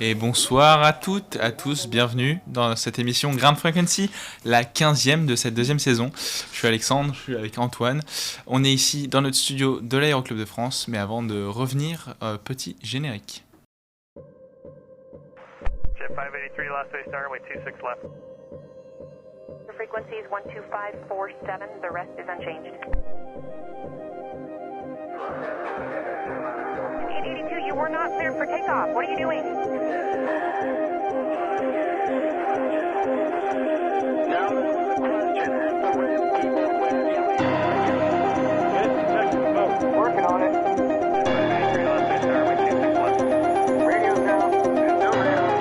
Et bonsoir à toutes, à tous, bienvenue dans cette émission Ground Frequency, la 15e de cette deuxième saison. Je suis Alexandre, je suis avec Antoine. On est ici dans notre studio de l'Aéroclub de France, mais avant de revenir, petit générique. Jet 583, last way star, runway 26 left. The frequency is 12547, the rest is unchanged. 882, you were not cleared for takeoff. What are you doing? Now, question, has the wind equal where you leave? Working on it. 583, last way star, runway 26 left. Radio's down. No radar.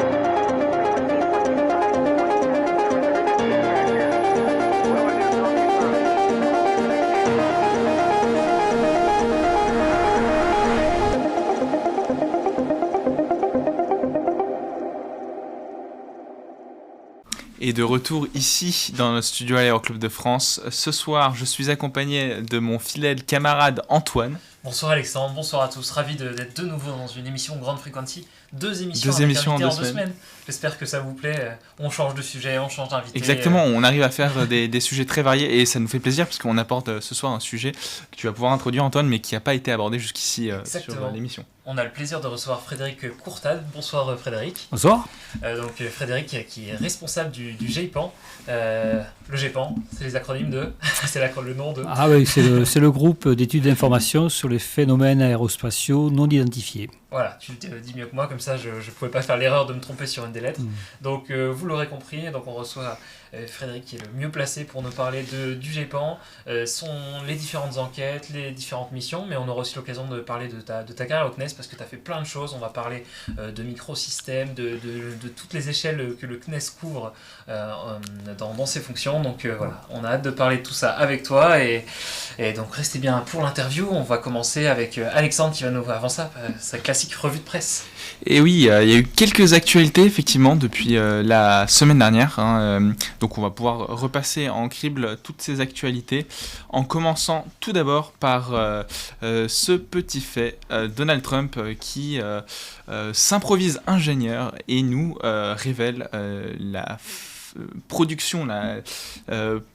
Et de retour ici dans notre studio à l'Aéroclub de France. Ce soir, je suis accompagné de mon fidèle camarade Antoine. Bonsoir Alexandre, bonsoir à tous, ravi d'être de nouveau dans une émission Ground Frequency, deux émissions en en 2 deux semaines. J'espère que ça vous plaît, on change de sujet, on change d'invité. Exactement, on arrive à faire des sujets très variés et ça nous fait plaisir puisqu'on apporte ce soir un sujet que tu vas pouvoir introduire Antoine mais qui n'a pas été abordé jusqu'ici sur l'émission. On a le plaisir de recevoir Frédéric Courtade. Bonsoir Frédéric. Bonsoir. Donc Frédéric qui est responsable du GEPAN. Le GEPAN, c'est les acronymes de... c'est le nom de... Ah oui, c'est le groupe d'études d'information sur les phénomènes aérospatiaux non identifiés. Voilà, tu le dis mieux que moi, comme ça je ne pouvais pas faire l'erreur de me tromper sur une des lettres. Donc vous l'aurez compris, donc on reçoit Frédéric qui est le mieux placé pour nous parler du GEPAN, les différentes enquêtes, les différentes missions, mais on aura aussi l'occasion de parler de ta carrière au CNES parce que tu as fait plein de choses. On va parler de microsystèmes, de toutes les échelles que le CNES couvre dans ses fonctions. Donc voilà, on a hâte de parler de tout ça avec toi et donc restez bien pour l'interview. On va commencer avec Alexandre qui va nous voir avant ça, sa classique revue de presse. Et oui, il y a eu quelques actualités effectivement depuis la semaine dernière. Donc on va pouvoir repasser en crible toutes ces actualités en commençant tout d'abord par ce petit fait, Donald Trump qui s'improvise ingénieur et nous révèle la production,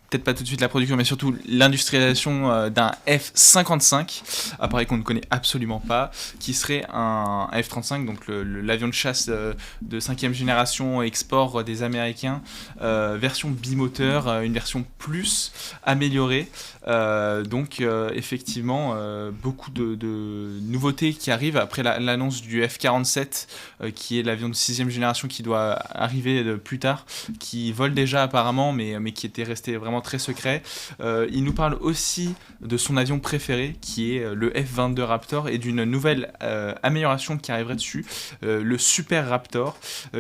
peut-être pas tout de suite la production, mais surtout l'industrialisation d'un F-55, appareil qu'on ne connaît absolument pas, qui serait un F-35, donc l'avion de chasse de 5e génération export des Américains, version bimoteur, une version plus améliorée. Donc effectivement, beaucoup de nouveautés qui arrivent après l'annonce du F-47, qui est l'avion de 6e génération qui doit arriver plus tard, qui vole déjà apparemment, mais qui était resté vraiment très secret. Il nous parle aussi de son avion préféré qui est le F-22 Raptor et d'une nouvelle amélioration qui arriverait dessus, le Super Raptor,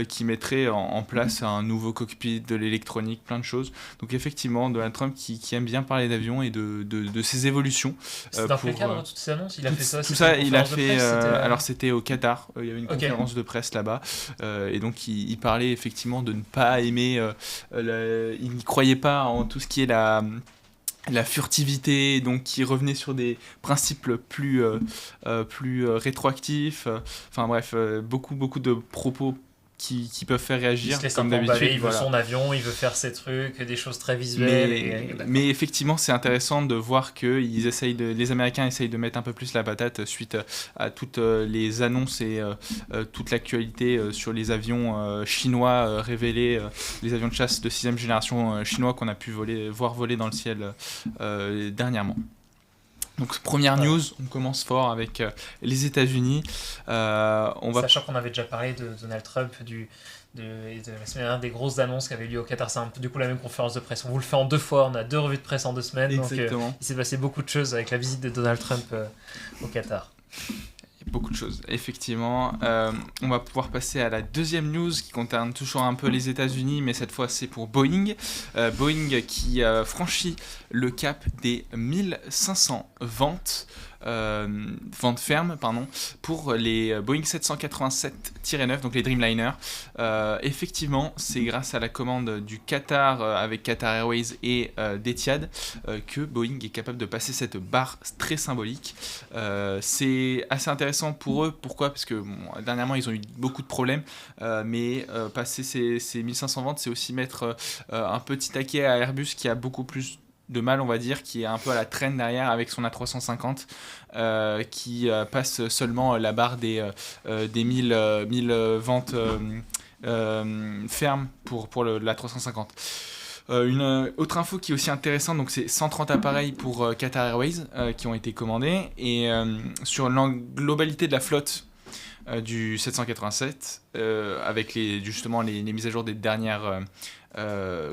qui mettrait en place un nouveau cockpit, de l'électronique, plein de choses. Donc effectivement, Donald Trump qui aime bien parler d'avions et de ses évolutions. C'est dans quel cadre toutes ces annonces il a fait ça? Tout ça, il a fait... alors c'était au Qatar, il y avait une conférence de presse là-bas, et donc il parlait effectivement de ne pas aimer... il n'y croyait pas en tout ce qui est la furtivité, donc qui revenait sur des principes plus rétroactifs. Enfin bref, beaucoup de propos qui peuvent faire réagir, comme d'habitude. Il veut son avion, il veut faire ses trucs, des choses très visuelles. Mais effectivement, c'est intéressant de voir que les Américains essayent de mettre un peu plus la patate suite à toutes les annonces et toute l'actualité sur les avions chinois révélés, les avions de chasse de 6e génération chinois qu'on a pu voir voler dans le ciel dernièrement. Donc première news, on commence fort avec les États-Unis. Sachant qu'on avait déjà parlé de Donald Trump, de la semaine dernière, des grosses annonces qui avaient lieu au Qatar. C'est un peu du coup la même conférence de presse. On vous le fait en 2 fois, on a 2 revues de presse en 2 semaines. Exactement. Donc il s'est passé beaucoup de choses avec la visite de Donald Trump au Qatar. Beaucoup de choses, effectivement. On va pouvoir passer à la deuxième news qui concerne toujours un peu les États-Unis, mais cette fois c'est pour Boeing. Boeing qui franchit le cap des 1500 ventes vente ferme pour les Boeing 787-9, donc les Dreamliner. Effectivement, c'est grâce à la commande du Qatar avec Qatar Airways et d'Etihad que Boeing est capable de passer cette barre très symbolique. C'est assez intéressant pour eux. Pourquoi ? Parce que dernièrement, ils ont eu beaucoup de problèmes, mais passer ces 1500 ventes, c'est aussi mettre un petit taquet à Airbus qui a beaucoup plus de mal, on va dire, qui est un peu à la traîne derrière avec son A350 qui passe seulement la barre des 1000 ventes fermes pour l'A350. Une autre info qui est aussi intéressante, donc c'est 130 appareils pour Qatar Airways qui ont été commandés, et sur la globalité de la flotte du 787 avec justement les mises à jour des dernières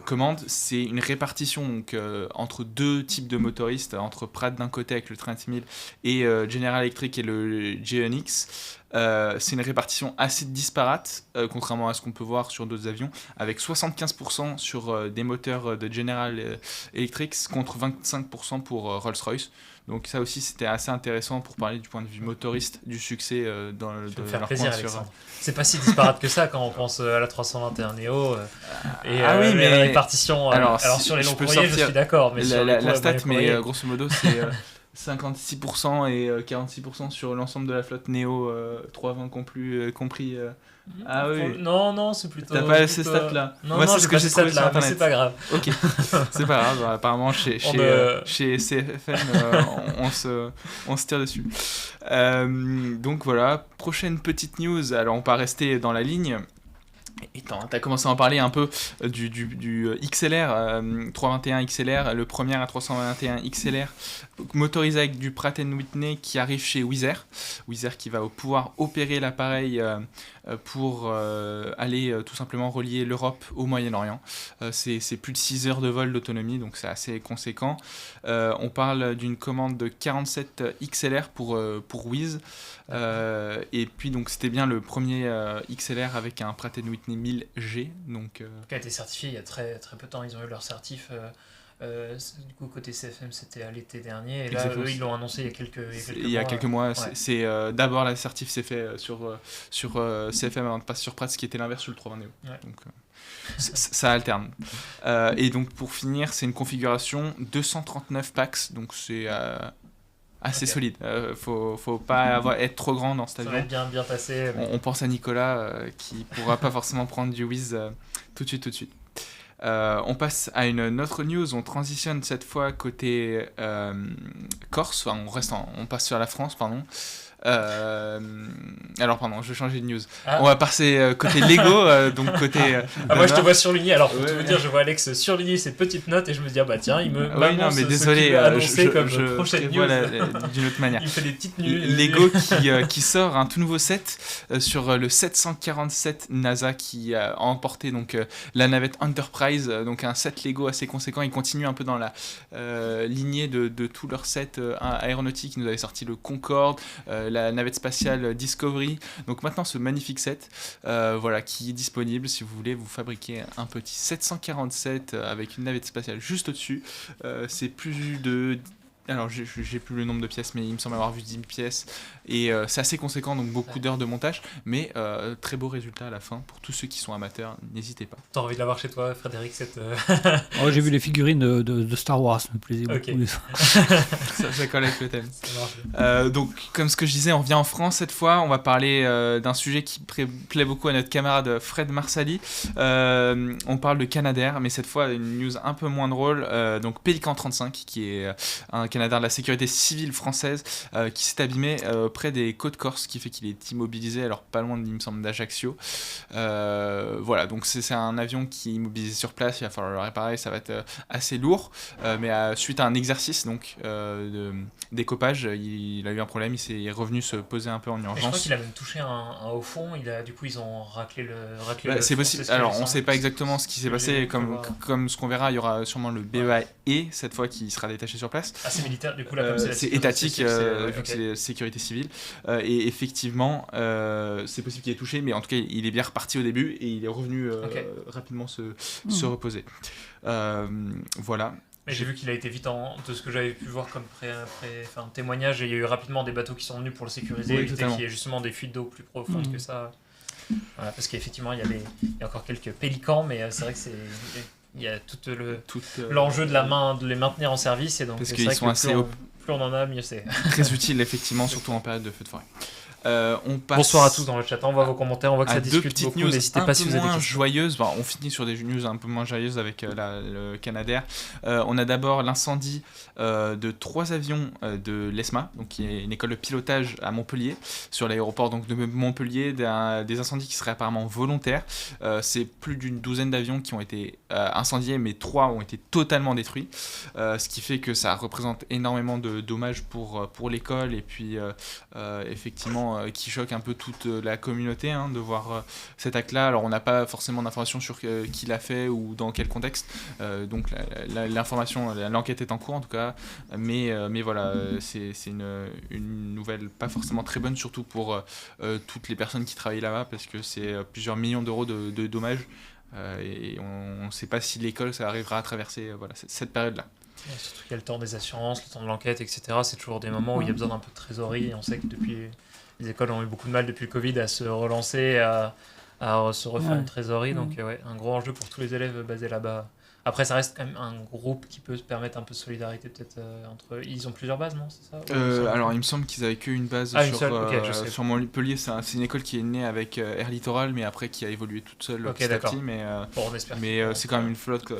commandes, c'est une répartition donc, entre deux types de motoristes, entre Pratt d'un côté avec le Trent 1000 et General Electric et le GEnx. C'est une répartition assez disparate, contrairement à ce qu'on peut voir sur d'autres avions, avec 75% sur des moteurs de General Electric contre 25% pour Rolls-Royce. Donc ça aussi, c'était assez intéressant pour parler du point de vue motoriste du succès dans leur plaisir, point Alexandre. C'est pas si disparate que ça quand on pense à la 321 Neo et oui, mais la répartition. Alors sur les longs courriers, je suis d'accord, mais sur la stat, mais courriers... grosso modo, c'est 56% et 46% sur l'ensemble de la flotte Neo 320 compris. Ah oui. Non, c'est plutôt. T'as pas ces stats là? Non, Moi, non, c'est ce que j'ai trouvé sur mais internet. c'est pas grave. Ok, c'est pas grave. Apparemment, chez CFM, on se tire dessus. Donc voilà, prochaine petite news. Alors, on va rester dans la ligne. Et t'as commencé à en parler un peu du XLR, 321 XLR, le premier à 321 XLR, motorisé avec du Pratt & Whitney qui arrive chez Wizz Air qui va pouvoir opérer l'appareil pour aller tout simplement relier l'Europe au Moyen-Orient. C'est plus de 6 heures de vol d'autonomie, donc c'est assez conséquent. On parle d'une commande de 47 XLR pour Wizz. Et puis donc c'était bien le premier XLR avec un Pratt & Whitney 1000G donc, qui a été certifié il y a très, très peu de temps. Ils ont eu leur certif du coup côté CFM c'était à l'été dernier et là eux ils l'ont annoncé il y a quelques mois. Ouais. C'est d'abord la certif s'est fait sur CFM avant de passer sur Pratt, ce qui était l'inverse sur le 320 Neo. Ouais. Donc ça alterne. Et donc pour finir, c'est une configuration 239 packs, donc c'est assez solide. Faut pas être trop grand dans cet avion. Ça va être bien passé. Mais... On pense à Nicolas qui pourra pas forcément prendre du Wizz tout de suite. On passe à une autre news. On transitionne cette fois côté Corse. Enfin, on passe sur la France, pardon. Alors pardon, je vais changer de news. On va passer côté Lego, donc côté. Moi je te vois surligner. Alors pour tout vous dire, je vois Alex surligner ses petites notes et je me dis tiens, il me non mais désolé, je prochaine news d'une autre manière. Il fait des petites news. Lego qui sort un tout nouveau set sur le 747 NASA qui a emporté donc la navette Enterprise, donc un set Lego assez conséquent. Ils continuent un peu dans la lignée de tous leurs sets aéronautiques. Ils nous avaient sorti le Concorde, la navette spatiale Discovery. Donc maintenant ce magnifique set qui est disponible si vous voulez vous fabriquer un petit 747 avec une navette spatiale juste au-dessus. C'est plus de... Alors j'ai plus le nombre de pièces, mais il me semble avoir vu 10 pièces et c'est assez conséquent, donc beaucoup d'heures de montage, mais très beau résultat à la fin pour tous ceux qui sont amateurs, n'hésitez pas. T'as envie de l'avoir chez toi, Frédéric, cette... J'ai vu les figurines de Star Wars, ça me plaisait beaucoup. Ça colle avec le thème. Donc comme ce que je disais, on vient en France cette fois, on va parler d'un sujet qui plaît beaucoup à notre camarade Fred Marsali. On parle de Canadair, mais cette fois une news un peu moins drôle, donc Pélican 35 qui est un Canadair de la sécurité civile française qui s'est abîmé près des côtes corses, qui fait qu'il est immobilisé, alors pas loin, il me semble, d'Ajaccio. Donc c'est un avion qui est immobilisé sur place, il va falloir le réparer, ça va être assez lourd, mais suite à un exercice donc, de découpage, il a eu un problème, il est revenu se poser un peu en urgence. Je crois qu'il a même touché un haut fond, du coup ils ont raclé le c'est possible, alors on ne sait pas exactement ce qui s'est passé, comme ce qu'on verra, il y aura sûrement le BEAE cette fois qui sera détaché sur place. C'est militaire, du coup, là, comme c'est étatique, vu que c'est sécurité civile. Et effectivement, c'est possible qu'il ait touché, mais en tout cas, il est bien reparti au début et il est revenu rapidement se reposer. Voilà. Mais j'ai vu qu'il a été vite de ce que j'avais pu voir comme témoignage, il y a eu rapidement des bateaux qui sont venus pour le sécuriser, Oui, éviter totalement. qu'il y ait justement des fuites d'eau plus profondes Mhm. que ça. Voilà, parce qu'effectivement, il y a encore quelques pélicans, mais c'est vrai que il y a tout l'enjeu de les maintenir en service, et donc Parce c'est qu'ils vrai sont que assez plus on en a, mieux c'est. très utile, effectivement, surtout en période de feu de forêt. On passe Bonsoir à tous dans le chat, on voit vos commentaires, on voit que à ça deux discute petites beaucoup, news n'hésitez un pas si peu vous avez des moins questions. joyeuses. Bon, on finit sur des news un peu moins joyeuses avec le Canadair. On a d'abord l'incendie de 3 avions de l'ESMA, donc qui est une école de pilotage à Montpellier, sur l'aéroport donc de Montpellier, des incendies qui seraient apparemment volontaires. C'est plus d'une douzaine d'avions qui ont été incendiés, mais 3 ont été totalement détruits, ce qui fait que ça représente énormément de dommages pour l'école, et puis effectivement qui choque un peu toute la communauté, hein, de voir cet acte-là. Alors on n'a pas forcément d'informations sur qui l'a fait ou dans quel contexte, donc l'enquête est en cours en tout cas, mais voilà, c'est une nouvelle pas forcément très bonne, surtout pour toutes les personnes qui travaillent là-bas, parce que c'est plusieurs millions d'euros de dommages, et on ne sait pas si l'école ça arrivera à traverser voilà, cette période-là. Ouais, surtout qu'il y a le temps des assurances, le temps de l'enquête, etc. C'est toujours des moments où il y a besoin d'un peu de trésorerie. Et on sait que les écoles ont eu beaucoup de mal depuis le Covid à se relancer, à se refaire une trésorerie. Donc ouais, un gros enjeu pour tous les élèves basés là-bas. Après, ça reste quand même un groupe qui peut se permettre un peu de solidarité peut-être entre eux. Ils ont plusieurs bases, non, c'est ça? Alors, il me semble qu'ils avaient qu'une base une seule, ok, je sais. sur Montpellier. C'est une école qui est née avec Air Littoral, mais après qui a évolué toute seule Ok, petit à d'accord. petit. Bon, on espère. Mais c'est quand même une flotte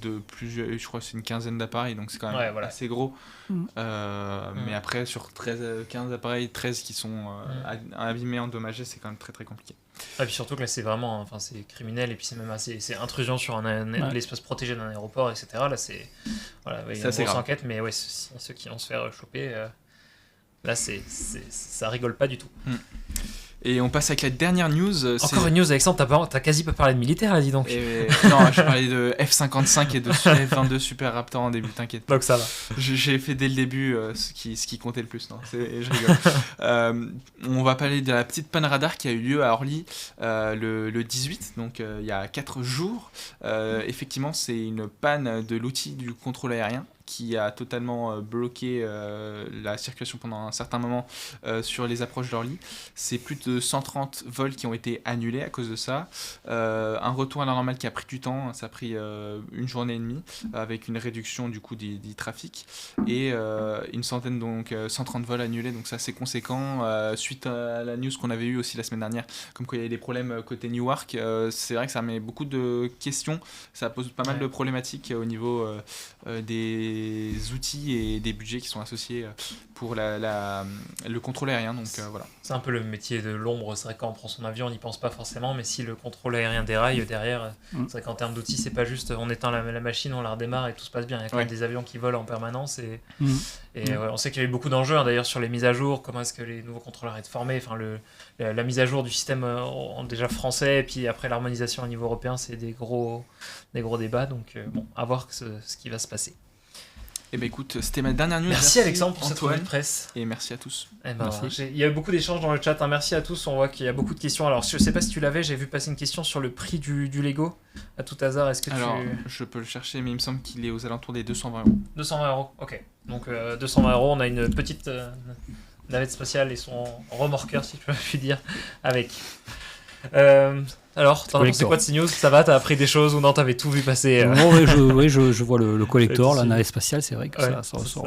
de plusieurs, je crois que c'est une quinzaine d'appareils, donc c'est quand même Ouais, voilà. assez gros. Mais après, sur 15 appareils, 13 qui sont abîmés, endommagés, c'est quand même très très compliqué. Et puis surtout que là, c'est vraiment, enfin, c'est criminel, et puis c'est même assez, c'est intrusion sur l'espace protégé d'un aéroport, etc. Là, c'est, voilà, il y a une grosse enquête, mais ouais, ceux qui vont se faire choper, là, ça rigole pas du tout. Et on passe avec la dernière news. Encore une news, Alexandre, t'as quasi pas parlé de militaire là, dis donc. Non, je parlais de F-55 et de F-22 Super Raptor en début, t'inquiète. Donc ça va. J'ai fait dès le début ce qui comptait le plus, non, je rigole. On va parler de la petite panne radar qui a eu lieu à Orly le 18, donc il y a 4 jours. Effectivement, c'est une panne de l'outil du contrôle aérien qui a totalement bloqué la circulation pendant un certain moment sur les approches d'Orly. C'est plus de 130 vols qui ont été annulés à cause de ça. Un retour à la normale qui a pris du temps, ça a pris une journée et demie, avec une réduction du coup du trafic, et une centaine, donc 130 vols annulés, donc c'est assez conséquent, suite à la news qu'on avait eue aussi la semaine dernière, comme quoi il y avait des problèmes côté Newark. C'est vrai que ça met beaucoup de questions, ça pose pas mal de problématiques au niveau des outils et des budgets qui sont associés pour le contrôle aérien, donc voilà. C'est un peu le métier de l'ombre, c'est vrai que quand on prend son avion on n'y pense pas forcément, mais si le contrôle aérien déraille derrière, c'est vrai qu'en termes d'outils c'est pas juste on éteint la machine, on la redémarre et tout se passe bien, il y a quand même des avions qui volent en permanence, et ouais, on sait qu'il y a eu beaucoup d'enjeux d'ailleurs sur les mises à jour, comment est-ce que les nouveaux contrôleurs sont formés, enfin la mise à jour du système déjà français, et puis après l'harmonisation au niveau européen, c'est des gros débats, donc bon, à voir ce qui va se passer. Eh ben écoute, c'était ma dernière news. Merci Alexandre pour cette revue de presse. Et merci à tous. Il y a eu beaucoup d'échanges dans le chat, hein. Merci à tous, on voit qu'il y a beaucoup de questions. Alors je sais pas si tu l'avais, j'ai vu passer une question sur le prix du Lego, à tout hasard, est-ce que je peux le chercher, mais il me semble qu'il est aux alentours des 220 €. 220 €, ok. Donc 220 €, on a une petite navette spatiale et son remorqueur, si tu peux puis dire, avec... Alors, t'en as pensé quoi de ces news? Ça va, t'as appris des choses ou non, t'avais tout vu passer je vois le collector, la navette spatiale, c'est vrai que ça ressort.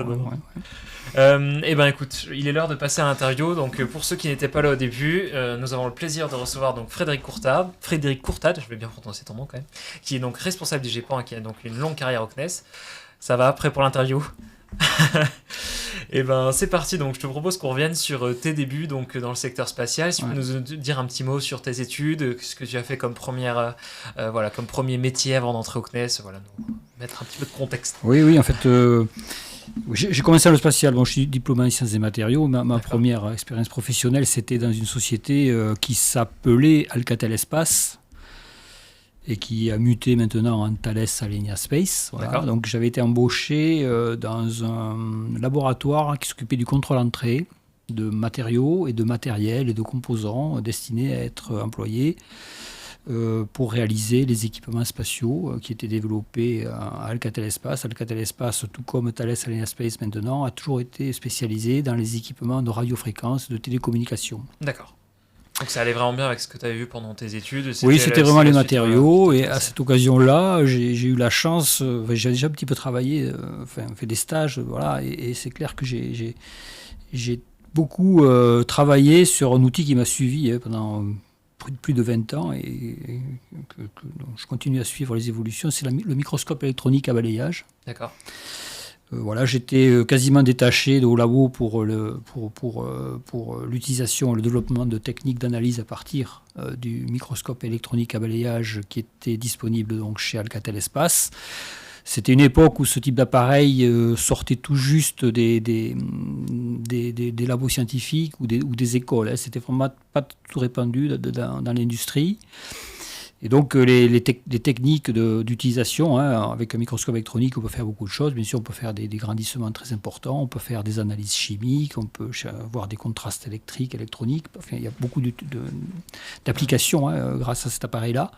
Eh ben écoute, il est l'heure de passer à l'interview. Donc pour ceux qui n'étaient pas là au début, nous avons le plaisir de recevoir donc Frédéric Courtade, je vais bien prononcer ton nom quand même, qui est donc responsable du GEPAN et qui a donc une longue carrière au CNES. Ça va, prêt pour l'interview? Et ben c'est parti, donc je te propose qu'on revienne sur tes débuts donc dans le secteur spatial. Si tu peux nous dire un petit mot sur tes études, ce que tu as fait comme comme premier métier avant d'entrer au CNES, voilà, nous mettre un petit peu de contexte. Oui, en fait, j'ai commencé le spatial. Bon, je suis diplômé en sciences des matériaux. Ma première expérience professionnelle, c'était dans une société qui s'appelait Alcatel Espace, et qui a muté maintenant en Thales Alenia Space. Voilà. Donc j'avais été embauché dans un laboratoire qui s'occupait du contrôle entrée de matériaux et de matériel et de composants destinés à être employés pour réaliser les équipements spatiaux qui étaient développés à Alcatel Espace. Alcatel Espace, tout comme Thales Alenia Space maintenant, a toujours été spécialisé dans les équipements de radiofréquence, de télécommunication. D'accord. Donc ça allait vraiment bien avec ce que tu avais vu pendant tes études. Oui, c'était vraiment les la suite, matériaux. voilà, Et à cette occasion-là, j'ai eu la chance, j'ai déjà un petit peu travaillé, fait des stages, voilà, et c'est clair que j'ai beaucoup travaillé sur un outil qui m'a suivi pendant plus de 20 ans et dont je continue à suivre les évolutions, c'est le microscope électronique à balayage. D'accord. Voilà, j'étais quasiment détaché au labo pour l'utilisation et le développement de techniques d'analyse à partir du microscope électronique à balayage qui était disponible donc chez Alcatel Espace. C'était une époque où ce type d'appareil sortait tout juste des labos scientifiques ou des écoles. Hein. C'était vraiment pas tout répandu dans l'industrie. Et donc les techniques d'utilisation, hein, avec un microscope électronique, on peut faire beaucoup de choses. Bien sûr, on peut faire des grandissements très importants, on peut faire des analyses chimiques, on peut avoir des contrastes électriques, électroniques. Enfin, il y a beaucoup d'applications grâce à cet appareil-là.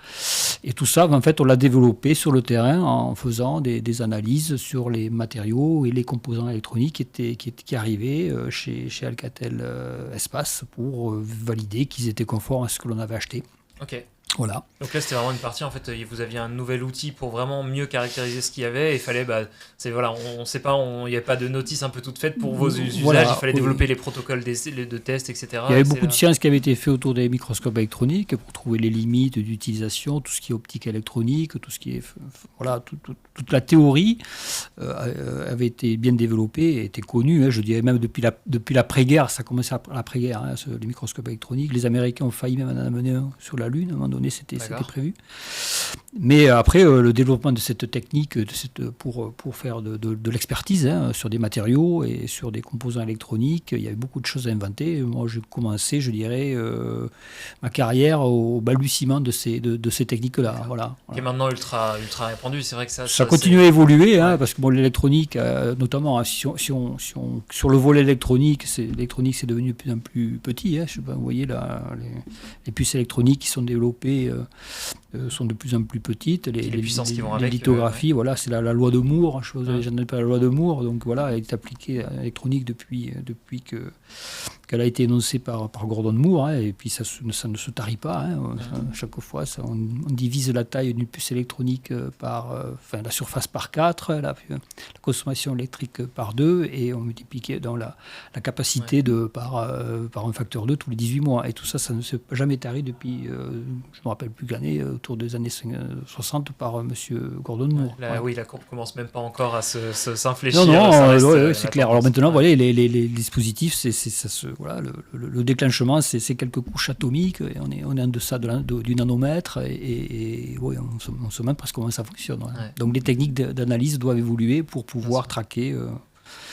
Et tout ça, en fait, on l'a développé sur le terrain en faisant des analyses sur les matériaux et les composants électroniques qui arrivaient chez Alcatel Espace pour valider qu'ils étaient conformes à ce que l'on avait acheté. Ok. Voilà. Donc là, c'était vraiment une partie, en fait, vous aviez un nouvel outil pour vraiment mieux caractériser ce qu'il y avait, et il fallait, voilà, on sait pas, il n'y a pas de notice un peu toute faite pour vos usages, Voilà, il fallait développer les protocoles de tests, etc. Il y avait beaucoup de sciences qui avaient été faites autour des microscopes électroniques pour trouver les limites d'utilisation, tout ce qui est optique électronique, tout ce qui est, voilà, toute la théorie avait été bien développée et était connue, hein, je dirais même depuis l'après-guerre, ça a commencé après l'après-guerre, hein, les microscopes électroniques. Les Américains ont failli même en amener un sur la Lune, à un moment donné, c'était prévu. Mais après, le développement de cette technique pour faire de l'expertise sur des matériaux et sur des composants électroniques, il y avait beaucoup de choses à inventer. Moi, j'ai commencé, je dirais, ma carrière au balbutiement de ces techniques-là. Voilà. Qui est maintenant ultra répandu, c'est vrai que ça continue à évoluer, hein, parce que bon, l'électronique, notamment, sur le volet électronique, c'est devenu de plus en plus petit. Hein, je sais pas, vous voyez, les puces électroniques qui sont développées sont de plus en plus petites. Les puissances qui vont les avec. lithographies, voilà, c'est la loi de Moore. Je vous avais jamais parlé de la loi de Moore, donc voilà, elle est appliquée à l'électronique depuis qu'elle a été énoncée par Gordon Moore, hein, et puis ça ne se tarit pas. Hein, chaque fois, on divise la taille d'une puce électronique par, la surface par 4, la consommation électrique par 2, et on multiplie dans la capacité par un facteur 2 tous les 18 mois. Et tout ça, ça ne s'est jamais tari depuis, je ne me rappelle plus l'année, autour des années 60 par M. Gordon Moore. Oui, la courbe commence même pas encore à s'infléchir. Non, c'est clair. Alors maintenant, voilà, les dispositifs, voilà, le déclenchement, c'est quelques couches atomiques, et on est en deçà du nanomètre, et ouais, on se demande presque comment ça fonctionne. Ouais. Ouais. Donc les techniques d'analyse doivent évoluer pour pouvoir traquer...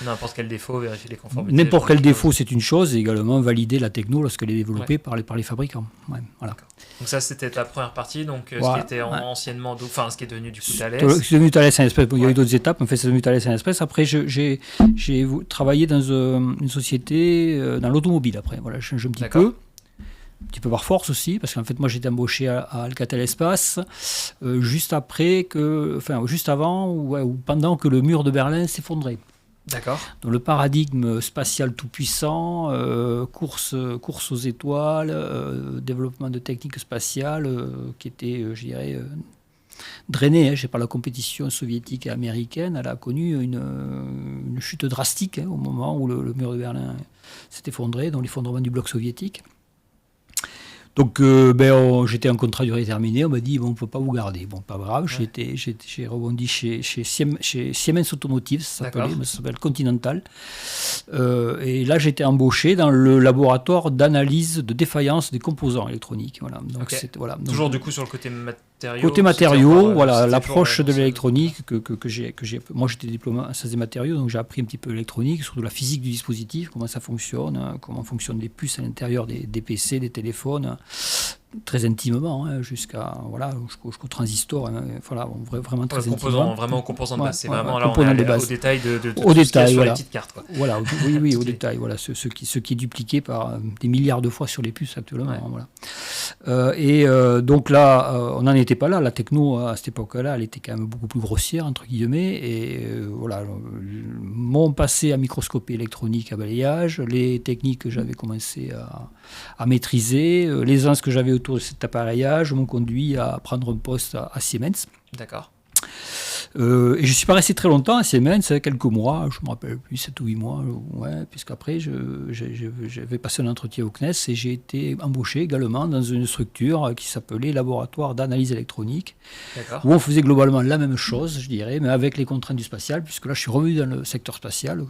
n'importe quel défaut, vérifier les conformités. N'importe quel défaut, c'est une chose, et également valider la techno lorsqu'elle est développée par les fabricants. Ouais, voilà. Donc ça, c'était ta première partie, donc ce qui était anciennement, ce qui est devenu du coup Thales. C'est devenu Thales Alenia Space. Il y a eu d'autres étapes, en fait, c'est devenu Thales Alenia Space. Après, j'ai travaillé dans une société dans l'automobile. Après, voilà, je change un petit peu par force aussi, parce qu'en fait, moi, j'étais embauché à Alcatel Espace juste avant ou pendant que le mur de Berlin s'effondrait. D'accord. Donc le paradigme spatial tout-puissant, course aux étoiles, développement de techniques spatiales qui était, je dirais, drainé par la compétition soviétique et américaine. Elle a connu une chute drastique au moment où le mur de Berlin s'est effondré, dans l'effondrement du bloc soviétique. Donc j'étais en contrat durée terminée, on m'a dit on ne peut pas vous garder. Bon, pas grave, j'ai rebondi chez Siemens Automotive, ça s'appelle Continental. Et là j'étais embauché dans le laboratoire d'analyse de défaillance des composants électroniques. Voilà. Donc, donc, toujours du coup sur le côté matériaux. Côté matériaux, voilà, l'approche de l'électronique que j'ai. Moi j'étais diplômé en sciences des matériaux, donc j'ai appris un petit peu l'électronique, surtout la physique du dispositif, comment ça fonctionne, comment fonctionnent les puces à l'intérieur des PC, des téléphones. très intimement, hein, jusqu'au transistor, hein, voilà, vraiment très Composant, intimement. vraiment aux composants de Ouais, base. C'est ouais, vraiment ouais, là, on est composants de allé base. au détail de tout Au ce qu'il y a détail, sur voilà. les petites cartes, quoi. Voilà, oui, au détail, voilà, ce qui est dupliqué par des milliards de fois sur les puces actuellement. Ouais. Voilà. Donc là, on n'en était pas là. La techno, à cette époque-là, elle était quand même beaucoup plus grossière, entre guillemets. Et voilà, mon passé à microscopie électronique à balayage, les techniques que j'avais commencé à maîtriser, les ans que j'avais autour de cet appareillage m'ont conduit à prendre un poste à Siemens. D'accord. Et je ne suis pas resté très longtemps à Siemens, quelques mois, je ne me rappelle plus, 7 ou 8 mois, ouais, puisqu'après j'avais passé un entretien au CNES et j'ai été embauché également dans une structure qui s'appelait Laboratoire d'analyse électronique, D'accord. où on faisait globalement la même chose, je dirais, mais avec les contraintes du spatial, puisque là je suis revenu dans le secteur spatial.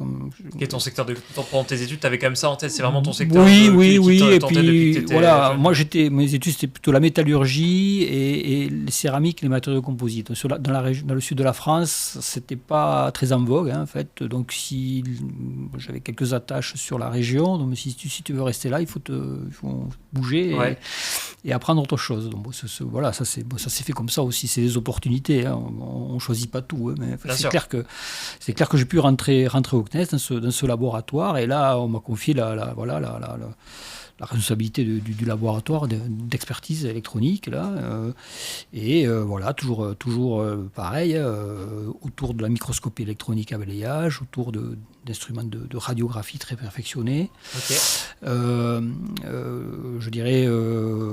Quel est ton secteur pendant tes études, tu avais quand même ça en tête, c'est vraiment ton secteur Oui, qui et tentait depuis que puis t'étais voilà, jeune. moi mes études c'était plutôt la métallurgie et les céramiques et les matériaux composites. Dans le sud de la France, c'était pas très en vogue, hein, en fait. Donc j'avais quelques attaches sur la région, donc si tu veux rester là, il faut bouger Ouais. et apprendre autre chose. Donc voilà, ça s'est fait comme ça aussi, c'est des opportunités, hein. On choisit pas tout, hein, mais Bien sûr. c'est clair que j'ai pu rentrer au CNES dans ce laboratoire, et là on m'a confié la responsabilité du laboratoire d'expertise électronique là, voilà, toujours pareil, autour de la microscopie électronique à balayage, autour d'instruments de radiographie très perfectionnés. Ok. Je dirais,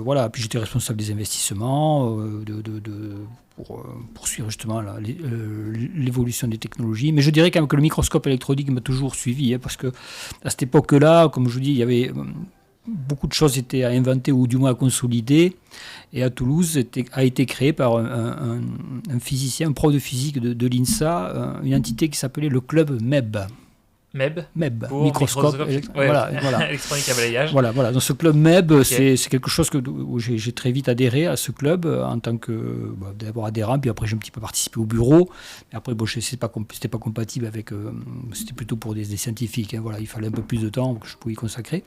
voilà, puis j'étais responsable des investissements, pour suivre justement l'évolution des technologies. Mais je dirais quand même que le microscope électronique m'a toujours suivi, hein, parce que à cette époque-là, comme je vous dis, il y avait beaucoup de choses étaient à inventer ou du moins à consolider. Et à Toulouse a été créé par un physicien, un prof de physique de l'INSA, une entité qui s'appelait le club MEB. MEB, Pour microscope, voilà. électronique à balayage. Voilà. Dans ce club MEB, Okay. c'est quelque chose où j'ai très vite adhéré à ce club en tant que d'abord adhérent, puis après j'ai un petit peu participé au bureau. Mais après, c'était pas compatible avec. C'était plutôt pour des scientifiques. Hein, voilà, il fallait un peu plus de temps que je pouvais y consacrer.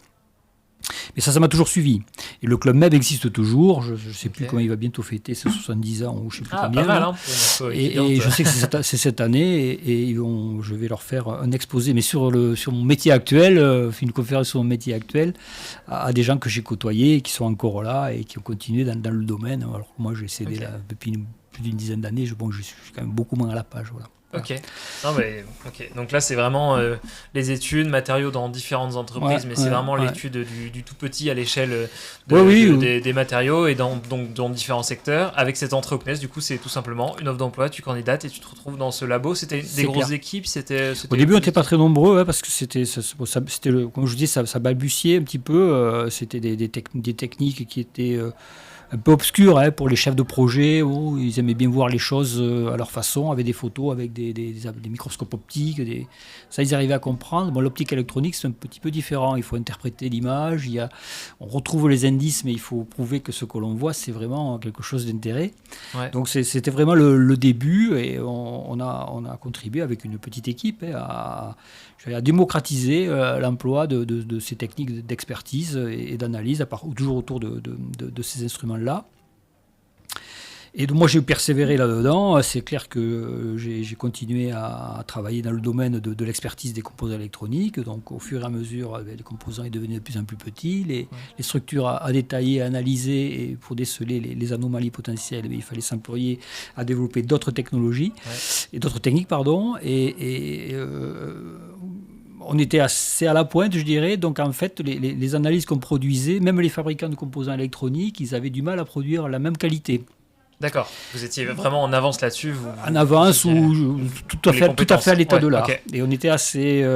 Mais ça m'a toujours suivi. Et le club MEB existe toujours. Je ne sais plus comment il va bientôt fêter ses 70 ans ou je ne sais plus combien. Pas mal, là. hein, pour une Et je sais que c'est cette année et je vais leur faire un exposé, mais sur mon métier actuel, une conférence sur mon métier actuel, à des gens que j'ai côtoyés, qui sont encore là et qui ont continué dans le domaine. Alors que moi, j'ai cédé là depuis plus d'une dizaine d'années. Je suis quand même beaucoup moins à la page. Voilà. Ok. Ok. Donc là, c'est vraiment les études, matériaux dans différentes entreprises, mais c'est vraiment l'étude du tout petit à l'échelle des matériaux et dans différents secteurs. Avec cette entrée au CNES, du coup, c'est tout simplement une offre d'emploi, tu candidates et tu te retrouves dans ce labo. C'était des grosses équipes. Au début, on n'était pas très nombreux, hein, parce que comme je vous dis, ça balbutiait un petit peu. C'était des techniques qui étaient un peu obscur, hein, pour les chefs de projet, où ils aimaient bien voir les choses à leur façon, avec des photos, avec des microscopes optiques. Ça, ils arrivaient à comprendre. Bon, l'optique électronique, c'est un petit peu différent. Il faut interpréter l'image. On retrouve les indices, mais il faut prouver que ce que l'on voit, c'est vraiment quelque chose d'intérêt. Ouais. Donc, c'était vraiment le début, et on a contribué avec une petite équipe, hein, à démocratiser l'emploi de ces techniques d'expertise et d'analyse, toujours autour de ces instruments-là. Et donc moi, j'ai persévéré là-dedans. C'est clair que j'ai continué à travailler dans le domaine de l'expertise des composants électroniques. Donc au fur et à mesure, les composants devenaient de plus en plus petits. Les structures à détailler, à analyser, et pour déceler les anomalies potentielles, il fallait s'employer à développer d'autres technologies, et d'autres techniques, pardon. On était assez à la pointe, je dirais. Donc, en fait, les analyses qu'on produisait, même les fabricants de composants électroniques, ils avaient du mal à produire la même qualité. D'accord. Vous étiez vraiment en avance là-dessus. En avance, ou tout à fait à l'état de l'art. Okay. Et on était assez...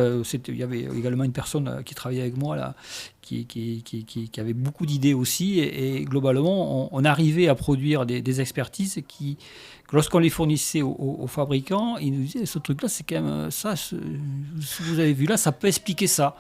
il y avait également une personne qui travaillait avec moi, là, qui avait beaucoup d'idées aussi. Et globalement, on arrivait à produire des expertises qui... Lorsqu'on les fournissait aux fabricants, ils nous disaient, ce truc-là, c'est quand même ça, ce que vous avez vu là, ça peut expliquer ça.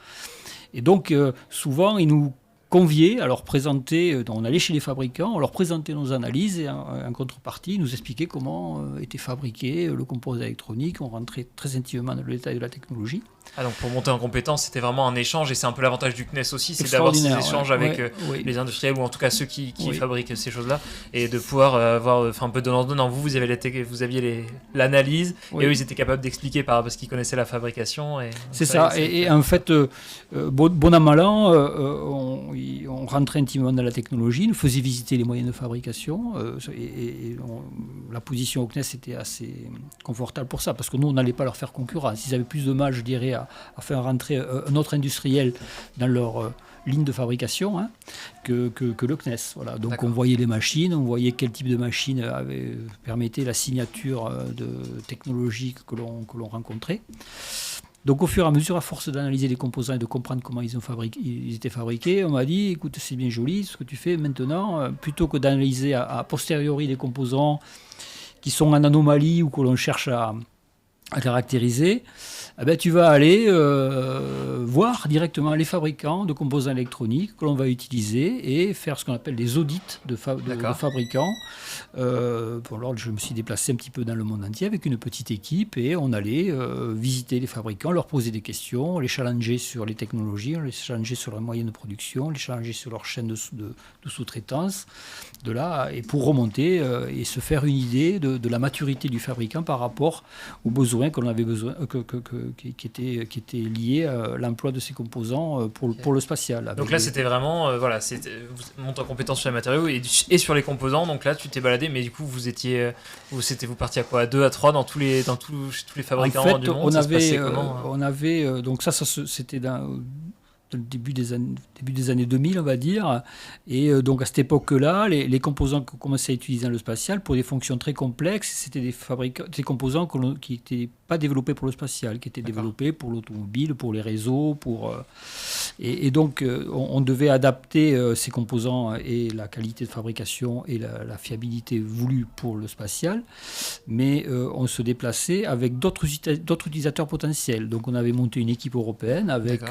Et donc, souvent, ils nous conviaient à leur présenter, on allait chez les fabricants, on leur présentait nos analyses, et en contrepartie, ils nous expliquaient comment était fabriqué le composant électronique. On rentrait très intimement dans le détail de la technologie. Ah, donc pour monter en compétence, c'était vraiment un échange, et c'est un peu l'avantage du CNES aussi, c'est d'avoir ces Extraordinaire, échanges ouais. avec Oui. les industriels, ou en tout cas ceux qui Oui. fabriquent ces choses-là, et de pouvoir avoir un peu de donnant-donnant. Vous aviez l'analyse, Oui. et eux, ils étaient capables d'expliquer parce qu'ils connaissaient la fabrication. C'est ça. Et en fait, bon an, mal an, on rentrait intimement dans la technologie, nous faisait visiter les moyens de fabrication. La position au CNES était assez confortable pour ça, parce que nous, on n'allait pas leur faire concurrence. Ils avaient plus de mal, je dirais, à faire rentrer un autre industriel dans leur ligne de fabrication que le CNES. Voilà. Donc D'accord. on voyait les machines, on voyait quel type de machine permettait la signature technologique que l'on rencontrait. Donc au fur et à mesure, à force d'analyser les composants et de comprendre comment ils étaient fabriqués, on m'a dit, écoute, c'est bien joli ce que tu fais maintenant, plutôt que d'analyser a posteriori les composants qui sont en anomalie ou que l'on cherche à caractériser, eh ben, tu vas aller voir directement les fabricants de composants électroniques que l'on va utiliser et faire ce qu'on appelle des audits de fabricants. Alors, je me suis déplacé un petit peu dans le monde entier avec une petite équipe et on allait visiter les fabricants, leur poser des questions, les challenger sur les technologies, les challenger sur leurs moyens de production, les challenger sur leur chaîne de sous-traitance. De là, et pour remonter et se faire une idée de la maturité du fabricant par rapport aux besoins que l'on avait besoin, qui étaient liés à l'emploi de ces composants pour le spatial. Donc là, c'était vraiment, vous montez en compétence sur les matériaux et sur les composants. Donc là, tu t'es baladé, mais du coup, vous partiez à quoi, à 2, à 3 chez tous les fabricants du monde. On avait donc c'était dans le début des années 2000, on va dire. Et donc à cette époque-là, les composants qu'on commençait à utiliser dans le spatial pour des fonctions très complexes, c'était des composants qui n'étaient pas développés pour le spatial, qui étaient développés pour l'automobile, pour les réseaux, et donc on devait adapter ces composants et la qualité de fabrication et la fiabilité voulue pour le spatial, mais on se déplaçait avec d'autres utilisateurs potentiels. Donc on avait monté une équipe européenne avec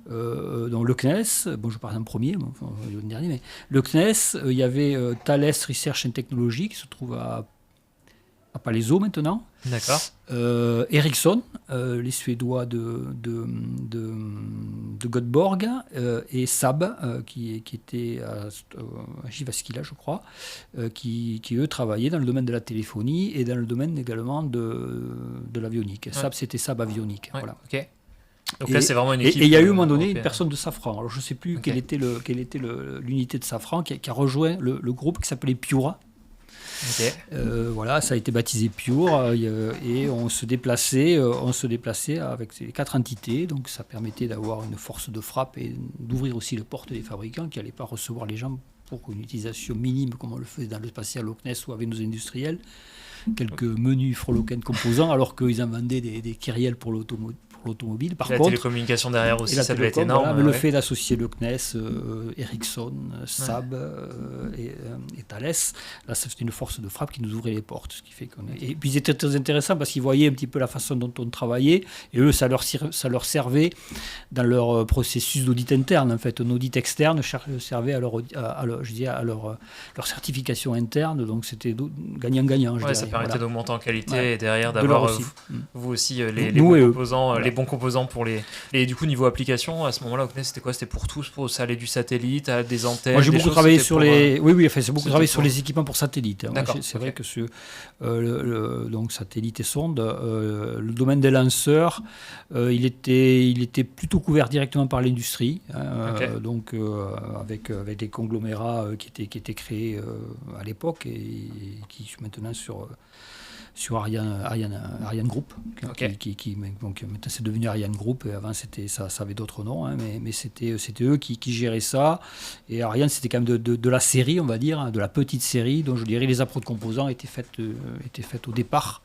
donc le CNES, bon je parle en premier, le dernier, mais le CNES, il y avait Thales Research and Technology qui se trouve à Palaiseau maintenant. D'accord. Ericsson, les Suédois de Göteborg, et Saab, qui était à Jyväskylä, je crois, qui eux travaillaient dans le domaine de la téléphonie et dans le domaine également de l'avionique. Ouais. Saab, c'était Saab Avionique. Ouais, voilà. Ok. Donc là, c'est vraiment une équipe. Et il y a eu à un moment donné européenne. une personne de Safran. Alors je ne sais plus quelle était l'unité de Safran qui a rejoint le groupe qui s'appelait Piura. Okay. Voilà, ça a été baptisé Pure et on se déplaçait avec ces 4 entités, donc ça permettait d'avoir une force de frappe et d'ouvrir aussi les portes des fabricants qui n'allaient pas recevoir les gens pour une utilisation minime comme on le faisait dans le spatial au CNES ou avec nos industriels, quelques menus freloquents composants alors qu'ils en vendaient des kyriels pour l'automobile. Par contre, télécommunication derrière aussi, ça devait être énorme. Voilà, mais le fait d'associer le CNES, Ericsson, Saab et Thales, là c'était une force de frappe qui nous ouvrait les portes. Ce qui fait et puis ils étaient très intéressants parce qu'ils voyaient un petit peu la façon dont on travaillait et eux ça leur servait dans leur processus d'audit interne. En fait, un audit externe servait à leur certification interne, donc c'était gagnant-gagnant. Ça permettait d'augmenter en qualité et derrière de d'avoir vous aussi les bons composants pour les. Et du coup, niveau application, à ce moment-là, au CNES, c'était quoi? C'était pour tous, ça allait du satellite à des antennes. Moi, j'ai beaucoup travaillé sur les. C'est beaucoup travaillé sur les équipements pour satellite. C'est vrai que donc satellite et sonde, le domaine des lanceurs, il était plutôt couvert directement par l'industrie, donc avec des conglomérats qui étaient créés à l'époque et qui sont maintenant sur Ariane Group, qui maintenant c'est devenu Ariane Group, et avant ça avait d'autres noms, mais c'était eux qui géraient ça, et Ariane c'était quand même de la série, on va dire, de la petite série, dont je dirais les appros de composants étaient faites au départ,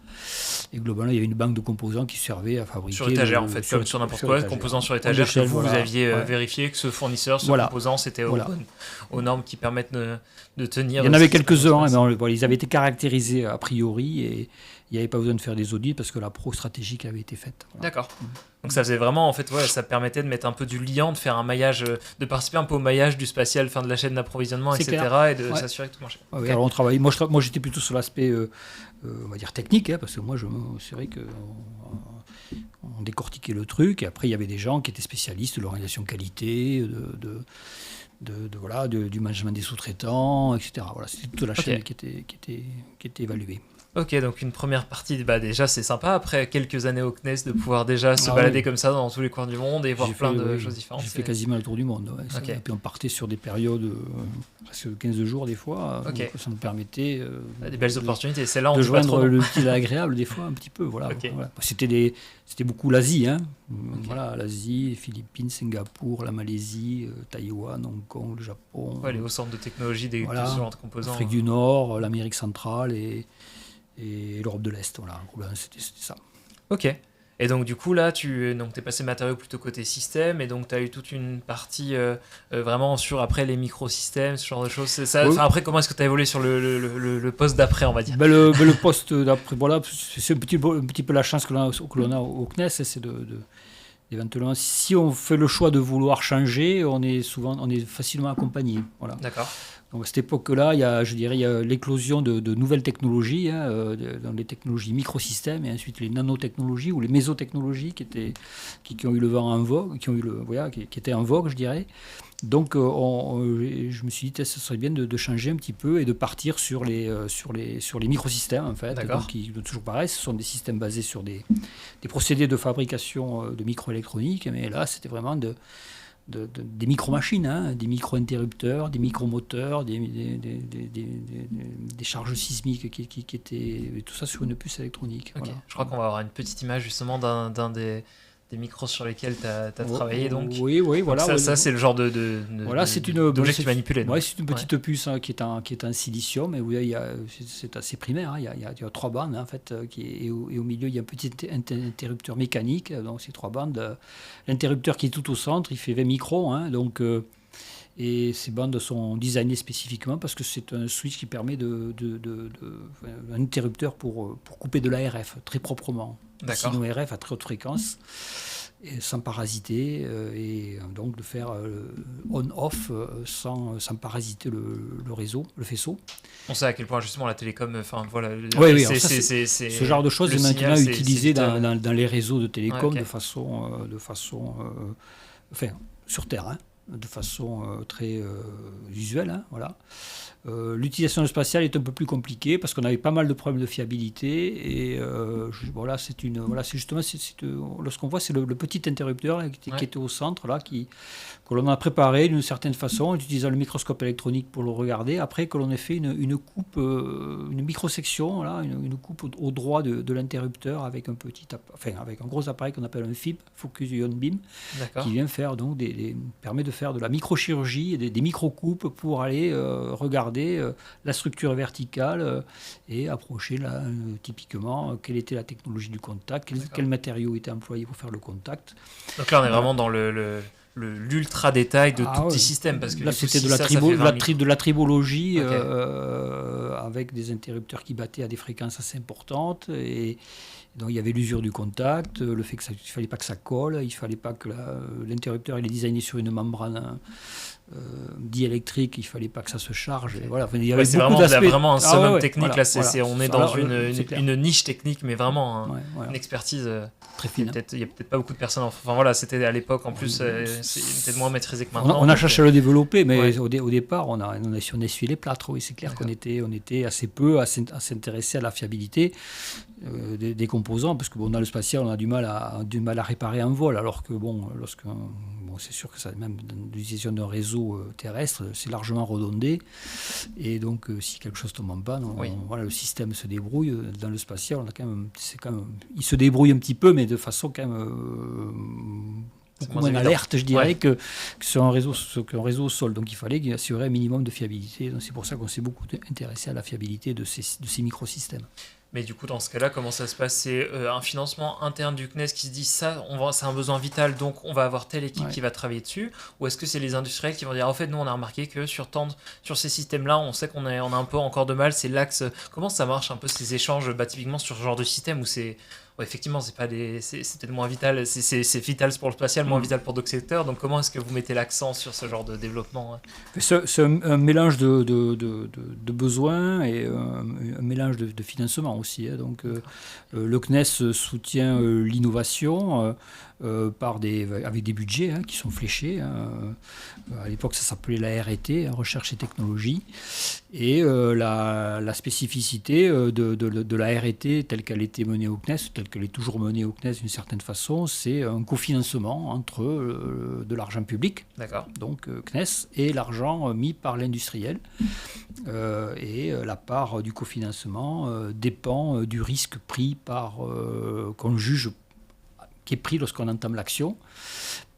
et globalement il y avait une banque de composants qui servait à fabriquer... Sur étagère en fait, comme sur n'importe quoi, composants sur étagère, que vous aviez vérifié que ce fournisseur, ce composant, c'était aux normes qui permettent de tenir... Il y en avait quelques-uns, ils avaient été caractérisés a priori, il n'y avait pas besoin de faire des audits parce que la pro stratégique avait été faite. Voilà. D'accord. Donc ça faisait vraiment, en fait, ouais, ça permettait de mettre un peu du liant, de faire un maillage, de participer un peu au maillage du spatial, fin de la chaîne d'approvisionnement, C'est etc. clair. Et de Ouais. s'assurer que tout marchait. Ah oui, Ok. alors on travaille. Moi, moi, j'étais plutôt sur l'aspect, on va dire technique, hein, parce que moi, c'est vrai que on décortiquait le truc. Et après, il y avait des gens qui étaient spécialistes de l'organisation qualité, voilà, du management des sous-traitants, etc. Voilà, c'était toute la chaîne qui était évaluée. Ok, donc une première partie, bah déjà c'est sympa, après quelques années au CNES, de pouvoir déjà se Ah balader oui. comme ça dans tous les coins du monde et voir J'ai plein fait, de oui, choses différentes. J'ai fait c'est- quasiment le tour du monde. Ouais, ça. Ok. Et puis on partait sur des périodes, presque 15 jours des fois, Ok. où ça nous permettait Des belles opportunités, celle-là on de dit pas trop joindre non. l'utile à l'agréable des fois un petit peu. Voilà, Ok. voilà. C'était beaucoup l'Asie. Hein. Voilà, l'Asie, les Philippines, Singapour, la Malaisie, Taïwan, Hong Kong, le Japon, Ouais, les hauts centres de technologie des Voilà. de ce genre de composants. l'Afrique du Nord, l'Amérique centrale et l'Europe de l'Est. Voilà, c'était ça. Ok. Et donc du coup là, tu es passé matériaux plutôt côté système et donc tu as eu toute une partie vraiment sur après les microsystèmes, ce genre de choses. C'est ça. Oui. Enfin, après, comment est-ce que tu as évolué sur le poste d'après, on va dire? Le poste d'après, voilà, c'est un petit peu la chance que l'on a au CNES, c'est éventuellement, si on fait le choix de vouloir changer, on est facilement accompagné. Voilà. D'accord. Donc à cette époque-là, il y a l'éclosion de nouvelles technologies, hein, dans les technologies microsystèmes et ensuite les nanotechnologies ou les mésotechnologies qui ont eu le vent en vogue, qui étaient en vogue, je dirais. Donc je me suis dit, ce serait bien de changer un petit peu et de partir sur les microsystèmes en fait. D'accord. Donc, qui toujours pareil, ce sont des systèmes basés sur des procédés de fabrication de microélectronique, mais là c'était vraiment des micro-machines, hein, des micro-interrupteurs, des micro-moteurs, des charges sismiques qui étaient... Tout ça sur une puce électronique. Ok. Voilà. Je crois qu'on va avoir une petite image justement d'un des micros sur lesquels tu as travaillé. Donc. Oui, voilà. Donc ouais, ça c'est le genre voilà, c'est une d'objet que tu manipulais. donc. Ouais, c'est une petite puce hein, qui est en silicium et où c'est assez primaire. Hein, il y a 3 bandes en fait, et au milieu il y a un petit interrupteur mécanique. Donc ces 3 bandes, l'interrupteur qui est tout au centre, il fait 20 microns. Hein, donc et ces bandes sont designées spécifiquement parce que c'est un switch qui permet un interrupteur pour couper de l'ARF très proprement. D'accord. Sinon RF à très haute fréquence, et sans parasiter, et donc de faire on-off sans parasiter le réseau, le faisceau. On sait à quel point justement la télécom, enfin voilà. Oui, alors c'est ce genre de choses le est maintenant signal, utilisé c'est vital. dans les réseaux de télécom Ouais, ok. de façon enfin, sur Terre, hein, de façon très visuelle. Hein, voilà. L'utilisation spatiale est un peu plus compliquée parce qu'on avait pas mal de problèmes de fiabilité et voilà, c'est justement lorsqu'on voit c'est le petit interrupteur là, qui était au centre là que l'on a préparé d'une certaine façon en utilisant le microscope électronique pour le regarder après que l'on ait fait une coupe, une microsection là, une coupe au droit de l'interrupteur avec avec un gros appareil qu'on appelle un FIB, Focus Ion Beam, D'accord. qui vient faire donc permet de faire de la microchirurgie et des micro-coupes pour aller regarder la structure verticale et approcher là, typiquement quelle était la technologie du contact, quel matériau était employé pour faire le contact. Donc là on est vraiment dans l'ultra détail de tout ouais. petit système parce que là du coup, c'était si de la, ça tribo- fait 20 de la tribologie Ok. avec des interrupteurs qui battaient à des fréquences assez importantes et donc il y avait l'usure du contact, le fait qu'il ne fallait pas que ça colle, il ne fallait pas que l'interrupteur il est designé sur une membrane diélectrique, il ne fallait pas que ça se charge. Et voilà. Enfin, il y avait c'est beaucoup vraiment, d'aspects. vraiment un summum technique. Voilà, Là, voilà. on est Voilà, dans c'est clair. une niche technique, mais vraiment Ouais, voilà. une expertise. Très fine. Il n'y a peut-être pas beaucoup de personnes. Enfin voilà, c'était à l'époque en plus, c'est peut-être moins maîtrisé que maintenant. On a donc, cherché à le développer, mais ouais. au départ, on a essuyé les plâtres. Oui, c'est clair D'accord. qu'on était assez peu à s'intéresser à la fiabilité des composants, parce que bon, dans le spatial, on a du mal à réparer un vol, alors que c'est sûr que ça, même dans l'utilisation d'un réseau terrestre, c'est largement redondé, et donc si quelque chose tombe en panne, voilà, le système se débrouille. Dans le spatial, il se débrouille un petit peu, mais de façon quand même beaucoup moins alerte, je dirais, que sur un réseau au sol. Donc il fallait assurer un minimum de fiabilité. Donc, c'est pour ça qu'on s'est beaucoup intéressé à la fiabilité de ces microsystèmes. Mais du coup, dans ce cas-là, comment ça se passe? C'est un financement interne du CNES qui se dit ça, c'est un besoin vital, donc on va avoir telle équipe qui va travailler dessus? Ou est-ce que c'est les industriels qui vont dire, en fait, nous, on a remarqué que sur ces systèmes-là, on sait on a un peu encore de mal, c'est l'axe. Comment ça marche un peu ces échanges, typiquement sur ce genre de système où c'est. Ouais, effectivement, c'est peut-être moins vital, c'est vital pour le spatial, moins vital pour d'autres secteurs. Donc, comment est-ce que vous mettez l'accent sur ce genre de développement? C'est un mélange de besoins et un mélange de financement aussi. Donc, le CNES soutient l'innovation avec des budgets qui sont fléchés. À l'époque, ça s'appelait la R&T, Recherche et Technologie. Et la spécificité de la R&T telle qu'elle était menée au CNES, telle qu'elle est toujours menée au CNES d'une certaine façon, c'est un cofinancement entre de l'argent public, donc CNES, et l'argent mis par l'industriel. Et la part du cofinancement dépend du risque pris qu'on juge qui est pris lorsqu'on entame l'action.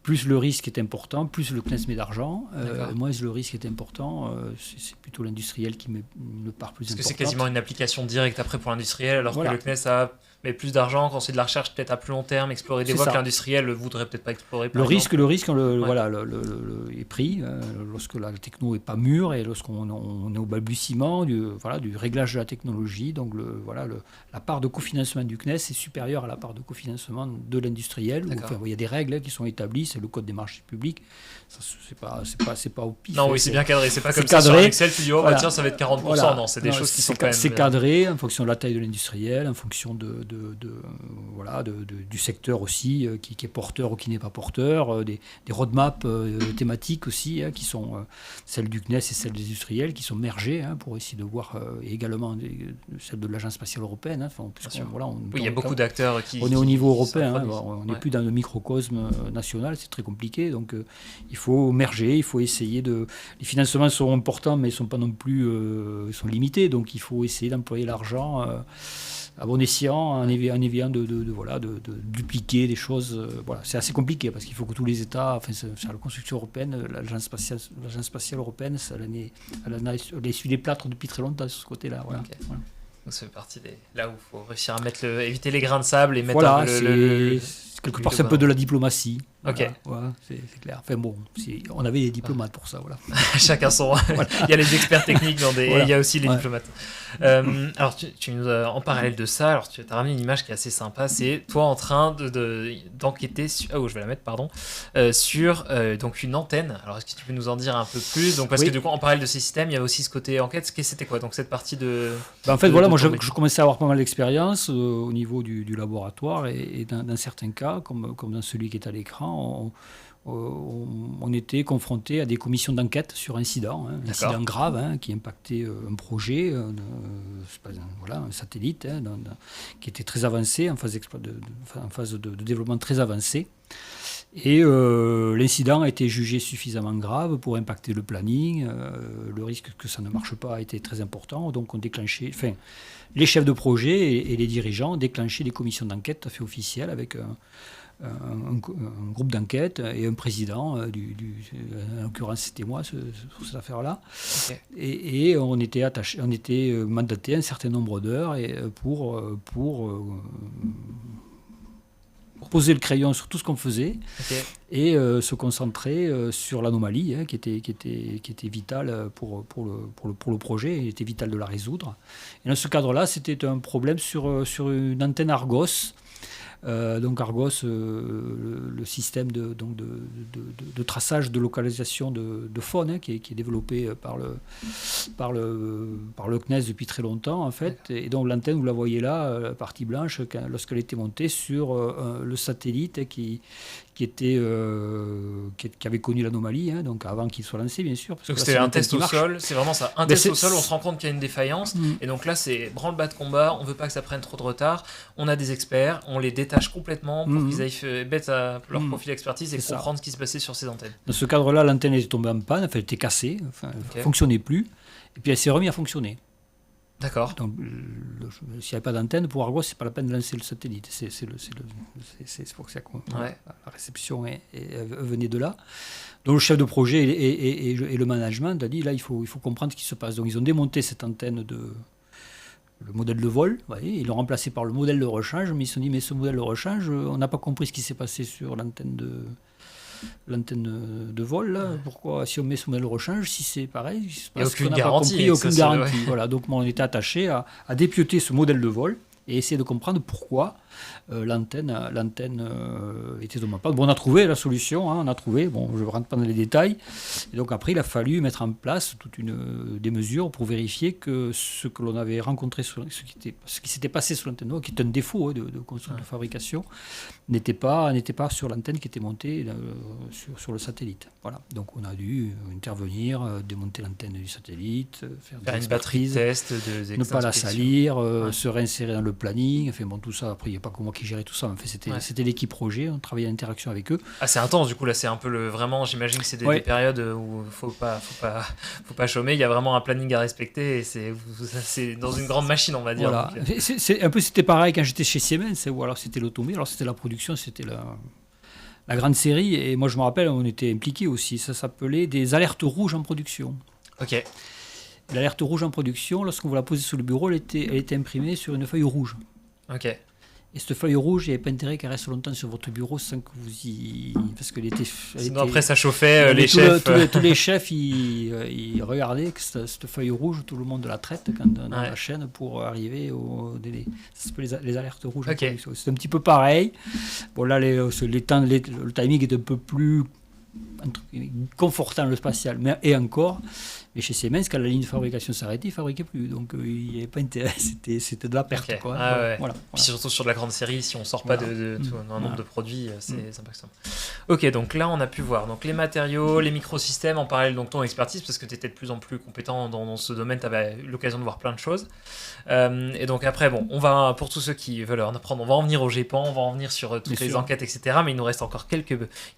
Plus le risque est important, plus le CNES met d'argent, moins le risque est important, c'est plutôt l'industriel qui met une part plus importante. Parce que c'est quasiment une application directe après pour l'industriel, alors que le CNES met plus d'argent quand c'est de la recherche peut-être à plus long terme, explorer des voies que l'industriel ne voudrait peut-être pas explorer. Le risque est pris lorsque la techno n'est pas mûre et lorsqu'on est au balbutiement du réglage de la technologie. Donc la part de cofinancement du CNES est supérieure à la part de cofinancement de l'industriel. Il y a des règles qui sont établies. C'est le code des marchés publics. C'est pas au pif. Non, oui, c'est bien cadré. C'est pas comme ça sur Excel, tu dis, tiens, ça va être 40%. Non, c'est des choses qui sont quand même. C'est cadré en fonction de la taille de l'industriel, en fonction du secteur aussi, qui est porteur ou qui n'est pas porteur, des roadmaps thématiques aussi, qui sont celles du CNES et celles des industriels, qui sont mergées pour essayer de voir, et également celles de l'Agence spatiale européenne. Il y a beaucoup d'acteurs qui. On est au niveau européen, on n'est plus dans le microcosme national. C'est très compliqué, donc il faut merger, il faut essayer les financements sont importants, mais ils sont pas non plus, ils sont limités, donc il faut essayer d'employer l'argent à bon escient, en évitant de dupliquer des choses. C'est assez compliqué parce qu'il faut que tous les États, la construction européenne, l'agence spatiale européenne, elle a essuyé les plâtres depuis très longtemps sur ce côté-là. Voilà. Okay. Voilà. Donc ça fait partie là où il faut réussir à éviter les grains de sable et mettre quelque part, c'est un peu de la diplomatie. Ok. C'est clair. On avait des diplomates pour ça. Voilà. Chacun son. Il y a les experts techniques, et il y a aussi les diplomates. Alors, tu nous as, en parallèle de ça, tu as ramené une image qui est assez sympa. C'est toi en train d'enquêter sur. Je vais la mettre, pardon. Sur donc une antenne. Alors, est-ce que tu peux nous en dire un peu plus? Donc, parce que du coup, en parallèle de ces systèmes, il y a aussi ce côté enquête. C'était quoi? Donc, cette partie de. Moi, je commençais à avoir pas mal d'expérience au niveau du laboratoire et dans certains cas, comme dans celui qui est à l'écran, on était confronté à des commissions d'enquête sur incidents, un incident grave qui impactait un projet, un satellite qui était très avancé, en phase de développement très avancée. Et l'incident a été jugé suffisamment grave pour impacter le planning. Le risque que ça ne marche pas a été très important. Donc, les chefs de projet et les dirigeants ont déclenché des commissions d'enquête tout à fait officielles avec un groupe d'enquête et un président. En l'occurrence, c'était moi sur cette affaire-là. Okay. Et on était mandaté un certain nombre d'heures pour poser le crayon sur tout ce qu'on faisait et se concentrer sur l'anomalie qui était vitale pour le projet. Il était vital de la résoudre. Et dans ce cadre-là, c'était un problème sur une antenne Argos. Donc Argos, le système de traçage de localisation de faune qui est développé par le CNES depuis très longtemps en fait. Et donc l'antenne, vous la voyez là, la partie blanche, lorsqu'elle était montée sur le satellite qui avait connu l'anomalie, donc avant qu'il soit lancé bien sûr. Donc c'était un test au sol, c'est vraiment ça, un test au sol, on se rend compte qu'il y a une défaillance, et donc là c'est branle-bas de combat, on veut pas que ça prenne trop de retard, on a des experts, on les détache complètement pour qu'ils aillent mettre leur profil d'expertise et comprendre ce qui se passait sur ces antennes. Dans ce cadre-là, l'antenne était tombée en panne, elle était cassée, elle ne fonctionnait plus, et puis elle s'est remise à fonctionner. D'accord. Donc, s'il n'y avait pas d'antenne, pour Argos, c'est pas la peine de lancer le satellite. C'est pour ça que la réception venait de là. Donc, le chef de projet et le management a dit, là, il faut comprendre ce qui se passe. Donc, ils ont démonté cette antenne le modèle de vol, vous voyez, ils l'ont remplacé par le modèle de rechange, mais ils se sont dit, mais ce modèle de rechange, on n'a pas compris ce qui s'est passé sur l'antenne de vol, là. Pourquoi, si on met ce modèle de rechange, si c'est pareil, il se Il y a passe aucune qu'on n'a pas garantie compris, avec ça, aucune c'est- garantie. ouais. Voilà, donc on était attaché à dépioter ce modèle de vol et essayer de comprendre pourquoi l'antenne était tombée en panne. Bon, on a trouvé la solution, hein, on a trouvé, bon, je ne rentre pas dans les détails. Et donc après, il a fallu mettre en place des mesures pour vérifier que ce que l'on avait rencontré, ce qui s'était passé sur l'antenne, qui est un défaut de construction de fabrication, n'était pas sur l'antenne qui était montée sur le satellite. Voilà. Donc on a dû intervenir, démonter l'antenne du satellite, faire des Faire une batterie de expertises, test, ne pas la salir, Ouais. se réinsérer dans le planning. Enfin bon, tout ça, après, il n'y a pas que moi qui gérais tout ça. En fait, c'était l'équipe projet, on travaillait en interaction avec eux. Ah, c'est intense, du coup, là, c'est un peu vraiment, j'imagine que c'est des périodes où faut pas chômer, il y a vraiment un planning à respecter et c'est dans une grande machine, on va dire. Voilà. Donc, C'était pareil quand j'étais chez Siemens, ou alors c'était l'automobile, alors c'était la production, c'était la grande série. Et moi, je me rappelle, on était impliqués aussi. Ça s'appelait des alertes rouges en production. ok, L'alerte rouge en production, lorsqu'on vous la posait sur le bureau, elle était imprimée sur une feuille rouge. ok. Et cette feuille rouge, il n'y avait pas intérêt qu'elle reste longtemps sur votre bureau sans que vous y... Parce qu'elle était... Sinon, après, ça chauffait, les tous chefs. tous les chefs, ils regardaient que cette feuille rouge, tout le monde la traite dans la chaîne pour arriver au délai. Ça s'appelle les alertes rouges. Ok. C'est un petit peu pareil. Bon, là, le timing est un peu plus confortant, le spatial, et encore. Mais chez Siemens, quand la ligne de fabrication s'arrêtait, ils ne fabriquaient plus. Donc, il n'y avait pas intérêt. C'était de la perte. Ok. Quoi. Ah ouais. Voilà. Puis surtout sur de la grande série, si on sort pas Voilà. de tout un nombre Voilà. de produits, c'est impactant. Ok, donc là on a pu voir donc les matériaux, les microsystèmes, en parallèle donc ton expertise, parce que tu étais de plus en plus compétent dans ce domaine, tu avais eu l'occasion de voir plein de choses. Et donc après, bon, on va, pour tous ceux qui veulent en apprendre, on va en venir au GEPAN, on va en venir sur toutes Bien les sûr. enquêtes, etc. Mais il nous reste encore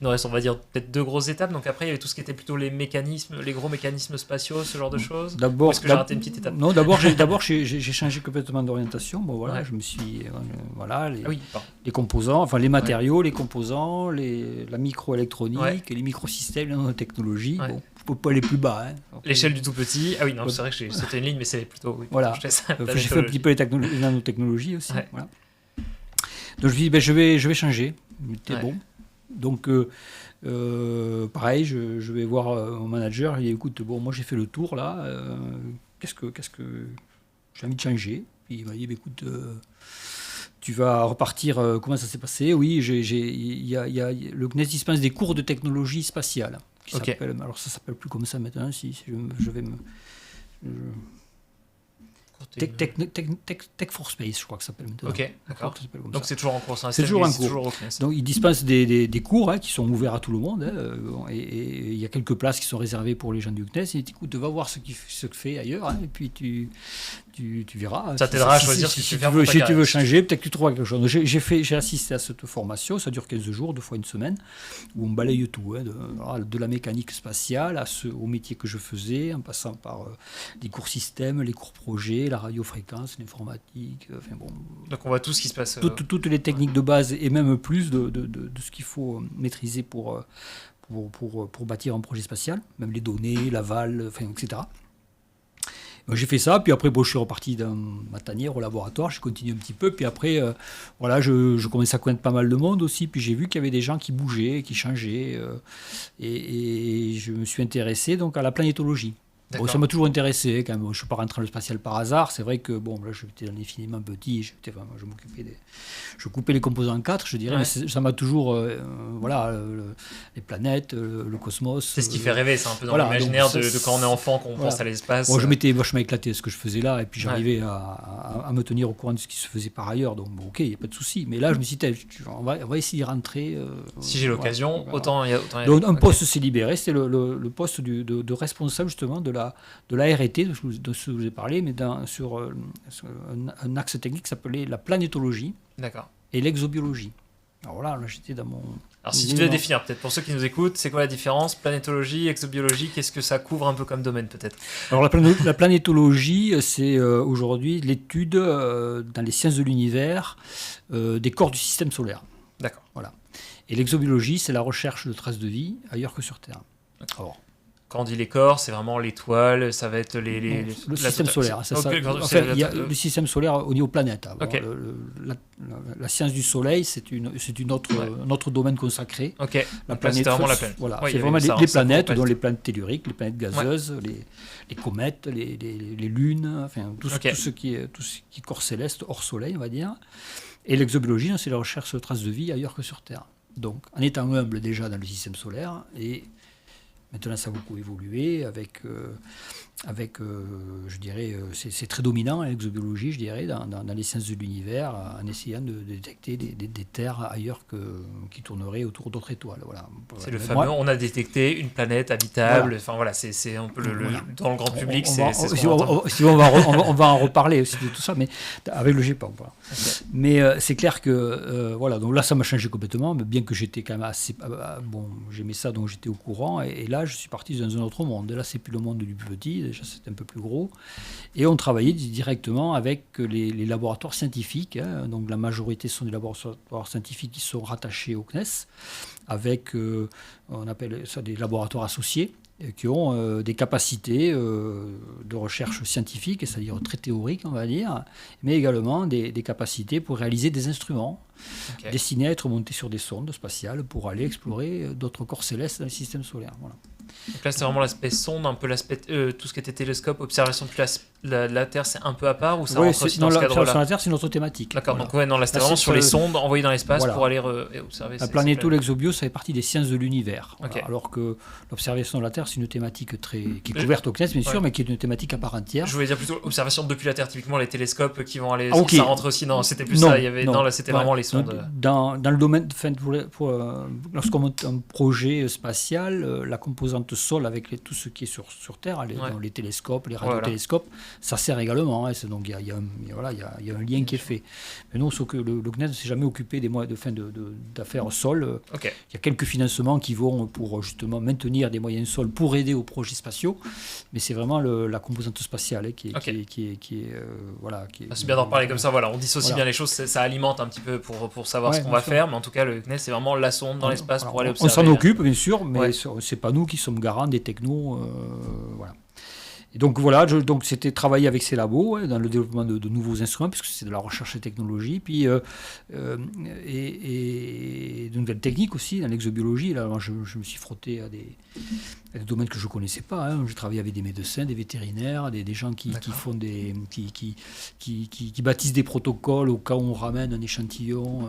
on va dire peut-être 2 grosses étapes. Donc après, il y avait tout ce qui était plutôt les mécanismes, les gros mécanismes spatiaux, ce genre de choses. D'abord, Ou est-ce que j'ai raté une petite étape? Non, d'abord j'ai changé complètement d'orientation. Bon, voilà, Ouais. je me suis. Voilà, Ah oui, pardon. les composants, enfin les matériaux, les composants, la microélectronique, Ouais. les microsystèmes, les nanotechnologies. Ouais. Bon, je ne peux pas aller plus bas. Hein. L'échelle du tout petit. Ah oui, non, c'est vrai que j'ai sauté une ligne, mais c'est plutôt. Oui, Voilà. je te laisse la J'ai fait un petit méthodologie. peu les nanotechnologies aussi. Ouais. Voilà. Donc je me dis, ben, je vais changer. C'était Ouais. bon. Donc, pareil, je vais voir mon manager. Il dit, écoute, bon, moi j'ai fait le tour là. Qu'est-ce que j'ai envie de changer? Puis il m'a dit, ben, écoute, tu vas repartir. Comment ça s'est passé? Oui, il y a le CNES dispense des cours de technologie spatiale. Qui Ok. s'appelle, alors ça s'appelle plus comme ça maintenant. Si je vais me. Tech for Space, je crois que ça s'appelle maintenant. Ok, d'accord. Ça s'appelle comme Donc ça. c'est toujours en cours, C'est toujours en cours. au CNES. Donc ils dispensent des cours qui sont ouverts à tout le monde. Et il y a quelques places qui sont réservées pour les gens du CNES. Et écoute, va voir ce que fait ailleurs. Et puis tu verras. Ça t'aidera à choisir ce que tu veux faire pour ta Si tu veux carrière. changer, peut-être que tu trouveras quelque chose. Donc, j'ai assisté à cette formation. Ça dure 15 jours, 2 fois une semaine, où on balaye tout. De la mécanique spatiale au métier que je faisais, en passant par les cours systèmes, les cours projets, la radiofréquence, l'informatique. Enfin bon, Donc on voit tout ce qui se passe. toutes les techniques de base et même plus de ce qu'il faut maîtriser pour bâtir un projet spatial, même les données, l'aval, etc. J'ai fait ça, puis après je suis reparti dans ma tanière au laboratoire, j'ai continué un petit peu, puis après voilà, je commençais à connaître pas mal de monde aussi, puis j'ai vu qu'il y avait des gens qui bougeaient, qui changeaient, et je me suis intéressé donc à la planétologie. Bon, D'accord. ça m'a toujours intéressé quand même. Je ne suis pas rentré dans le spatial par hasard. C'est vrai que bon, là, j'étais dans l'infiniment petit. Je coupais les composants en 4, je dirais. Ouais. Mais ça m'a toujours, voilà, les planètes, le cosmos. C'est ce qui fait rêver, c'est un peu dans voilà, l'imaginaire donc ça, de quand on est enfant, qu'on voilà. pense à l'espace. Bon, je m'étais vachement éclaté à ce que je faisais là, et puis j'arrivais à me tenir au courant de ce qui se faisait par ailleurs. Donc, bon, ok, il n'y a pas de souci. Mais là, je me suis dit, on va essayer d'y rentrer. Si j'ai l'occasion, voilà. autant y aller. Donc, un Ok. poste s'est libéré, c'était le poste de responsable justement de la RT, de ce que je vous ai parlé, mais sur un axe technique qui s'appelait la planétologie D'accord. et l'exobiologie. Alors là j'étais dans mon... Alors si tu devais définir, peut-être pour ceux qui nous écoutent, c'est quoi la différence? Planétologie, exobiologie, qu'est-ce que ça couvre un peu comme domaine peut-être? Alors la planétologie, c'est aujourd'hui l'étude dans les sciences de l'univers des corps du système solaire. D'accord. Voilà. Et l'exobiologie, c'est la recherche de traces de vie ailleurs que sur Terre. Alors, quand on dit les corps, c'est vraiment l'étoile, ça va être les Le la système tota- solaire, c'est ça. Ok, quand- Enfin, c'est il y a la- le système solaire au niveau planète. Bon, Ok. la science du Soleil, c'est une autre, Ouais. un autre domaine consacré. Ok, La donc là, planète, c'était vraiment la planète. Voilà, Ouais, il y c'est avait vraiment ça, les ça planètes, compte dont pas. les planètes telluriques, les planètes gazeuses, les comètes, les lunes, enfin tout, Ok. tout ce qui est corps céleste hors Soleil, on va dire. Et l'exobiologie, c'est la recherche de traces de vie ailleurs que sur Terre. Donc, en étant humble déjà dans le système solaire, et maintenant ça a beaucoup évolué avec je dirais, c'est très dominant l'exobiologie, je dirais, dans les sciences de l'univers, en essayant de détecter des terres ailleurs qui tourneraient autour d'autres étoiles. Voilà. C'est le Mais fameux, moi, on a détecté une planète habitable. Voilà. Enfin voilà, c'est un peu Voilà. dans le grand public, on c'est va- ce si qu'on on, entend. si on va en reparler aussi de tout ça, mais avec le GEPAN. Voilà. Mais c'est clair que voilà, donc là ça m'a changé complètement, mais bien que j'étais quand même assez bon, j'aimais ça, donc j'étais au courant, et là je suis parti dans un autre monde. Et là c'est plus le monde du petit, déjà c'est un peu plus gros, et on travaillait directement avec les laboratoires scientifiques, hein. Donc la majorité sont des laboratoires scientifiques qui sont rattachés au CNES, avec on appelle ça des laboratoires associés, qui ont des capacités de recherche scientifique, c'est-à-dire très théoriques, on va dire, mais également des capacités pour réaliser des instruments Ok. destinés à être montés sur des sondes spatiales pour aller explorer d'autres corps célestes dans le système solaire. Voilà. Donc là, c'est vraiment l'aspect sonde, un peu l'aspect tout ce qui était télescope, observation depuis la Terre, c'est un peu à part ou ça Ouais, rentre aussi dans ce sur cadre-là? la Terre, c'est une autre thématique. D'accord, Voilà. donc ouais, non, là c'était Là, vraiment c'est sur les sur- sondes envoyées dans l'espace Voilà. pour aller observer La ces planéto, planètes. l'exobio, ça fait partie des sciences de l'univers. Voilà. Ok. Alors que l'observation de la Terre, c'est une thématique qui est couverte au CNES, bien sûr, Ouais. mais qui est une thématique à part entière. Je voulais dire plutôt observation depuis la Terre, typiquement les télescopes qui vont aller. Ah, ok. Ça rentre aussi, non, c'était plus Non, ça, il y avait. non. Non, là c'était Ouais. vraiment les sondes. Dans le domaine, enfin, lorsqu'on monte un projet spatial, la composante sol avec tout ce qui est sur Terre, Ouais. dans les télescopes, les Voilà. radiotélescopes, ça sert également. Hein, donc il y a un lien qui est fait. Mais non, sauf que le CNES ne s'est jamais occupé des moyens d'affaires sol. Ok. Il y a quelques financements qui vont pour justement maintenir des moyens sol pour aider aux projets spatiaux, mais c'est vraiment la composante spatiale qui est, Ok. voilà. Qui est- Ah, c'est bien d'en parler comme ça, voilà, on dissocie Voilà. bien les choses, ça alimente un petit peu pour savoir Ouais, ce qu'on bien va sûr. faire, mais en tout cas, le CNES, c'est vraiment la sonde dans l'espace Voilà, pour aller on observer. s'en occupe, bien sûr, mais Ouais. c'est pas nous qui sommes garants des technos. Voilà. Et donc voilà, donc c'était travailler avec ces labos, dans le développement de nouveaux instruments, puisque c'est de la recherche et technologie, puis et de nouvelles techniques aussi dans l'exobiologie. Là, moi, je me suis frotté à des domaines que je ne connaissais pas. Hein. J'ai travaillé avec des médecins, des vétérinaires, des gens qui font qui bâtissent des protocoles au cas où on ramène un échantillon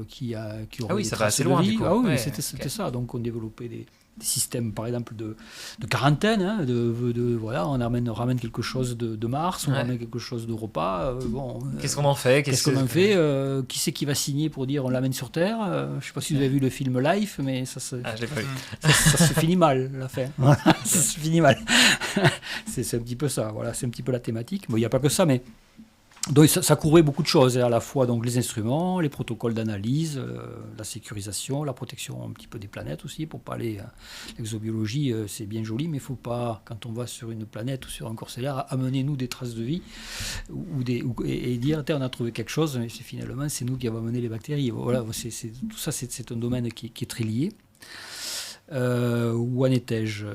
qui aurait Ah oui, des ça va traces assez de loin, vie. du coup. Ah oui, Ouais, c'était ok. ça. Donc on développait des systèmes, par exemple, de quarantaine. Hein, voilà, on ramène quelque chose de Mars, on Ouais. ramène quelque chose de repas. Qu'est-ce qu'on en fait? Qu'est-ce qu'on en fait Qui c'est qui va signer pour dire on l'amène sur Terre Je ne sais pas si vous avez vu le film Life, mais ça Ah, je l'ai pas vu. ça se finit mal, la fin. Voilà, ça se finit mal. c'est un petit peu ça, voilà, c'est un petit peu la thématique. Bon, il n'y a pas que ça, mais donc ça couvrait beaucoup de choses, à la fois donc les instruments, les protocoles d'analyse, la sécurisation, la protection un petit peu des planètes aussi, pour pas aller. L'exobiologie, c'est bien joli, mais il ne faut pas, quand on va sur une planète ou sur un corps stellaire, amener nous des traces de vie et dire tiens, on a trouvé quelque chose, mais finalement c'est nous qui avons amené les bactéries. Voilà, tout ça, c'est un domaine qui est très lié. Où en étais-je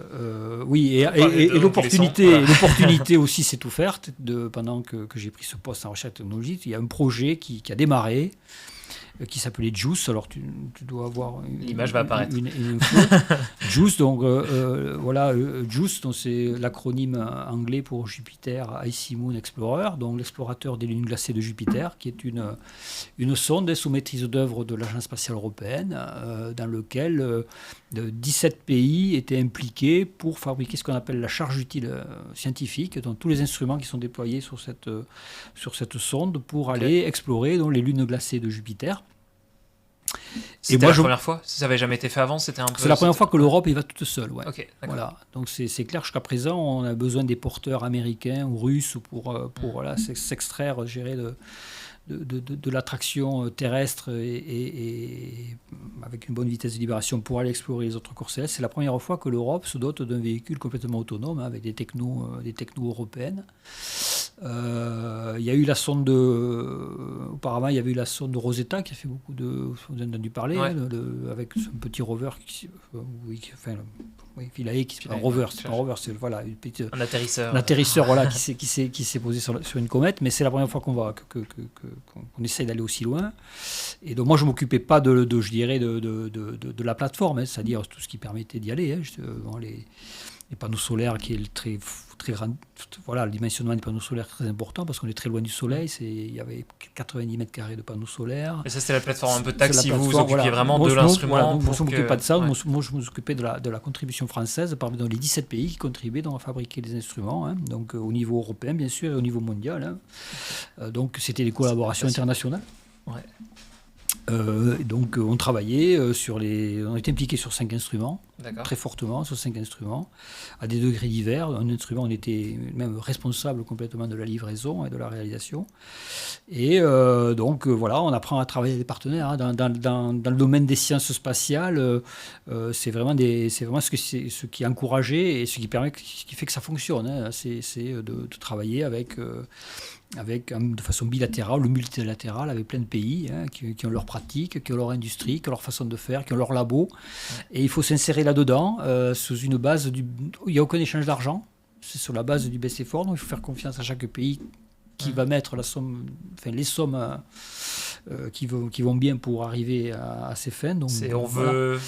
Oui, et l'opportunité aussi s'est ouverte pendant que j'ai pris ce poste en recherche technologique. Il y a un projet qui a démarré, qui s'appelait JUICE. Alors tu dois avoir L'image va apparaître. une info. JUICE, donc voilà, JUICE, donc c'est l'acronyme anglais pour Jupiter Icy Moon Explorer, donc l'explorateur des lunes glacées de Jupiter, qui est une sonde sous maîtrise d'œuvre de l'Agence spatiale européenne, dans lequel 17 pays étaient impliqués pour fabriquer ce qu'on appelle la charge utile scientifique, donc tous les instruments qui sont déployés sur cette sonde pour aller explorer donc, les lunes glacées de Jupiter. C'était moi, la première fois? Ça n'avait jamais été fait avant? C'était un peu. C'est la première fois que l'Europe y va toute seule. Ouais. Ok, d'accord. Voilà. Donc c'est clair jusqu'à présent, on a besoin des porteurs américains ou russes pour voilà, s'extraire, gérer de l'attraction terrestre et avec une bonne vitesse de libération pour aller explorer les autres corps célestes. C'est la première fois que l'Europe se dote d'un véhicule complètement autonome, avec des technos européennes. Il y a eu la sonde auparavant, il y avait eu la sonde de Rosetta qui a fait beaucoup de. Vous avez entendu parler, Ouais. hein, avec son petit rover Philae, c'est pas un Philae, rover, ouais, c'est pas un rover, c'est voilà, une petite. Un atterrisseur. Un atterrisseur voilà, qui s'est posé sur une comète, mais c'est la première fois qu'on essaye d'aller aussi loin. Et donc moi je ne m'occupais pas de la plateforme, hein, c'est-à-dire tout ce qui permettait d'y aller. Hein, les panneaux solaires qui est très grand, voilà, le dimensionnement des panneaux solaires est très important parce qu'on est très loin du soleil. Il y avait 90 mètres carrés de panneaux solaires. Et ça, c'était la plateforme un peu C'est la taxi, vous vous plateforme, occupiez voilà. vraiment Moi, de moi, l'instrument. voilà, donc, moi, pour je ne m'occupais que- pas de ça. ouais. Moi, je m'occupais de la contribution française parmi les 17 pays qui contribuaient donc, à fabriquer des instruments, hein, donc au niveau européen, bien sûr, et au niveau mondial. Hein. Donc, c'était des collaborations internationales. Ouais. Donc, on travaillait on était impliqués sur 5 instruments, D'accord. très fortement sur 5 instruments, à des degrés divers. Un instrument, on était même responsable complètement de la livraison et de la réalisation. Et donc, voilà, on apprend à travailler avec des partenaires. Hein. Dans le domaine des sciences spatiales, c'est vraiment ce qui est encouragé et ce qui fait que ça fonctionne. Hein. C'est de travailler avec de façon bilatérale ou multilatérale avec plein de pays, hein, qui ont leur pratique, qui ont leur industrie, qui ont leur façon de faire, qui ont leur labo. Et il faut s'insérer là-dedans sous une base où il n'y a aucun échange d'argent. C'est sur la base du best effort. Donc il faut faire confiance à chaque pays qui va mettre les sommes qui vont bien pour arriver à ces fins. Donc, On voilà. veut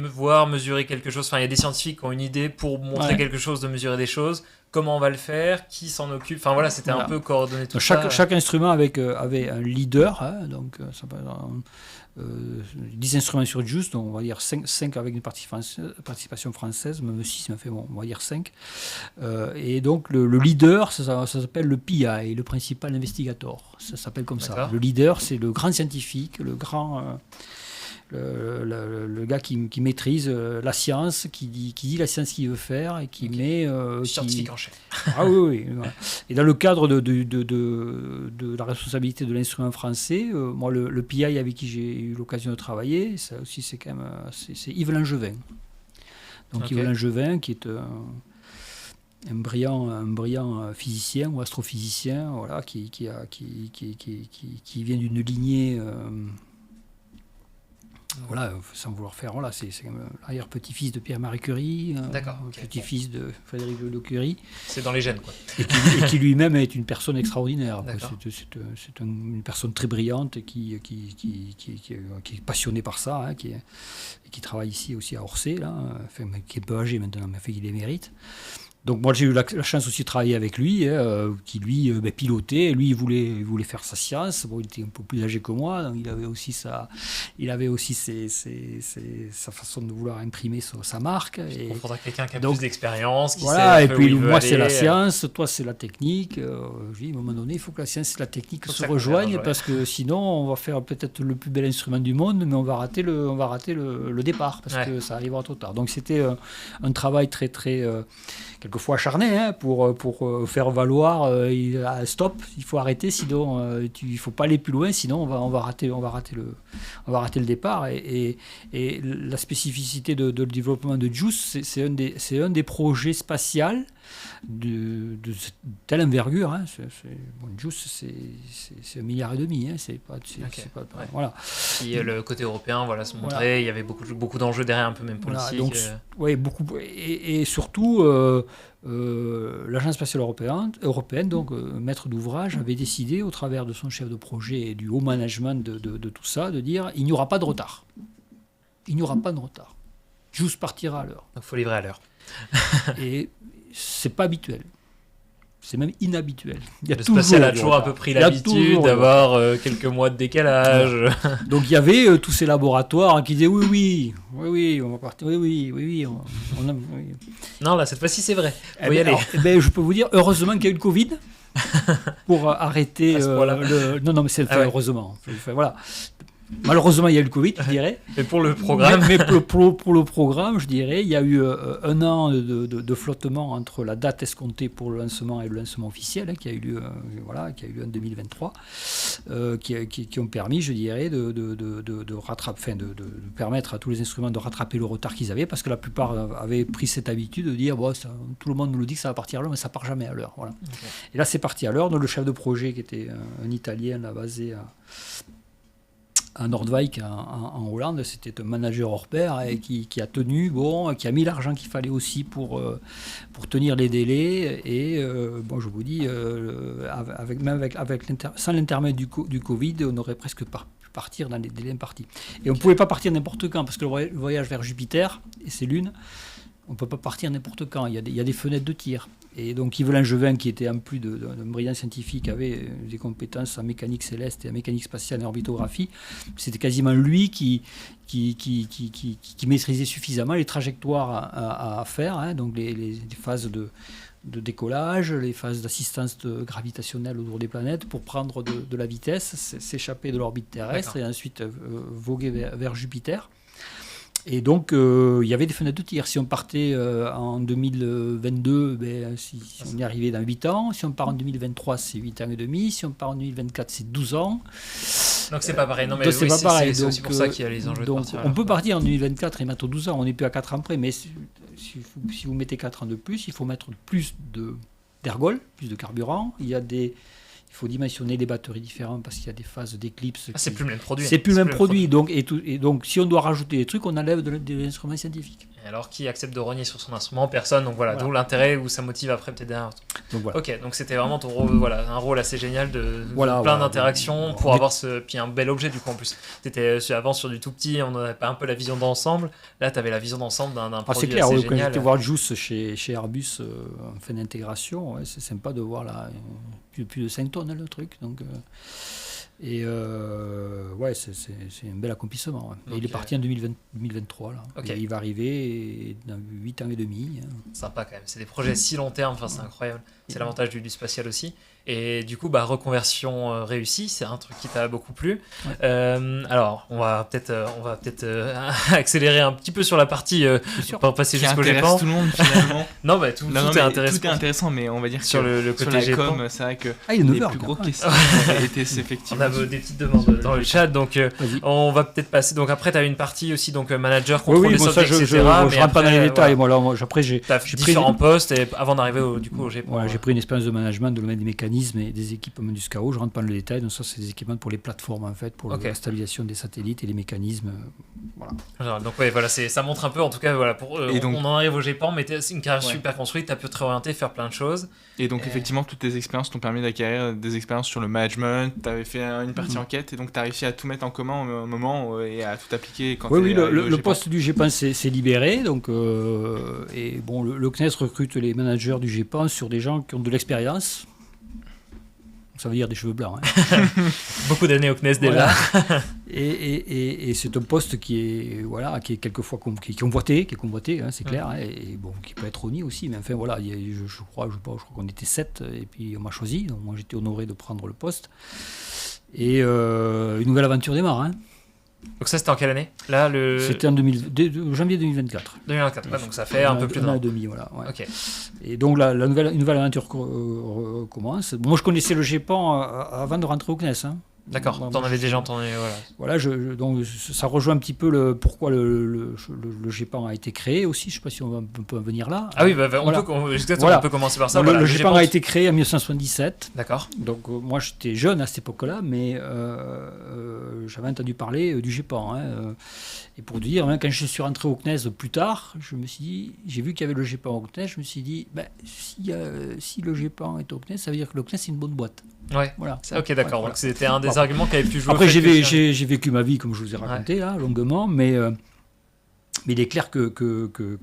voir, mesurer quelque chose. Enfin, il y a des scientifiques qui ont une idée pour montrer Ouais. quelque chose, de mesurer des choses. Comment on va le faire? Qui s'en occupe? Enfin voilà, c'était Voilà. un peu coordonné tout Donc, ça. chaque instrument avait un leader, hein, donc ça peut être 10 instruments sur JUICE, donc on va dire 5 avec une participation française, même 6, mais on va dire 5. Et donc le leader, ça s'appelle le PI, le principal investigator. Ça s'appelle comme ça. D'accord. Le leader, c'est le grand scientifique, le grand. Le gars qui maîtrise la science, qui dit la science qu'il veut faire et qui met. Scientifique en chef. Ah oui. Voilà. Et dans le cadre de la responsabilité de l'instrument français, moi, le PI avec qui j'ai eu l'occasion de travailler, ça aussi, c'est quand même c'est Yves Langevin. Donc Ok. Yves Langevin, qui est un brillant physicien ou astrophysicien, voilà, qui vient d'une lignée. Voilà, sans vouloir faire, voilà, c'est quand même l'arrière-petit-fils de Pierre-Marie Curie, D'accord, ok. petit-fils de Frédéric Joliot-Curie, C'est dans les gènes, quoi. et qui lui-même est une personne extraordinaire. D'accord. C'est une personne très brillante et qui est passionnée par ça, hein, et qui travaille ici aussi à Orsay, là, enfin, qui est un peu âgé maintenant, mais fait qu'il les mérite. Donc moi j'ai eu la chance aussi de travailler avec lui, hein, qui lui pilotait. Lui il voulait faire sa science. Bon, il était un peu plus âgé que moi, donc il avait aussi sa façon de vouloir imprimer sa marque. Et On faudra quelqu'un qui a donc, plus d'expérience, qui voilà, sait et un peu puis où il veut moi c'est la aller. science, toi c'est la technique. Je dis à un moment donné il faut que la science et la technique Faut que se ça rejoignent converge, ouais. parce que sinon on va faire peut-être le plus bel instrument du monde, mais on va rater le départ parce Ouais. que ça arrivera trop tard. Donc c'était un travail très très quelquefois acharné, hein, pour faire valoir stop, il faut arrêter, sinon il faut pas aller plus loin, sinon on va rater le départ. Et la spécificité de le développement de JUICE, c'est un des projets spatials de telle envergure, hein. JUICE c'est 1,5 milliard, hein. C'est pas, Ouais. voilà. Puis le côté européen, voilà, se montrer. Voilà. Il y avait beaucoup d'enjeux derrière, un peu même Voilà, politiques. donc, ouais, beaucoup, et surtout, l'Agence spatiale européenne, donc maître d'ouvrage, avait décidé, au travers de son chef de projet et du haut management de tout ça, de dire il n'y aura pas de retard. Il n'y aura pas de retard. JUICE partira à l'heure. Donc, faut livrer à l'heure. Et c'est pas habituel. C'est même inhabituel. Il y a Le spatial a du toujours un retard. peu pris Il y a l'habitude toujours d'avoir quelques mois de décalage. Donc il y avait tous ces laboratoires qui disaient oui, on va partir, oui. Oui. Non, là, cette fois-ci, c'est vrai. Eh Faut y ben, aller. alors, je peux vous dire, heureusement qu'il y a eu le Covid pour arrêter À ce point-là. Non, mais c'est Ah ouais. heureusement. Enfin, voilà. Malheureusement, il y a eu le Covid, je dirais. Et pour le programme, Mais pour le programme, je dirais, il y a eu un an de flottement entre la date escomptée pour le lancement et le lancement officiel, qui a eu lieu en 2023, qui ont permis, je dirais, de permettre à tous les instruments de rattraper le retard qu'ils avaient, parce que la plupart avaient pris cette habitude de dire tout le monde nous le dit que ça va partir à l'heure, mais ça part jamais à l'heure. Voilà. Ok. Et là, c'est parti à l'heure. Donc, le chef de projet, qui était un Italien là, basé à Noordwijk en Hollande, c'était un manager hors pair et qui a tenu, qui a mis l'argent qu'il fallait aussi pour tenir les délais. Et je vous dis, sans l'intermède du Covid, on aurait presque pas pu partir dans les délais impartis. Et on ne pouvait pas partir n'importe quand, parce que le voyage vers Jupiter et ses lunes, on ne peut pas partir n'importe quand. Il y a des fenêtres de tir. Et donc Yves Langevin, qui était en plus d'un brillant scientifique, avait des compétences en mécanique céleste et en mécanique spatiale et en orbitographie. C'était quasiment lui qui maîtrisait suffisamment les trajectoires à faire, donc les phases de décollage, les phases d'assistance gravitationnelle autour des planètes pour prendre de la vitesse, s'échapper de l'orbite terrestre. D'accord. Et ensuite voguer vers Jupiter. Et donc, il y avait des fenêtres de tir. Si on partait en 2022, si on y arrivait dans 8 ans. Si on part en 2023, c'est 8 ans et demi. Si on part en 2024, c'est 12 ans. Donc, c'est pas pareil. Non, mais c'est pas pareil. C'est aussi pour ça qu'il y a les enjeux de partir. On peut partir en 2024 et mettre 12 ans. On n'est plus à 4 ans près. Mais si vous mettez 4 ans de plus, il faut mettre plus d'ergols, plus de carburant. Il faut dimensionner les batteries différentes parce qu'il y a des phases d'éclipse. C'est plus le même produit. C'est plus le même produit. Donc, si on doit rajouter des trucs, on enlève de l'instrument scientifique. Et alors, qui accepte de rogner sur son instrument? Personne. Donc voilà, d'où l'intérêt où ça motive après peut-être derrière. Donc, voilà. Ok, donc c'était vraiment ton rôle, un rôle assez génial de plein d'interactions pour avoir puis un bel objet du coup en plus. Tu étais avant sur du tout petit, on n'avait pas un peu la vision d'ensemble. Là, tu avais la vision d'ensemble d'un produit c'est clair, assez quand génial. j'étais voir Juice chez Airbus en fin d'intégration, c'est sympa de voir là, plus de 5 tonnes le truc. Donc, c'est un bel accomplissement. Ouais. Donc, il est parti en 2023. Là. Okay. Et il va arriver dans 8 ans et demi. Sympa quand même. C'est des projets si long terme, c'est incroyable. C'est l'avantage du spatial aussi. Et du coup, reconversion réussie, c'est un truc qui t'a beaucoup plu. Ouais. Alors, on va peut-être accélérer un petit peu sur la partie pour passer jusqu'au GEPAN. Tout le monde finalement. Non, tout est intéressant. Tout est intéressant, mais on va dire sur le côté sur la com, c'est vrai que les plus gros questions étaient effectivement. On a des petites demandes dans le chat, donc on va peut-être passer. Donc après, tu as une partie aussi, donc manager, contrôle des soft, etc. Je rentre pas dans les détails. Après, j'ai différents postes et avant d'arriver au GEPAN. Voilà, j'ai pris une expérience de management de domaine des mécanismes et des équipements du SCAO. Je rentre pas dans le détail. Donc ça, c'est des équipements pour les plateformes en fait, pour la stabilisation des satellites et les mécanismes. Voilà. Donc ça montre un peu, en tout cas, on en arrive au GEPAN, mais c'est une carrière super construite. T'as pu te réorienter, faire plein de choses. Et donc effectivement, toutes tes expériences t'ont permis d'acquérir des expériences sur le management. T'avais fait une partie enquête et donc t'as réussi à tout mettre en commun au moment et à tout appliquer quand le poste du GEPAN s'est libéré. Donc le CNES recrute les managers du GEPAN sur des gens qui ont de l'expérience. Ça veut dire des cheveux blancs. Beaucoup d'années au CNES déjà. Et c'est un poste qui est quelquefois qui est convoité, c'est clair, et qui peut être remis aussi. Mais enfin voilà, je crois qu'on était 7 et puis on m'a choisi. Donc moi j'étais honoré de prendre le poste. Et une nouvelle aventure démarre. Donc ça c'était en quelle année? Là, C'était en janvier 2024. 2024, donc ça fait un peu plus d'un an et demi, voilà. Ouais. Okay. Et donc la nouvelle aventure commence. Moi je connaissais le GEPAN avant de rentrer au CNES. D'accord, t'en avais déjà entendu. Voilà, donc ça rejoint un petit peu pourquoi le GEPAN a été créé aussi. Je ne sais pas si on peut en venir là. Ah oui, on peut commencer par ça. Le GEPAN a été créé en 1977. D'accord. Donc moi j'étais jeune à cette époque-là, mais j'avais entendu parler du GEPAN. Et pour dire, quand je suis rentré au CNES plus tard, j'ai vu qu'il y avait le GEPAN au CNES, je me suis dit, si le GEPAN est au CNES, ça veut dire que le CNES c'est une bonne boîte. Ouais. Voilà. Ok, d'accord. Donc c'était un des arguments qui avait pu jouer. Après, j'ai vécu ma vie comme je vous ai raconté longuement, mais il est clair que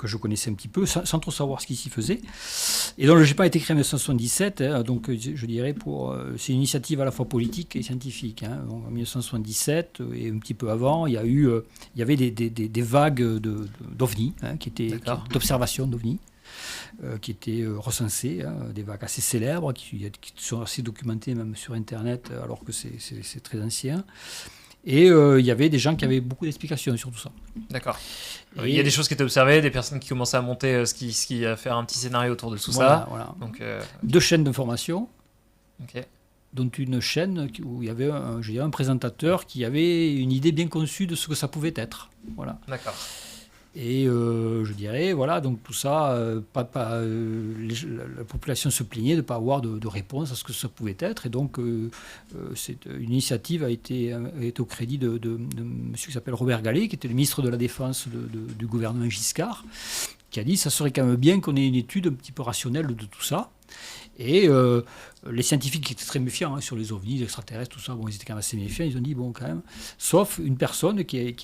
je connaissais un petit peu, sans trop savoir ce qui s'y faisait. Et donc le GEPAN a été créé en 1977, donc je dirais c'est une initiative à la fois politique et scientifique. Donc, en 1977 et un petit peu avant, il y avait des vagues d'OVNI, d'observation d'OVNI. Qui étaient recensées, des vagues assez célèbres, qui sont assez documentées même sur Internet, alors que c'est très ancien. Et il y avait des gens qui avaient beaucoup d'explications sur tout ça. D'accord. Et Il y a des choses qui étaient observées, des personnes qui commençaient à monter, ce qui a faire un petit scénario autour de tout voilà, ça. voilà. Donc, 2 chaînes d'information, ok. dont une chaîne où il y avait un présentateur qui avait une idée bien conçue de ce que ça pouvait être. Voilà. D'accord. Et je dirais, voilà, donc tout ça, la population se plaignait de ne pas avoir de réponse à ce que ça pouvait être. Et donc, une initiative a été au crédit de monsieur qui s'appelle Robert Gallet, qui était le ministre de la Défense du gouvernement Giscard, qui a dit ça serait quand même bien qu'on ait une étude un petit peu rationnelle de tout ça. Et les scientifiques qui étaient très méfiants sur les ovnis, les extraterrestres, tout ça, bon, ils étaient quand même assez méfiants. Ils ont dit, bon, quand même, sauf une personne qui est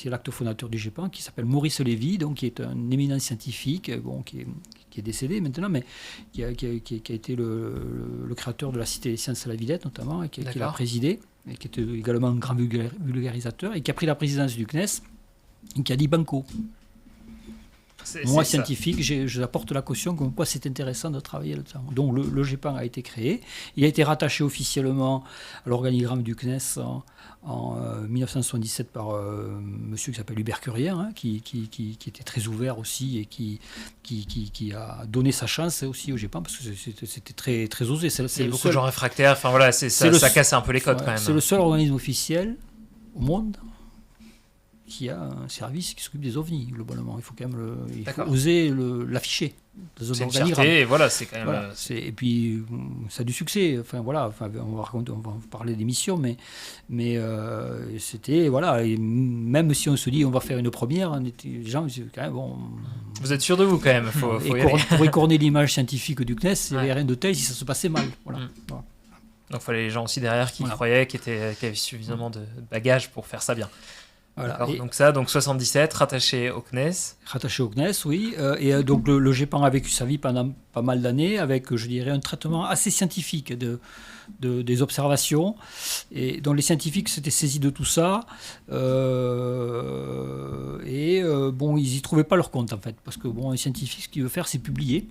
l'acte fondateur du GEPAN, qui s'appelle Maurice Lévy, donc, qui est un éminent scientifique, bon, qui est décédé maintenant, mais qui a été le créateur de la Cité des Sciences à la Villette, notamment, et qui l'a présidé, et qui était également un grand vulgarisateur, et qui a pris la présidence du CNES, et qui a dit banco. Moi, scientifique, je apporte la caution comme quoi c'est intéressant de travailler là-dedans. Donc le GEPAN a été créé. Il a été rattaché officiellement à l'organigramme du CNES en 1977 par monsieur qui s'appelle Hubert Curien, qui était très ouvert aussi et qui a donné sa chance aussi au GEPAN, parce que c'était très, très osé. Il y a beaucoup de gens réfractaires. Enfin, voilà, ça casse un peu les codes quand même. C'est le seul organisme officiel au monde qui a un service qui s'occupe des ovnis, globalement. Il faut quand même faut oser l'afficher. C'est une fierté, et voilà, c'est quand même... Voilà, et puis, ça a du succès. Enfin, voilà, on va parler des missions, mais c'était... Voilà, et même si on se dit on va faire une première, les gens disent quand même... Bon, vous êtes sûr de vous, quand même. Faut pour écorner l'image scientifique du CNES, il n'y avait rien de tel si ça se passait mal. Voilà. Voilà. Donc, il fallait les gens aussi derrière qui croyaient, qui avaient suffisamment de bagages pour faire ça bien. Voilà. Donc 77, rattaché au CNES. Rattaché au CNES, oui. Donc le GEPAN a vécu sa vie pendant pas mal d'années avec, je dirais, un traitement assez scientifique des observations. Et donc les scientifiques s'étaient saisis de tout ça. Bon, ils n'y trouvaient pas leur compte, en fait. Parce que, bon, un scientifique, ce qu'il veut faire, c'est publier.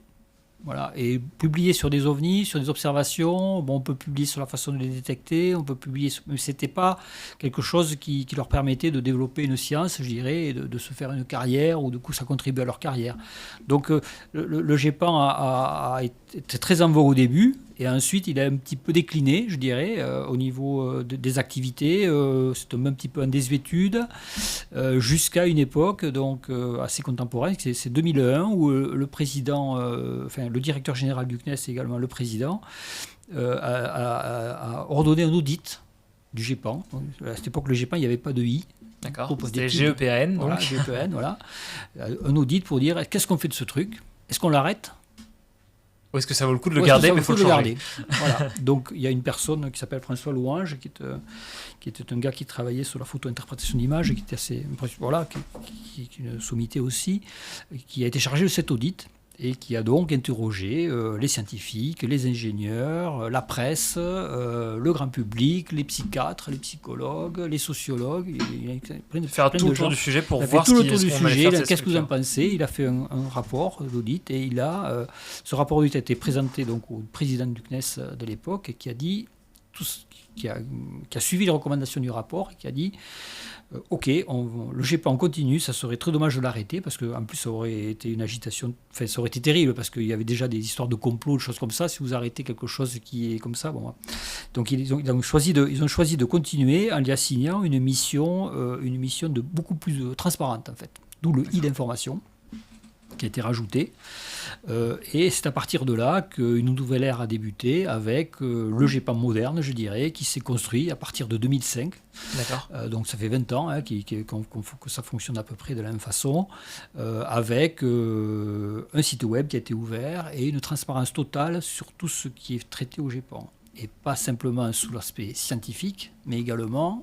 Voilà, et publier sur des ovnis, sur des observations, bon, on peut publier sur la façon de les détecter, on peut publier, mais ce n'était pas quelque chose qui leur permettait de développer une science, je dirais, et de se faire une carrière, ou du coup ça contribue à leur carrière. Donc le GEPAN a été très en vogue au début, et ensuite il a un petit peu décliné, je dirais, au niveau des activités. C'est un petit peu en désuétude, jusqu'à une époque donc, assez contemporaine, c'est 2001, où le président, le directeur général du CNES et également le président, a ordonné un audit du GEPAN. À cette époque, le GEPAN, il n'y avait pas de I. D'accord, c'était GEPAN. Voilà, GEPAN, voilà. Un audit pour dire, qu'est-ce qu'on fait de ce truc ? Est-ce qu'on l'arrête ? Ou est-ce que ça vaut le coup de le garder, mais il faut le changer. Voilà. Donc, il y a une personne qui s'appelle François Louange, qui était un gars qui travaillait sur la photo-interprétation d'image, et qui était assez... Voilà, qui est une sommité aussi, qui a été chargé de cet audit, et qui a donc interrogé les scientifiques, les ingénieurs, la presse, le grand public, les psychiatres, les psychologues, les sociologues. Il a faire tout le tour du sujet pour voir qu'est-ce que vous en pensez. Il a fait un rapport d'audit, et ce rapport d'audit a été présenté donc au président du CNES de l'époque, et qui a dit qui a suivi les recommandations du rapport, et qui a dit ok, le GEPAN continue, ça serait très dommage de l'arrêter, parce qu'en plus ça aurait été une agitation, enfin ça aurait été terrible, parce qu'il y avait déjà des histoires de complot, des choses comme ça, si vous arrêtez quelque chose qui est comme ça. Bon. Donc ils ont choisi de continuer en lui assignant une mission de beaucoup plus transparente, en fait. D'où le I d'information qui a été rajouté. Et c'est à partir de là qu'une nouvelle ère a débuté avec le GEPAN moderne, je dirais, qui s'est construit à partir de 2005. D'accord. Donc ça fait 20 ans que ça fonctionne à peu près de la même façon, avec un site web qui a été ouvert et une transparence totale sur tout ce qui est traité au GEPAN. Et pas simplement sous l'aspect scientifique, mais également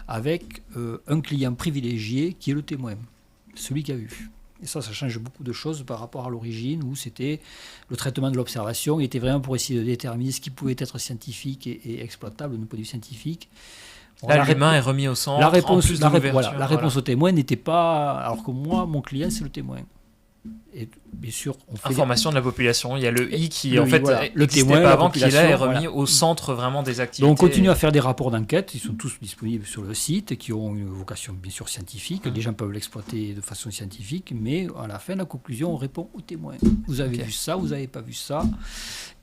avec un client privilégié qui est le témoin, celui qui a vu. Et ça change beaucoup de choses par rapport à l'origine, où c'était le traitement de l'observation, il était vraiment pour essayer de déterminer ce qui pouvait être scientifique et exploitable d'un point de vue scientifique. Là, l'humain est remis au centre. La réponse au témoin n'était pas... Alors que moi, mon client, c'est le témoin. Et bien sûr, on fait Information de la population. Il y a le I qui, Le en I, fait, voilà. Le n'existait témoin, pas la avant, qui là est population, remis voilà. au centre vraiment des activités. Donc on continue à faire des rapports d'enquête, ils sont tous disponibles sur le site, qui ont une vocation bien sûr scientifique, les gens peuvent l'exploiter de façon scientifique, mais à la fin, la conclusion, on répond aux témoins. Vous avez Ok. vu ça, vous n'avez pas vu ça,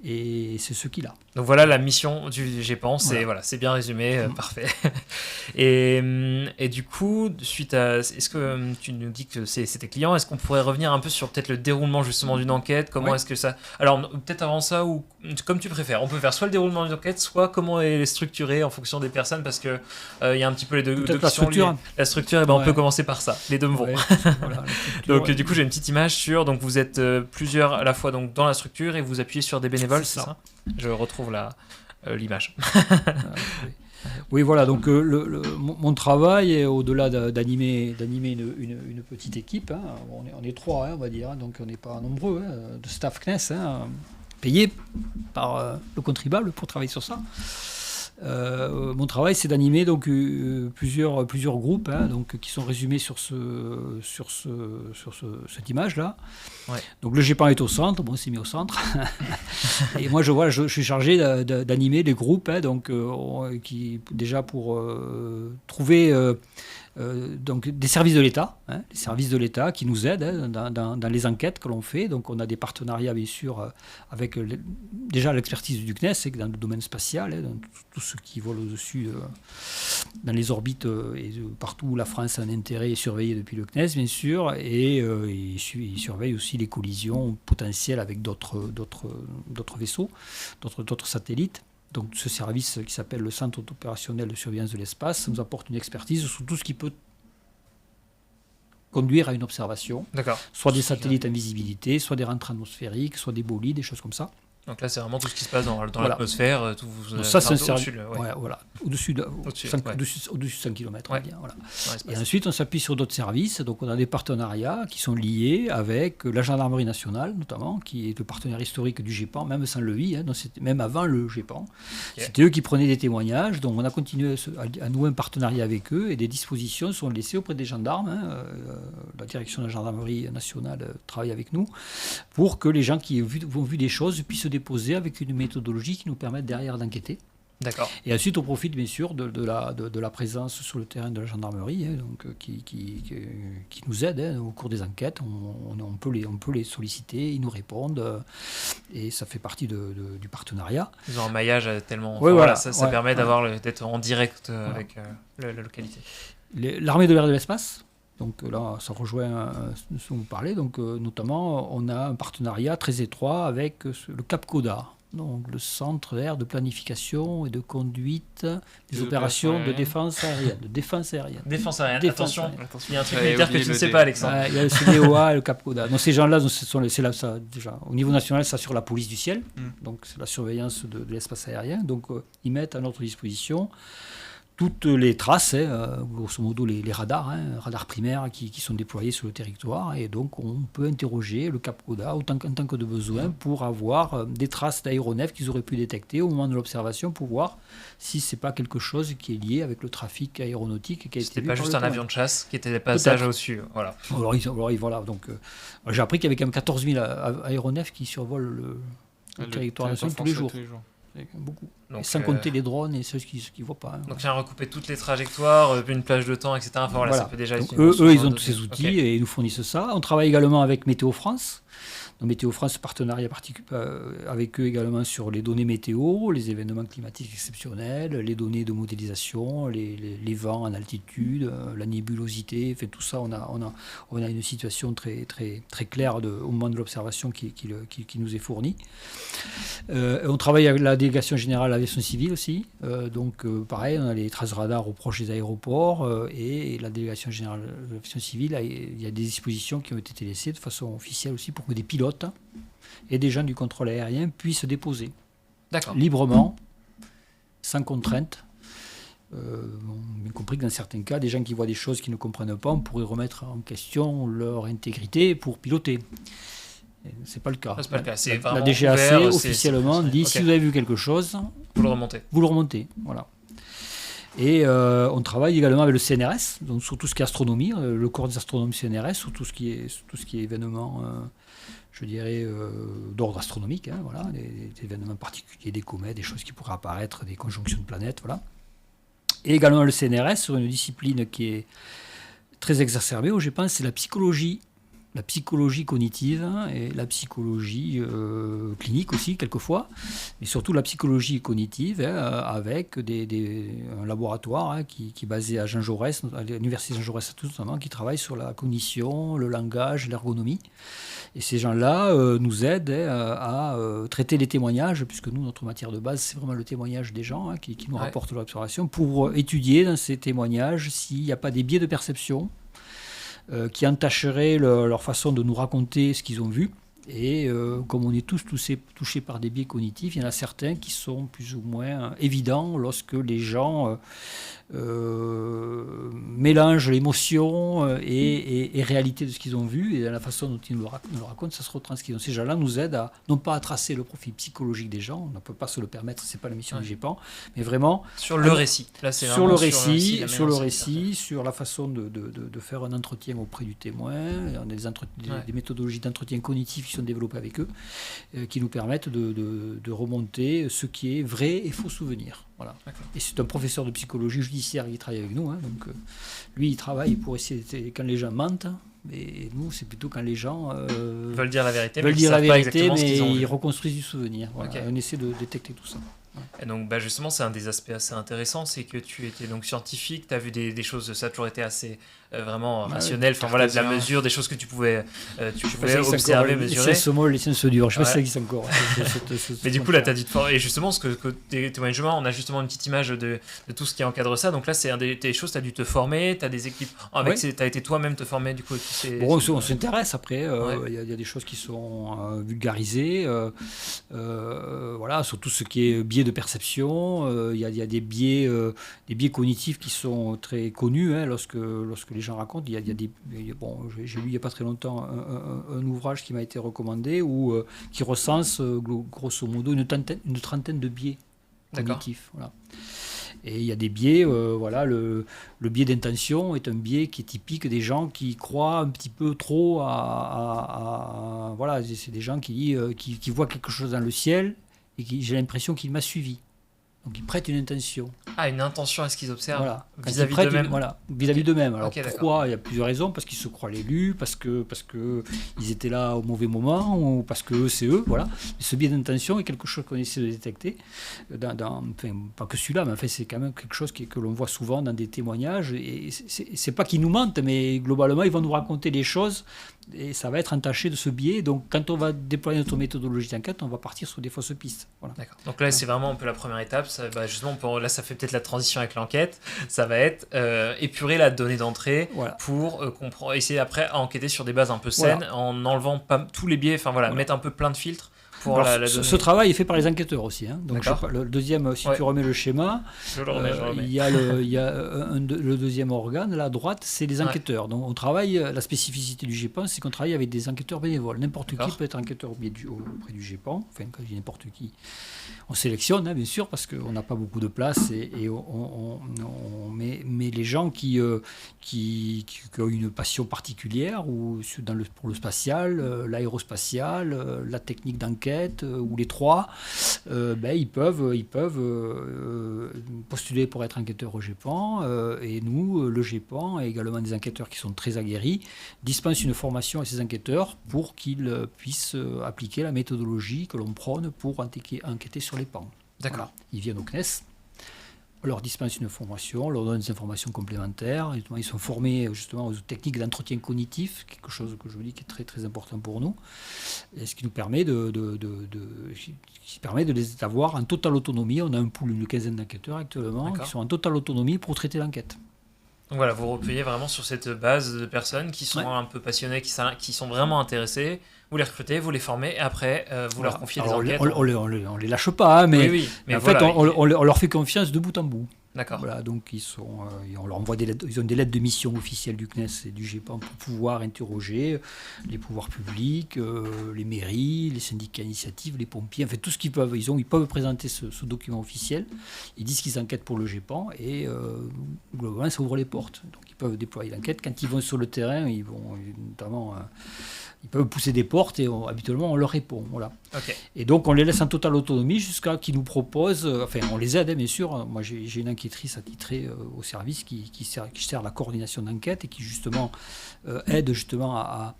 et c'est ce qu'il a. Donc voilà la mission du GEPAN, c'est Voilà. voilà, c'est bien résumé, parfait. Et du coup, suite à, est-ce que tu nous dis que c'est tes clients, est-ce qu'on pourrait revenir un peu sur peut-être le déroulement justement d'une enquête, comment Ouais. est-ce que ça, alors peut-être avant ça ou comme tu préfères, on peut faire soit le déroulement d'une enquête, soit comment elle est structurée en fonction des personnes, parce que il y a un petit peu les deux Peut-être qui la sont structure. liées. La structure, et ben on Ouais. peut commencer par ça. Les deux me vont. Ouais, voilà, la structure, Donc du coup j'ai une petite image sur, donc vous êtes plusieurs à la fois donc dans la structure et vous appuyez sur des bénévoles, c'est C'est ça? Je retrouve l'image. oui. Oui, voilà, donc mon travail est au-delà d'animer une petite équipe, hein. On est 3, hein, on va dire, hein, donc on n'est pas nombreux, hein, de staff CNES, hein, payé par le contribuable pour travailler sur ça. Mon travail, c'est d'animer donc plusieurs groupes, hein, donc qui sont résumés sur cette image-là. Ouais. Donc le GEPAN est au centre, bon, c'est mis au centre. Et moi, je suis chargé d'animer les groupes, hein, donc qui déjà pour trouver donc des services de l'État, hein, les services de l'État qui nous aident, hein, dans les enquêtes que l'on fait. Donc on a des partenariats bien sûr avec déjà l'expertise du CNES, c'est que dans le domaine spatial, hein, dans tout ce qui vole au-dessus dans les orbites et partout où la France a un intérêt est surveillé depuis le CNES bien sûr, et il surveille aussi les collisions potentielles avec d'autres vaisseaux, d'autres satellites. Donc ce service qui s'appelle le Centre opérationnel de surveillance de l'espace nous apporte une expertise sur tout ce qui peut conduire à une observation, D'accord. soit des satellites en visibilité, soit des rentrées atmosphériques, soit des bolides, des choses comme ça. Donc là, c'est vraiment tout ce qui se passe dans Voilà. l'atmosphère. Donc ça, c'est un au-dessus, service ouais. voilà, au-dessus de Au-dessus, 5, ouais. au-dessus de 100 km. Ouais. Voilà. Dans l'espace. Et ensuite, on s'appuie sur d'autres services. Donc, on a des partenariats qui sont liés avec la gendarmerie nationale, notamment, qui est le partenaire historique du GEPAN, même sans le I, hein, donc c'était même avant le GEPAN. C'était eux qui prenaient des témoignages. Donc, on a continué à nouer un partenariat avec eux et des dispositions sont laissées auprès des gendarmes. Hein. La direction de la gendarmerie nationale travaille avec nous pour que les gens qui ont vu des choses puissent se déposer avec une méthodologie qui nous permette derrière d'enquêter. D'accord. Et ensuite, on profite bien sûr de la présence sur le terrain de la gendarmerie, hein, donc, qui nous aide, hein, au cours des enquêtes. On peut les solliciter, ils nous répondent, et ça fait partie du partenariat. Ils ont un maillage tellement. Ouais, voilà. Ça Ouais, permet ouais. d'être en direct avec la localité. L'armée de l'air et de l'espace, donc là, ça rejoint ce dont vous parlez. Donc, notamment, on a un partenariat très étroit avec le CAPCODA. Donc, le Centre d'air de planification et de conduite des opérations de défense aérienne. Défense aérienne. Défense Attention, aérienne. il y a un truc J'avais militaire que oublié tu ne le sais D. pas, Alexandre. Il y a le CDOA et le CAPCODA. Donc, ces gens-là, c'est là, ça, déjà, au niveau national, ça assure la police du ciel. Donc, c'est la surveillance de l'espace aérien. Donc, ils mettent à notre disposition toutes les traces, hein, grosso modo les radars, hein, radars primaires qui sont déployés sur le territoire. Et donc, on peut interroger le CAPCODA en tant que de besoin pour avoir des traces d'aéronefs qu'ils auraient pu détecter au moment de l'observation pour voir si ce n'est pas quelque chose qui est lié avec le trafic aéronautique qui a été C'était vu pas par juste le un témoin. avion de chasse qui était des passages Peut-être. au-dessus. Voilà. Voilà, donc, j'ai appris qu'il y avait quand même 14 000 aéronefs qui survolent le territoire national tous les jours. C'est beaucoup. Donc, Et sans compter les drones et ceux qui ne voient pas. Hein. Donc, il y a recoupé toutes les trajectoires, une plage de temps, etc. Enfin, voilà, ça peut déjà Donc, être une eux, source ils ont de- tous ces outils Ok. et ils nous fournissent ça. On travaille également avec Météo France. Donc, Météo France, partenariat avec eux également sur les données météo, les événements climatiques exceptionnels, les données de modélisation, les vents en altitude, la nébulosité. Fait, tout ça, on a une situation très, très, très claire au moment de l'observation qui nous est fournie. On travaille avec la délégation générale de l'aviation civile aussi. Donc, pareil, on a les traces radars proches des aéroports et la délégation générale de l'aviation civile, il y a des dispositions qui ont été laissées de façon officielle aussi pour que des pilotes et des gens du contrôle aérien puissent se déposer D'accord. librement, sans contrainte. Bien compris que dans certains cas, des gens qui voient des choses qu'ils ne comprennent pas, on pourrait remettre en question leur intégrité pour piloter. C'est pas le cas. Ça, c'est pas le cas. C'est La vraiment DGAC ouvert, officiellement c'est- dit ok. si vous avez vu quelque chose, Vous le remontez. vous le remontez. Voilà. Et on travaille également avec le CNRS, donc sur tout ce qui est astronomie, le corps des astronomes CNRS, sur tout ce qui est événements, je dirais, d'ordre astronomique, hein, voilà, des événements particuliers, des comètes, des choses qui pourraient apparaître, des conjonctions de planètes, voilà. Et également le CNRS sur une discipline qui est très exacerbée, je pense, c'est la psychologie cognitive, hein, et la psychologie clinique aussi quelquefois, mais surtout la psychologie cognitive, hein, avec un laboratoire, hein, qui est basé à Jean Jaurès, à l'université Jean Jaurès notamment, qui travaille sur la cognition, le langage, l'ergonomie. Et ces gens-là nous aident, hein, à traiter les témoignages, puisque nous, notre matière de base, c'est vraiment le témoignage des gens, hein, qui nous rapportent leur observation, pour étudier dans ces témoignages s'il n'y a pas des biais de perception qui entacheraient leur façon de nous raconter ce qu'ils ont vu. Et comme on est tous touchés par des biais cognitifs, il y en a certains qui sont plus ou moins évidents lorsque les gens mélangent l'émotion et réalité de ce qu'ils ont vu, et dans la façon dont ils nous le racontent, ça se retranscrit. Donc ces gens-là nous aident non pas à tracer le profil psychologique des gens, on ne peut pas se le permettre, c'est pas la mission du GEPAN, mais vraiment sur le récit. Là, c'est sur le récit, sur la façon de faire un entretien auprès du témoin. On a des méthodologies d'entretien cognitif qui sont développées avec eux, qui nous permettent de remonter ce qui est vrai et faux souvenir. Voilà. Et c'est un professeur de psychologie judiciaire qui travaille avec nous, hein, donc lui il travaille pour essayer quand les gens mentent, et nous c'est plutôt quand les gens veulent dire la vérité, mais ils reconstruisent du souvenir. Voilà. On essaie de détecter tout ça. Et donc justement c'est un des aspects assez intéressants, c'est que tu étais donc scientifique, tu as vu des choses, ça a toujours été assez vraiment rationnel, enfin voilà, de la mesure, des choses que tu pouvais observer, mesurer. Les sciences dures, je sais pas si ça existe encore. Mais du coup là tu as dit de former, et justement ce que tes témoignages, on a justement une petite image de tout ce qui encadre ça, donc là c'est des choses, tu as dû te former, tu as des équipes, tu as été toi-même te former du coup. On s'intéresse après, il y a des choses qui sont vulgarisées, voilà, sur tout ce qui est biais de perception, il y a des biais cognitifs qui sont très connus, hein, lorsque les gens racontent. J'ai lu il n'y a pas très longtemps un ouvrage qui m'a été recommandé qui recense grosso modo une trentaine de biais cognitifs. Voilà. Et il y a des biais, le biais d'intention est un biais qui est typique des gens qui croient un petit peu trop voilà, c'est des gens qui voient quelque chose dans le ciel et j'ai l'impression qu'il m'a suivi. Donc ils prêtent une intention. Ah, une intention à ce qu'ils observent, voilà. Vis-à-vis d'eux-mêmes. Voilà, vis-à-vis d'eux-mêmes. Alors pourquoi ? D'accord. Il y a plusieurs raisons. Parce qu'ils se croient les lus, parce que ils étaient là au mauvais moment, ou parce que c'est eux. Voilà. Et ce biais d'intention est quelque chose qu'on essaie de détecter. Enfin, pas que celui-là, mais c'est quand même quelque chose que l'on voit souvent dans des témoignages. Et c'est pas qu'ils nous mentent, mais globalement, ils vont nous raconter les choses. Et ça va être entaché de ce biais. Donc, quand on va déployer notre méthodologie d'enquête, on va partir sur des fausses pistes. Voilà. D'accord. Donc là, c'est vraiment un peu la première étape. Ça, justement, là, ça fait peut-être la transition avec l'enquête. Ça va être épurer la donnée d'entrée pour essayer après à enquêter sur des bases un peu saines, en enlevant pas tous les biais. Enfin voilà, mettre un peu plein de filtres. Pour la ce travail est fait par les enquêteurs aussi. Hein. Donc le deuxième, si tu remets le schéma, je le remets. Il y a le deuxième organe, là à droite, c'est les enquêteurs. Donc on travaille, la spécificité du GEPAN, c'est qu'on travaille avec des enquêteurs bénévoles. N'importe qui peut être enquêteur auprès du GEPAN, enfin quand je dis n'importe qui, on sélectionne, hein, bien sûr, parce qu'on n'a pas beaucoup de place, mais les gens qui ont une passion particulière pour le spatial, l'aérospatial, la technique d'enquête, ou les trois, ils peuvent postuler pour être enquêteurs au GEPAN, et nous, le GEPAN, et également des enquêteurs qui sont très aguerris, dispensent une formation à ces enquêteurs pour qu'ils puissent appliquer la méthodologie que l'on prône pour enquêter sur les pans. D'accord. Voilà. Ils viennent au CNES, on leur dispense une formation, on leur donne des informations complémentaires. Ils sont formés justement aux techniques d'entretien cognitif, quelque chose que je vous dis qui est très très important pour nous, et ce qui nous permet d'avoir en totale autonomie. On a un pool d'une quinzaine d'enquêteurs actuellement qui sont en totale autonomie pour traiter l'enquête. Donc voilà, vous repliez vraiment sur cette base de personnes qui sont un peu passionnées, qui sont vraiment intéressées. Vous les recrutez, vous les formez, et après vous leur confiez des enquêtes. On les lâche pas, hein, mais en fait on leur fait confiance de bout en bout. D'accord. Voilà, donc on leur envoie ils ont des lettres de mission officielles du CNES et du GEPAN pour pouvoir interroger les pouvoirs publics, les mairies, les syndicats initiatives, les pompiers, en fait tout ce qu'ils peuvent. Ils peuvent présenter ce document officiel. Ils disent qu'ils enquêtent pour le GEPAN et globalement ça ouvre les portes. Donc ils peuvent déployer l'enquête. Quand ils vont sur le terrain, ils vont notamment ils peuvent pousser des portes et habituellement on leur répond. Voilà. Ok. Et donc on les laisse en totale autonomie jusqu'à qu'ils nous proposent, enfin on les aide bien sûr. Moi j'ai une enquêtrice attitrée au service qui sert la coordination d'enquête et qui justement aide justement à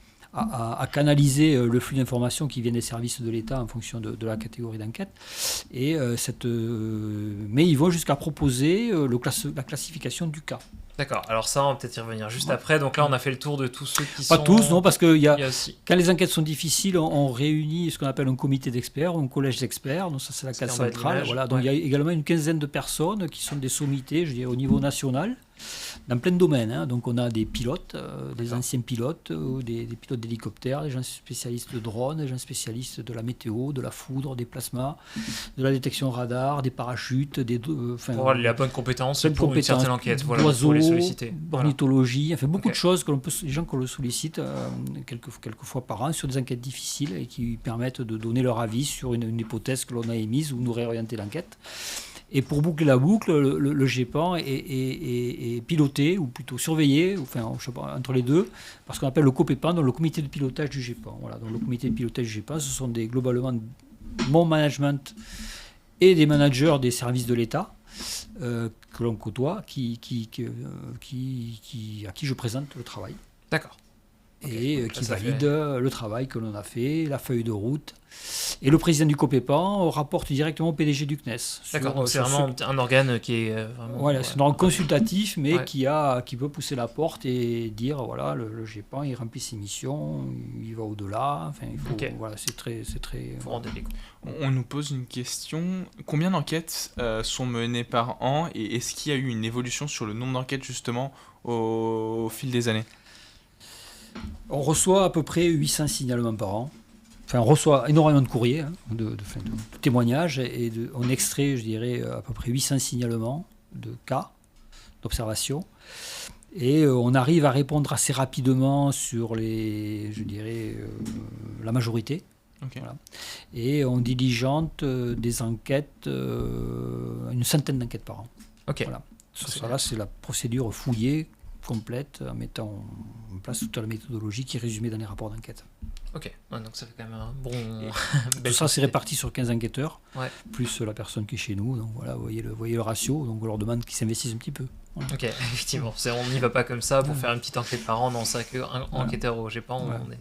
canaliser le flux d'informations qui viennent des services de l'État en fonction de la catégorie d'enquête. Et mais ils vont jusqu'à proposer la classification du cas. D'accord, alors ça, on va peut-être y revenir juste après. Donc là, on a fait le tour de tous ceux qui Pas sont... tous, non, parce que Il y a aussi... quand les enquêtes sont difficiles, on réunit ce qu'on appelle un comité d'experts, un collège d'experts, donc ça c'est la case en bas de centrale. l'image, Voilà. Donc ouais. il y a également une quinzaine de personnes qui sont des sommités, je dirais, au niveau national, dans plein de domaines. Hein. Donc on a des pilotes, des anciens pilotes, des pilotes d'hélicoptères, des gens spécialistes de drones, des gens spécialistes de la météo, de la foudre, des plasmas, de la détection radar, des parachutes, pour avoir la bonne compétence plein de pour une compétences, certaine enquête, voilà, d'oiseaux, pour les solliciter. Voilà. ornithologie, enfin beaucoup Ok. de choses les gens qu'on le sollicite quelques fois par an sur des enquêtes difficiles et qui permettent de donner leur avis sur une hypothèse que l'on a émise ou nous réorienter l'enquête. Et pour boucler la boucle, le GEPAN est piloté, ou plutôt surveillé, enfin, je sais pas, entre les deux, parce qu'on appelle le COPEPAN, donc le comité de pilotage du GEPAN. Voilà, donc le comité de pilotage du GEPAN, ce sont globalement mon management et des managers des services de l'État que l'on côtoie, à qui je présente le travail. D'accord. Et Ok. qui Ça valide fait- le travail que l'on a fait, la feuille de route. Et le président du COPEPAN rapporte directement au PDG du CNES. D'accord, donc c'est sur vraiment un organe qui est vraiment... Voilà, c'est un organe consultatif, mais Ouais. qui peut pousser la porte et dire voilà, le GEPAN, il remplit ses missions, il va au-delà. Enfin, il faut, Ok. voilà, c'est très. Faut rendre des comptes. On nous pose une question. Combien d'enquêtes sont menées par an et est-ce qu'il y a eu une évolution sur le nombre d'enquêtes justement au fil des années? On reçoit à peu près 800 signalements par an. Enfin, on reçoit énormément de courriers, hein, de témoignages, et on extrait, je dirais, à peu près 800 signalements de cas d'observation. Et on arrive à répondre assez rapidement sur la majorité. Ok. Voilà. Et on diligente des enquêtes, une centaine d'enquêtes par an. Ok. Voilà. Ça, là, c'est la procédure fouillée, complète, en mettant en place toute la méthodologie qui est résumée dans les rapports d'enquête. Ok, ouais, donc ça fait quand même un bon... Tout belle ça, c'est quantité. réparti sur 15 enquêteurs, Ouais. plus la personne qui est chez nous. Donc voilà, vous voyez le ratio. Donc on leur demande qu'ils s'investissent un petit peu. Voilà. Ok, effectivement, on n'y va pas comme ça pour faire une petite enquête par an, non, c'est vrai qu'un enquêteur au GEPAN, Voilà. on est...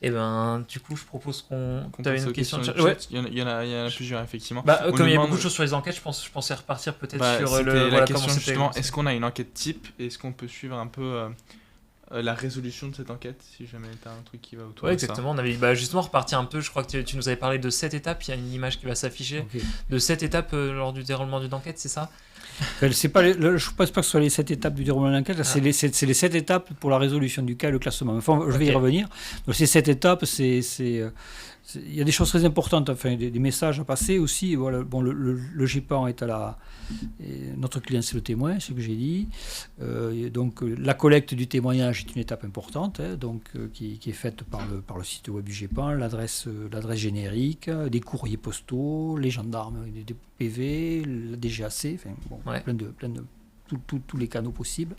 Et ben, du coup, je propose qu'on... Qu'on T'avais passe une aux question questions de du chat. chat. Il y en a plusieurs effectivement. Bah, On comme nous il y a demande- beaucoup de choses sur les enquêtes, je pensais repartir peut-être Bah, sur c'était le... la Voilà, question comment c'était... justement, est-ce qu'on a une enquête type et est-ce qu'on peut suivre un peu la résolution de cette enquête si jamais tu as un truc qui va autour Ouais, de ça. exactement. On avait justement reparti un peu, je crois que tu nous avais parlé de 7 étapes, il y a une image qui va s'afficher, Ok. de 7 étapes lors du déroulement d'une enquête, c'est ça? C'est pas je ne pense pas que ce soit les 7 étapes du déroulement de l'enquête, là, c'est les 7 étapes pour la résolution du cas et le classement. Enfin, je vais y Ok. revenir. Donc, ces 7 étapes, il y a des choses très importantes, enfin, des messages à passer aussi. Voilà, bon, le GEPAN est notre client, c'est le témoin, c'est ce que j'ai dit. Donc, la collecte du témoignage est une étape importante, hein, qui est faite par le site web du GEPAN, l'adresse générique, des courriers postaux, les gendarmes, des PV, la DGAC, enfin, bon, Ouais. plein de tous les canaux possibles.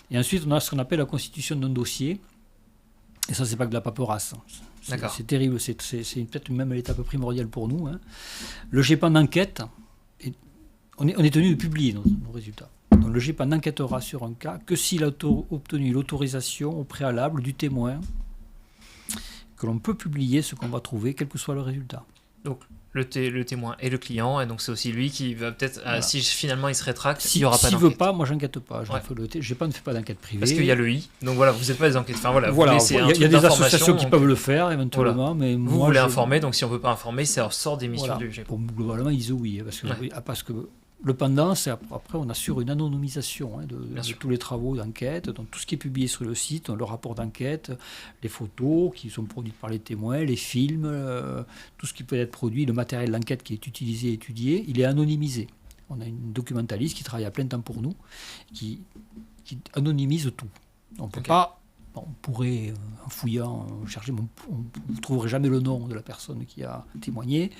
Et ensuite, on a ce qu'on appelle la constitution d'un dossier. Et ça, c'est pas que de la paperasse. D'accord. C'est terrible, c'est peut-être même l'étape primordiale pour nous. Hein. Le GEPAN d'enquête, on est tenu de publier nos résultats. Donc le GEPAN n'enquêtera sur un cas que s'il a obtenu l'autorisation au préalable du témoin que l'on peut publier ce qu'on va trouver, quel que soit le résultat. Donc le témoin et le client, et donc c'est aussi lui qui va peut-être, Voilà. si finalement il se rétracte, il S'il n'y aura pas ne veut d'enquête. pas, moi j'enquête pas. Ouais. GEPAN ne fait pas d'enquête privée. Parce qu'il y a le I, donc voilà, vous n'êtes pas des enquêtes. Enfin voilà, Voilà, vous laissez un il y a truc des d'information, associations qui donc peuvent le faire éventuellement, mais Vous moi, voulez je- informer, donc si on ne peut pas informer, ça sort des missions Voilà. du GEPAN. Pour globalement, ils disent oui, Ouais. parce que le pendant, c'est après on assure une anonymisation de Bien sûr. tous les travaux d'enquête, donc tout ce qui est publié sur le site, le rapport d'enquête, les photos qui sont produites par les témoins, les films, tout ce qui peut être produit, le matériel d'enquête qui est utilisé et étudié, il est anonymisé. On a une documentaliste qui travaille à plein temps pour nous, qui anonymise tout. On peut pas... On pourrait, en fouillant, chercher, mais vous ne trouverez jamais le nom de la personne qui a témoigné,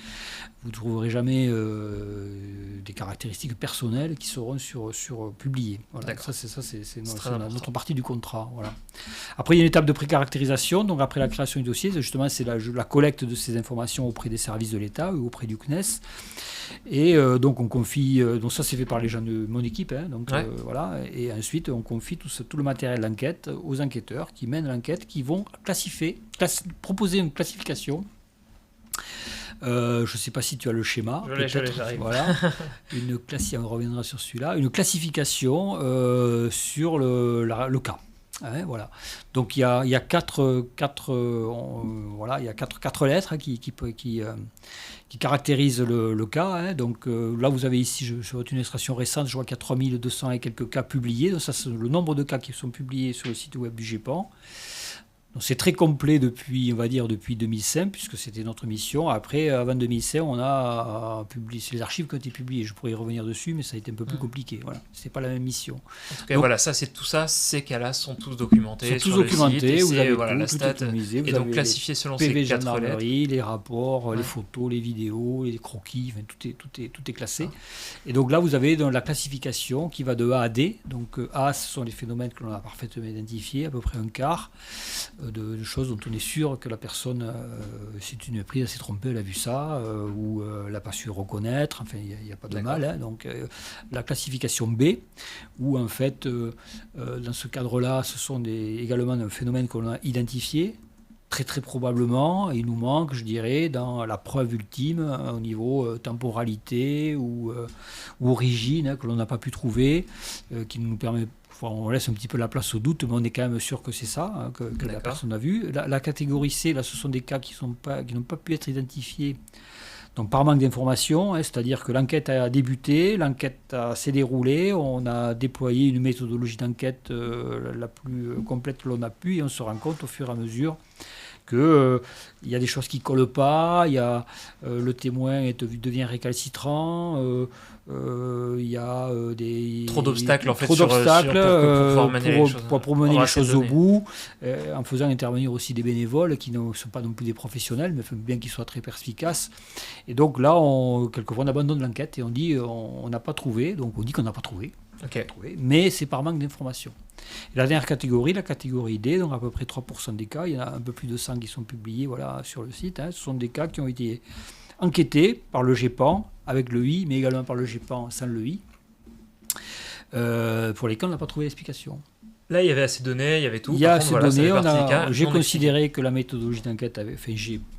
vous ne trouverez jamais des caractéristiques personnelles qui seront sur publiées. Voilà. C'est notre partie du contrat. Voilà. Après, il y a une étape de précaractérisation. Donc, après la création du dossier, justement, c'est la collecte de ces informations auprès des services de l'État ou auprès du CNES. Et donc, on confie... donc, ça, c'est fait par les gens de mon équipe. Voilà. Et ensuite, on confie tout le matériel d'enquête aux enquêteurs qui mènent l'enquête, qui vont proposer une classification. Je ne sais pas si tu as le schéma. J'arrive. Voilà. On reviendra sur celui-là. Une classification sur le cas. Ouais, voilà. Donc il y a quatre lettres qui caractérisent le cas. Donc là, vous avez ici, je vois une illustration récente, je vois qu'il y a 3200 et quelques cas publiés. Donc ça, c'est le nombre de cas qui sont publiés sur le site web du GEPAN. Donc c'est très complet depuis 2005, puisque c'était notre mission. Après, avant 2005, on a publié, c'est les archives qui ont été publiées. Je pourrais y revenir dessus, mais ça a été un peu plus compliqué. Voilà, c'est pas la même mission. En tout cas, voilà, ces cas-là sont tous documentés. Sur le site, vous avez la stat, et donc classifiés selon ces PV 4 lettres. Les rapports, les photos, les vidéos, les croquis, enfin, tout est classé. Et donc là, vous avez la classification qui va de A à D. Donc A, ce sont les phénomènes que l'on a parfaitement identifiés, à peu près un quart. De choses dont on est sûr que la personne, c'est une prise, elle s'est trompée, elle a vu ça, ou elle n'a pas su reconnaître, enfin il n'y a pas de mal. Donc la classification B, où en fait, dans ce cadre-là, ce sont également un phénomène qu'on a identifié, très très probablement, il nous manque, je dirais, dans la preuve ultime, au niveau temporalité ou origine, que l'on n'a pas pu trouver, qui nous permet... On laisse un petit peu la place au doute, mais on est quand même sûr que c'est ça, que la personne a vu. La catégorie C, là, ce sont des cas qui n'ont pas pu être identifiés, donc par manque d'informations, c'est-à-dire que l'enquête a débuté, l'enquête s'est déroulée, on a déployé une méthodologie d'enquête la plus complète que l'on a pu, et on se rend compte au fur et à mesure qu'il y a des choses qui ne collent pas, le témoin devient récalcitrant, il y a trop d'obstacles en fait pour mener les choses au bout, en faisant intervenir aussi des bénévoles qui ne sont pas non plus des professionnels, mais bien qu'ils soient très perspicaces. Et donc là, quelquefois on abandonne l'enquête et on dit on n'a pas trouvé, donc on dit qu'on n'a pas trouvé. Okay. Mais c'est par manque d'informations. Et la dernière catégorie, la catégorie D, donc à peu près 3% des cas, il y en a un peu plus de 100 qui sont publiés sur le site. Ce sont des cas qui ont été enquêtés par le GEPAN avec le I, mais également par le GEPAN sans le I, pour lesquels on n'a pas trouvé d'explication. Là, il y avait assez de données, il y avait tout. Il y a assez de données. J'ai considéré que la méthodologie d'enquête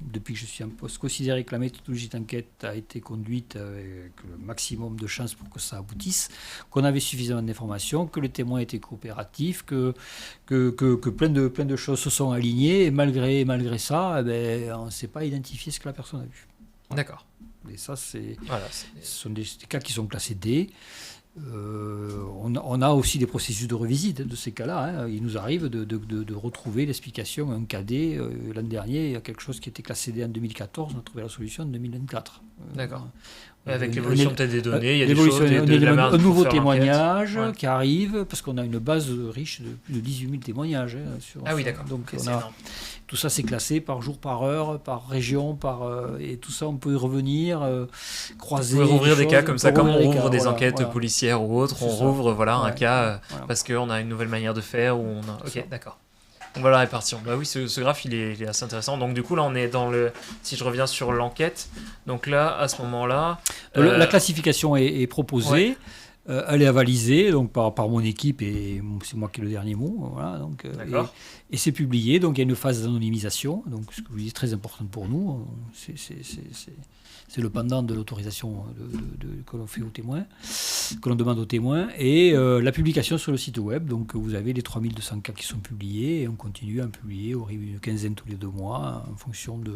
depuis que je suis en poste, considéré que la méthodologie d'enquête a été conduite avec le maximum de chances pour que ça aboutisse, qu'on avait suffisamment d'informations, que le témoin était coopératif, que plein de choses se sont alignées, et malgré ça, on ne sait pas identifier ce que la personne a vu. Voilà. D'accord. Et ça, ce sont des cas qui sont classés D. On a aussi des processus de revisite de ces cas-là. Il nous arrive de retrouver l'explication, un cas D. L'an dernier, il y a quelque chose qui était classé D en 2014, on a trouvé la solution en 2024. D'accord. Avec l'évolution peut-être des données, il y a des choses, un nouveau témoignage qui arrive, parce qu'on a une base riche de plus de 18 000 témoignages. Oui, d'accord. Donc tout ça, c'est classé par jour, par heure, par région, et tout ça, on peut y revenir, croiser. On peut rouvrir des cas comme ça, comme on rouvre des enquêtes policières ou autres, on rouvre un cas parce qu'on a une nouvelle manière de faire. Ok, d'accord. Donc voilà la répartition. Bah oui, ce graphe il est assez intéressant. Donc du coup là on est dans si je reviens sur l'enquête, donc là à ce moment-là la classification est proposée, elle est avalisée donc par mon équipe et c'est moi qui ai le dernier mot. Voilà, donc, et c'est publié. Donc il y a une phase d'anonymisation. Donc ce que je dis est très important pour nous. C'est le pendant de l'autorisation que l'on fait aux témoins, que l'on demande aux témoins, et la publication sur le site web. Donc vous avez les 3200 cas qui sont publiés, et on continue à en publier au rythme d'une quinzaine tous les 2 mois, en fonction de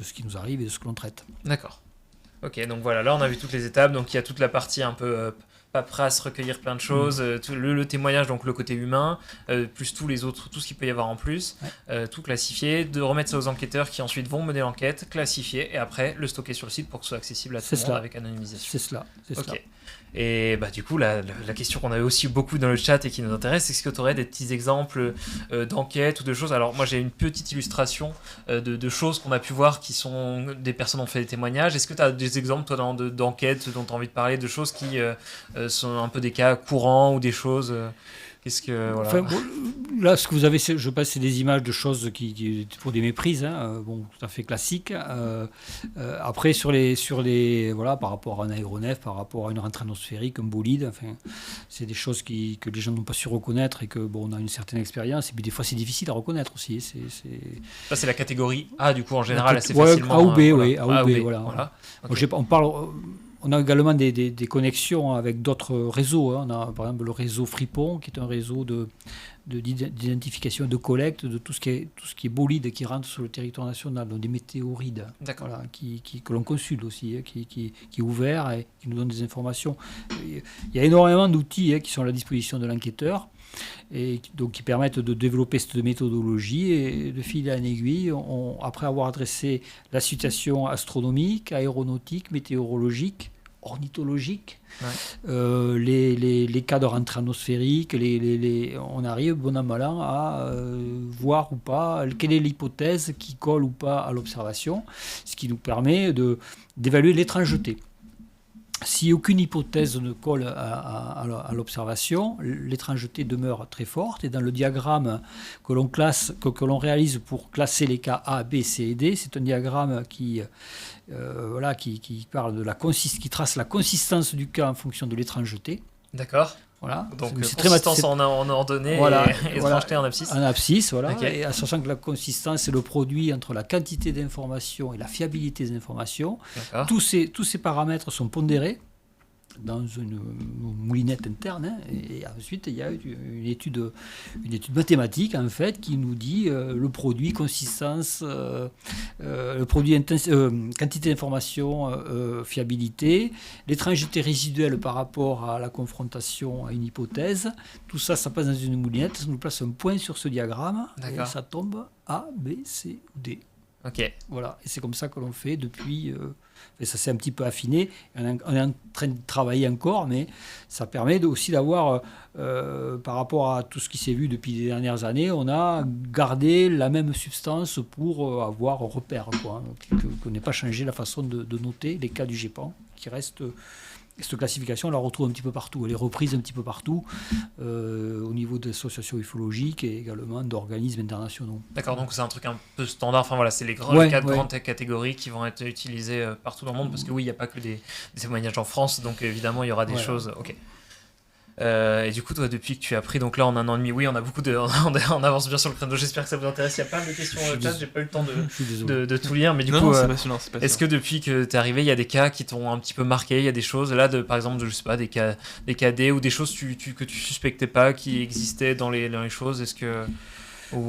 ce qui nous arrive et de ce que l'on traite. D'accord. Ok, donc voilà, là on a vu toutes les étapes, donc il y a toute la partie un peu paperasse, recueillir plein de choses, tout le témoignage, donc le côté humain, plus tous les autres, tout ce qu'il peut y avoir en plus, tout classifier, de remettre ça aux enquêteurs qui ensuite vont mener l'enquête, classifier et après le stocker sur le site pour que ce soit accessible à tout le monde avec anonymisation. C'est cela. Ok. Et bah, du coup, la question qu'on avait aussi beaucoup dans le chat et qui nous intéresse, c'est est-ce que tu aurais des petits exemples d'enquêtes ou de choses? Alors, moi, j'ai une petite illustration de choses qu'on a pu voir qui sont. Des personnes ont fait des témoignages. Est-ce que tu as des exemples, toi, d'enquêtes dont tu as envie de parler, de choses qui sont un peu des cas courants ou des choses Qu'est-ce que. Voilà. Enfin, bon, là, ce que vous avez, je pense, c'est des images de choses qui pour des méprises, bon, tout à fait classiques. Après, sur les, voilà, par rapport à un aéronef, par rapport à une rentrée atmosphérique, un bolide, enfin, c'est des choses que les gens n'ont pas su reconnaître et que, bon, on a une certaine expérience. Et puis, des fois, c'est difficile à reconnaître aussi. Ça, c'est la catégorie A, du coup, en général, assez ouais, facilement. A ou B, voilà. oui, A ou B, voilà. Okay. Bon, on parle. On a également des connexions avec d'autres réseaux. On a par exemple le réseau Fripon, qui est un réseau d'identification et de collecte de tout ce qui est bolide qui rentre sur le territoire national, donc des météorides, voilà, que l'on consulte aussi, qui est ouvert et qui nous donne des informations. Il y a énormément d'outils qui sont à la disposition de l'enquêteur et donc qui permettent de développer cette méthodologie et de fil en aiguille, après avoir adressé la situation astronomique, aéronautique, météorologique, ornithologique, les cas de rentrée atmosphérique, on arrive bon an mal an à voir ou pas quelle est l'hypothèse qui colle ou pas à l'observation, ce qui nous permet d'évaluer l'étrangeté. Si aucune hypothèse ne colle à l'observation, l'étrangeté demeure très forte. Et dans le diagramme que l'on réalise pour classer les cas A, B, C et D, c'est un diagramme qui parle qui trace la consistance du cas en fonction de l'étrangeté. D'accord. Voilà. Donc consistance en ordonnée et étrangeté en abscisse. En abscisse, voilà. Okay. Et sachant que la consistance, c'est le produit entre la quantité d'informations et la fiabilité des informations. Tous ces paramètres sont pondérés dans une moulinette interne, et ensuite il y a une étude mathématique en fait qui nous dit le produit consistance, le produit quantité d'information, fiabilité, l'étrangeté résiduelle par rapport à la confrontation à une hypothèse. Tout ça passe dans une moulinette, ça nous place un point sur ce diagramme. Et ça tombe A, B, C ou D. Ok. Voilà, et c'est comme ça que l'on fait depuis. Et ça s'est un petit peu affiné. On est en train de travailler encore, mais ça permet aussi d'avoir, par rapport à tout ce qui s'est vu depuis les dernières années, on a gardé la même substance pour avoir un repère, quoi. Qu'on n'ait pas changé la façon de noter les cas du GEPAN, qui reste. Cette classification, on la retrouve un petit peu partout. Elle est reprise un petit peu partout, au niveau des associations ufologiques et également d'organismes internationaux. D'accord, donc c'est un truc un peu standard. Enfin voilà, c'est les grandes catégories qui vont être utilisées partout dans le monde, parce que oui, il n'y a pas que des témoignages en France, donc évidemment, il y aura des choses. Ok. Et du coup, toi, depuis que tu as pris, donc là, en 1 an et demi, oui, on a beaucoup on avance bien sur le créneau. J'espère que ça vous intéresse. Il y a plein de questions chat, j'ai pas eu le temps de tout lire, mais du coup, c'est passionnant, c'est passionnant. Est-ce que depuis que tu es arrivé, il y a des cas qui t'ont un petit peu marqué? Il y a des choses, là, par exemple, je sais pas, des KD ou des choses que tu suspectais pas qui existaient dans les choses? Est-ce que.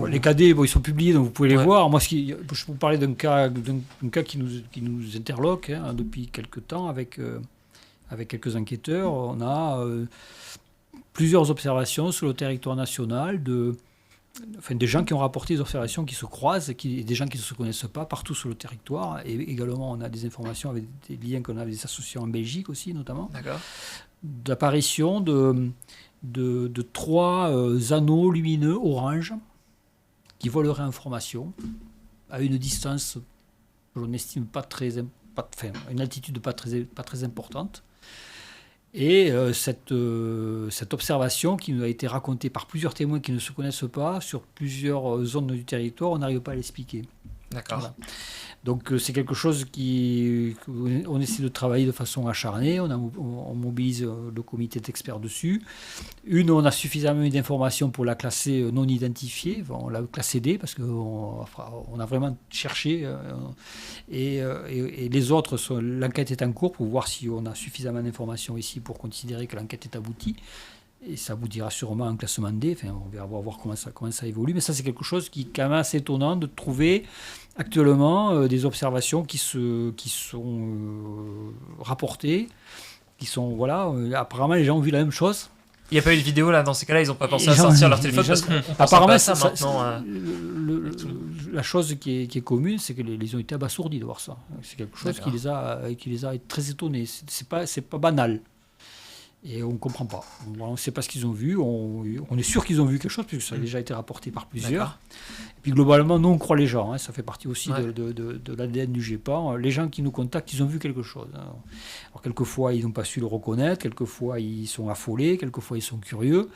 Les KD, ils sont publiés, donc vous pouvez les voir. Moi, je peux vous parler d'un cas qui nous interloque depuis quelques temps avec quelques enquêteurs. On a plusieurs observations sur le territoire national des gens qui ont rapporté des observations qui se croisent et des gens qui ne se connaissent pas partout sur le territoire. Et également, on a des informations avec des liens qu'on a avec des associations en Belgique aussi, notamment. D'accord. D'apparition de 3 anneaux lumineux orange qui voleraient en formation à une distance que l'on estime une altitude pas très importante. Et cette observation qui nous a été racontée par plusieurs témoins qui ne se connaissent pas sur plusieurs zones du territoire, on n'arrive pas à l'expliquer. D'accord. Voilà. Donc c'est quelque chose on essaie de travailler de façon acharnée, on mobilise le comité d'experts dessus. On a suffisamment d'informations pour la classer non identifiée, on l'a classée D parce qu'on a vraiment cherché, et les autres, l'enquête est en cours pour voir si on a suffisamment d'informations ici pour considérer que l'enquête est aboutie. Et ça aboutira sûrement en classement D, on va voir comment ça évolue. Mais ça, c'est quelque chose qui est quand même assez étonnant de trouver actuellement des observations qui sont rapportées, qui sont voilà. Apparemment, les gens ont vu la même chose. Il n'y a pas eu de vidéo là, dans ces cas-là, ils n'ont pas pensé Les à gens- sortir leur les téléphone gens- parce qu'on pense Apparemment, pas à ça ça- maintenant. la chose qui est commune, c'est qu'ils ont été abasourdis de voir ça. C'est quelque chose D'accord. qui les a très étonnés. C'est pas banal. Et on ne comprend pas. On ne sait pas ce qu'ils ont vu. On est sûr qu'ils ont vu quelque chose, puisque ça a déjà été rapporté par plusieurs. D'accord. Et puis globalement, nous, on croit les gens. Ça fait partie aussi Ouais. de l'ADN du GEPAN. Les gens qui nous contactent, ils ont vu quelque chose. Alors, quelquefois, ils n'ont pas su le reconnaître. Quelquefois, ils sont affolés. Quelquefois, ils sont curieux.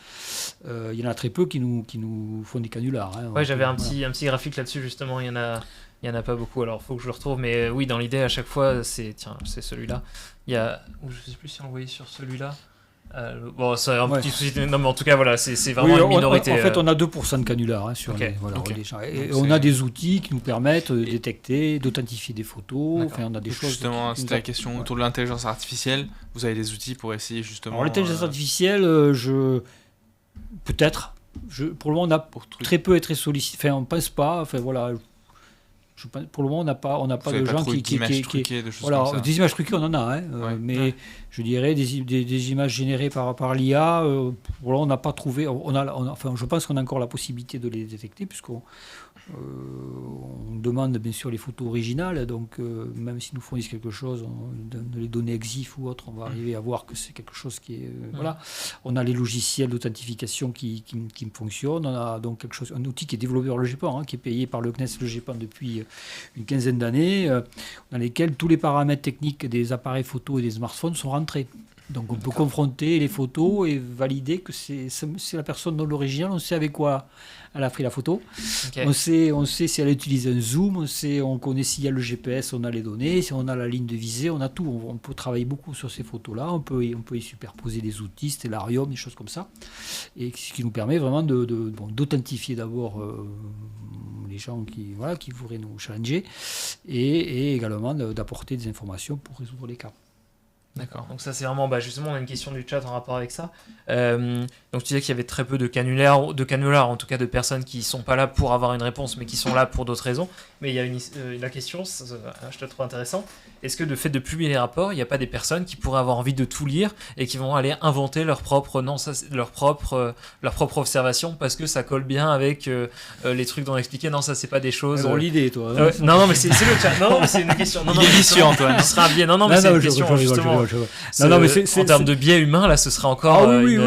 Il y en a très peu qui nous font des canulars. Ouais, j'avais un Voilà. petit graphique là-dessus justement. Il y en a pas beaucoup. Alors, faut que je le retrouve. Mais oui, dans l'idée, à chaque fois, c'est celui-là. Il y a, je sais plus si on le voyait sur celui-là. Bon, c'est un Ouais. petit souci. Non, mais en tout cas, voilà, c'est vraiment Oui, une minorité. En fait, on a 2% de canulars sur Ok, ok. les gens. Et Donc, on c'est- a des outils qui nous permettent de détecter, d'authentifier des photos. D'accord. Enfin, on a des Donc, choses. justement, qui c'était nous la question autour de l'intelligence artificielle. Vous avez des outils pour essayer justement. Alors, l'intelligence artificielle, peut-être. Pour le moment, on a pour très peu et très sollicité. Enfin, on ne pense pas. Enfin, voilà. Pour le moment, on n'a pas de gens qui. d'images truquées, de choses Voilà, comme ça. des images truquées, on en a, Ouais. mais Ouais. je dirais des images générées par l'IA, voilà, on n'a pas trouvé. Enfin, je pense qu'on a encore la possibilité de les détecter, puisqu'on on demande bien sûr les photos originales, donc même s'ils nous fournissent quelque chose, de les données EXIF ou autre, on va arriver à voir que c'est quelque chose qui est. Voilà. On a les logiciels d'authentification qui fonctionnent, on a donc un outil qui est développé par le GEPAN, qui est payé par le CNES le GEPAN depuis une quinzaine d'années, dans lesquels tous les paramètres techniques des appareils photo et des smartphones sont rentrés. Donc on peut confronter les photos et valider que c'est la personne dans l'original, on sait avec quoi elle a pris la photo, Ok. on sait si elle utilise un zoom, on connaît s'il y a le GPS, on a les données, si on a la ligne de visée, on a tout, on peut travailler beaucoup sur ces photos-là, on peut y superposer des outils, Stellarium, des choses comme ça, et ce qui nous permet vraiment d'authentifier d'abord les gens qui voudraient nous challenger, et également d'apporter des informations pour résoudre les cas. D'accord. Donc ça c'est vraiment, justement, on a une question du chat en rapport avec ça. Donc tu disais qu'il y avait très peu de canulars, en tout cas de personnes qui sont pas là pour avoir une réponse, mais qui sont là pour d'autres raisons. Mais il y a la question, je te trouve intéressant. Est-ce que de fait de publier les rapports, il n'y a pas des personnes qui pourraient avoir envie de tout lire et qui vont aller inventer leur propre observation parce que ça colle bien avec les trucs dont on expliquait. Non, ça c'est pas des choses. Alors l'idée, toi. Non, mais c'est le chat. Non, mais c'est une question. Non, Il est vicieux, Antoine. Ce sera un biais. Non, mais c'est une question justement. Non, mais En termes de biais humain, là, ce serait encore. Oui.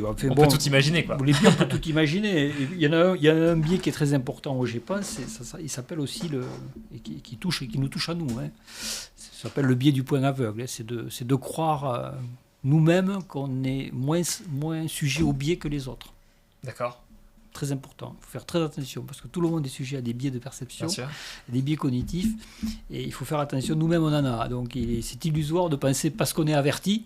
Enfin, On peut tout imaginer, quoi. Les biais, on peut tout imaginer. Et il y en a un biais qui est très important au GEPAN, il s'appelle aussi qui nous touche à nous. Ça s'appelle le biais du point aveugle. C'est de croire nous-mêmes qu'on est moins sujet au biais que les autres. D'accord. Très important. Il faut faire très attention parce que tout le monde est sujet à des biais de perception, Bien sûr. des biais cognitifs, et il faut faire attention. Nous-mêmes, on en a. Donc, c'est illusoire de penser parce qu'on est averti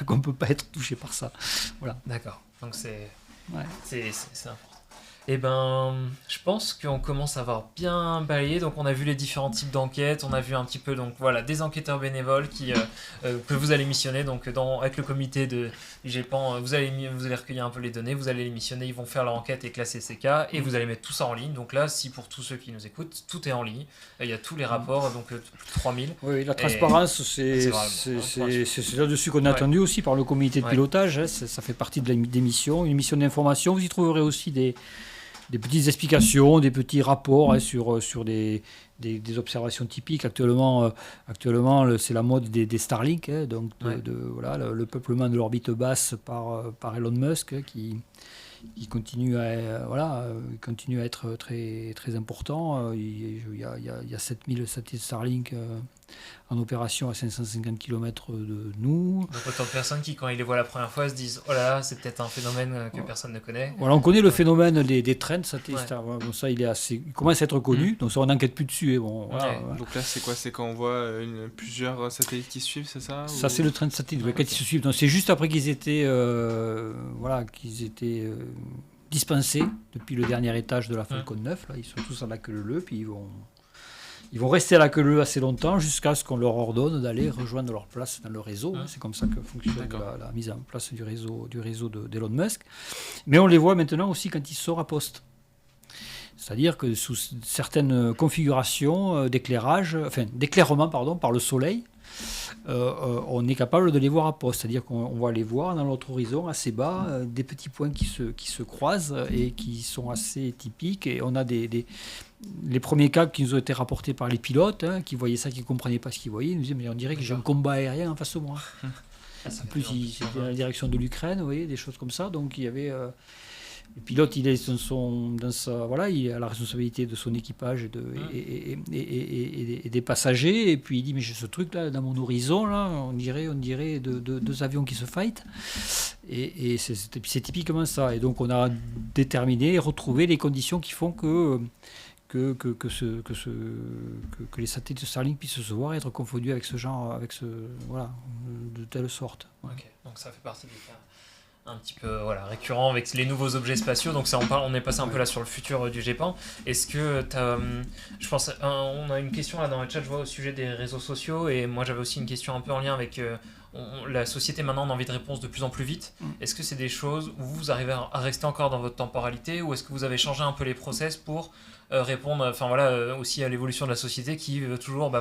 qu'on ne peut pas être touché par ça. Voilà. D'accord. Donc c'est important. Eh ben, je pense qu'on commence à avoir bien balayé. Donc, on a vu les différents types d'enquêtes. On a vu un petit peu, donc voilà, des enquêteurs bénévoles que vous allez missionner. Donc, avec le comité du GEPAN, vous allez recueillir un peu les données, vous allez les missionner. Ils vont faire leur enquête et classer ces cas. Et vous allez mettre tout ça en ligne. Donc là, si pour tous ceux qui nous écoutent, tout est en ligne. Il y a tous les rapports, donc plus de 3000. Oui, la transparence, c'est là-dessus qu'on est attendu aussi par le comité de pilotage. Ça fait partie des missions, une mission d'information. Vous y trouverez aussi des petites explications, des petits rapports sur des observations typiques. Actuellement c'est la mode des Starlink, donc le peuplement de l'orbite basse par Elon Musk, qui continue à être très, très important. Il y a 7000 satellites Starlink en opération à 550 km de nous. Donc autant de personnes qui, quand ils les voient la première fois, se disent « Oh là là, c'est peut-être un phénomène que personne ne connaît. » Voilà, on connaît le phénomène des trends satellites. Ouais. Bon, ça, il commence à être connu, donc ça, on n'enquête plus dessus. Et bon, voilà. Donc là, c'est quoi? C'est quand on voit plusieurs satellites qui se suivent, c'est ça? Ça, c'est le trend satellite, quand ils se suivent. Donc, c'est juste après qu'ils étaient, dispensés depuis le dernier étage de la Falcon 9. Là, ils sont tous à la queue leu, puis ils vont rester à la queue leu assez longtemps jusqu'à ce qu'on leur ordonne d'aller rejoindre leur place dans le réseau. C'est comme ça que fonctionne la mise en place du réseau d'Elon Musk. Mais on les voit maintenant aussi quand ils sortent à poste. C'est-à-dire que sous certaines configurations d'éclairement par le soleil, on est capable de les voir à poste, c'est-à-dire qu'on va les voir dans notre horizon assez bas, des petits points qui se croisent et qui sont assez typiques. Et on a les premiers cas qui nous ont été rapportés par les pilotes, qui voyaient ça, qui ne comprenaient pas ce qu'ils voyaient. Ils nous disaient, mais on dirait que j'ai un combat aérien en face de moi. En plus, c'était dans la direction de l'Ukraine, vous voyez, des choses comme ça. Donc, il y avait... le pilote, il est il a la responsabilité de son équipage et des passagers. Et puis, il dit, mais j'ai ce truc-là dans mon horizon, là, on dirait deux avions qui se fightent. Et c'est typiquement ça. Et donc, on a déterminé et retrouvé les conditions qui font que les satellites de Starlink puissent se voir et être confondus avec de telle sorte. Ok, donc ça fait partie des cas un petit peu récurrents avec les nouveaux objets spatiaux. Donc ça, on est passé un peu là sur le futur du GEPAN. Est-ce que je pense, on a une question là dans le chat, je vois, au sujet des réseaux sociaux, et moi j'avais aussi une question un peu en lien avec la société maintenant, on a envie de réponses de plus en plus vite. Est-ce que c'est des choses où vous arrivez à rester encore dans votre temporalité, ou est-ce que vous avez changé un peu les process pour répondre aussi à l'évolution de la société qui veut toujours,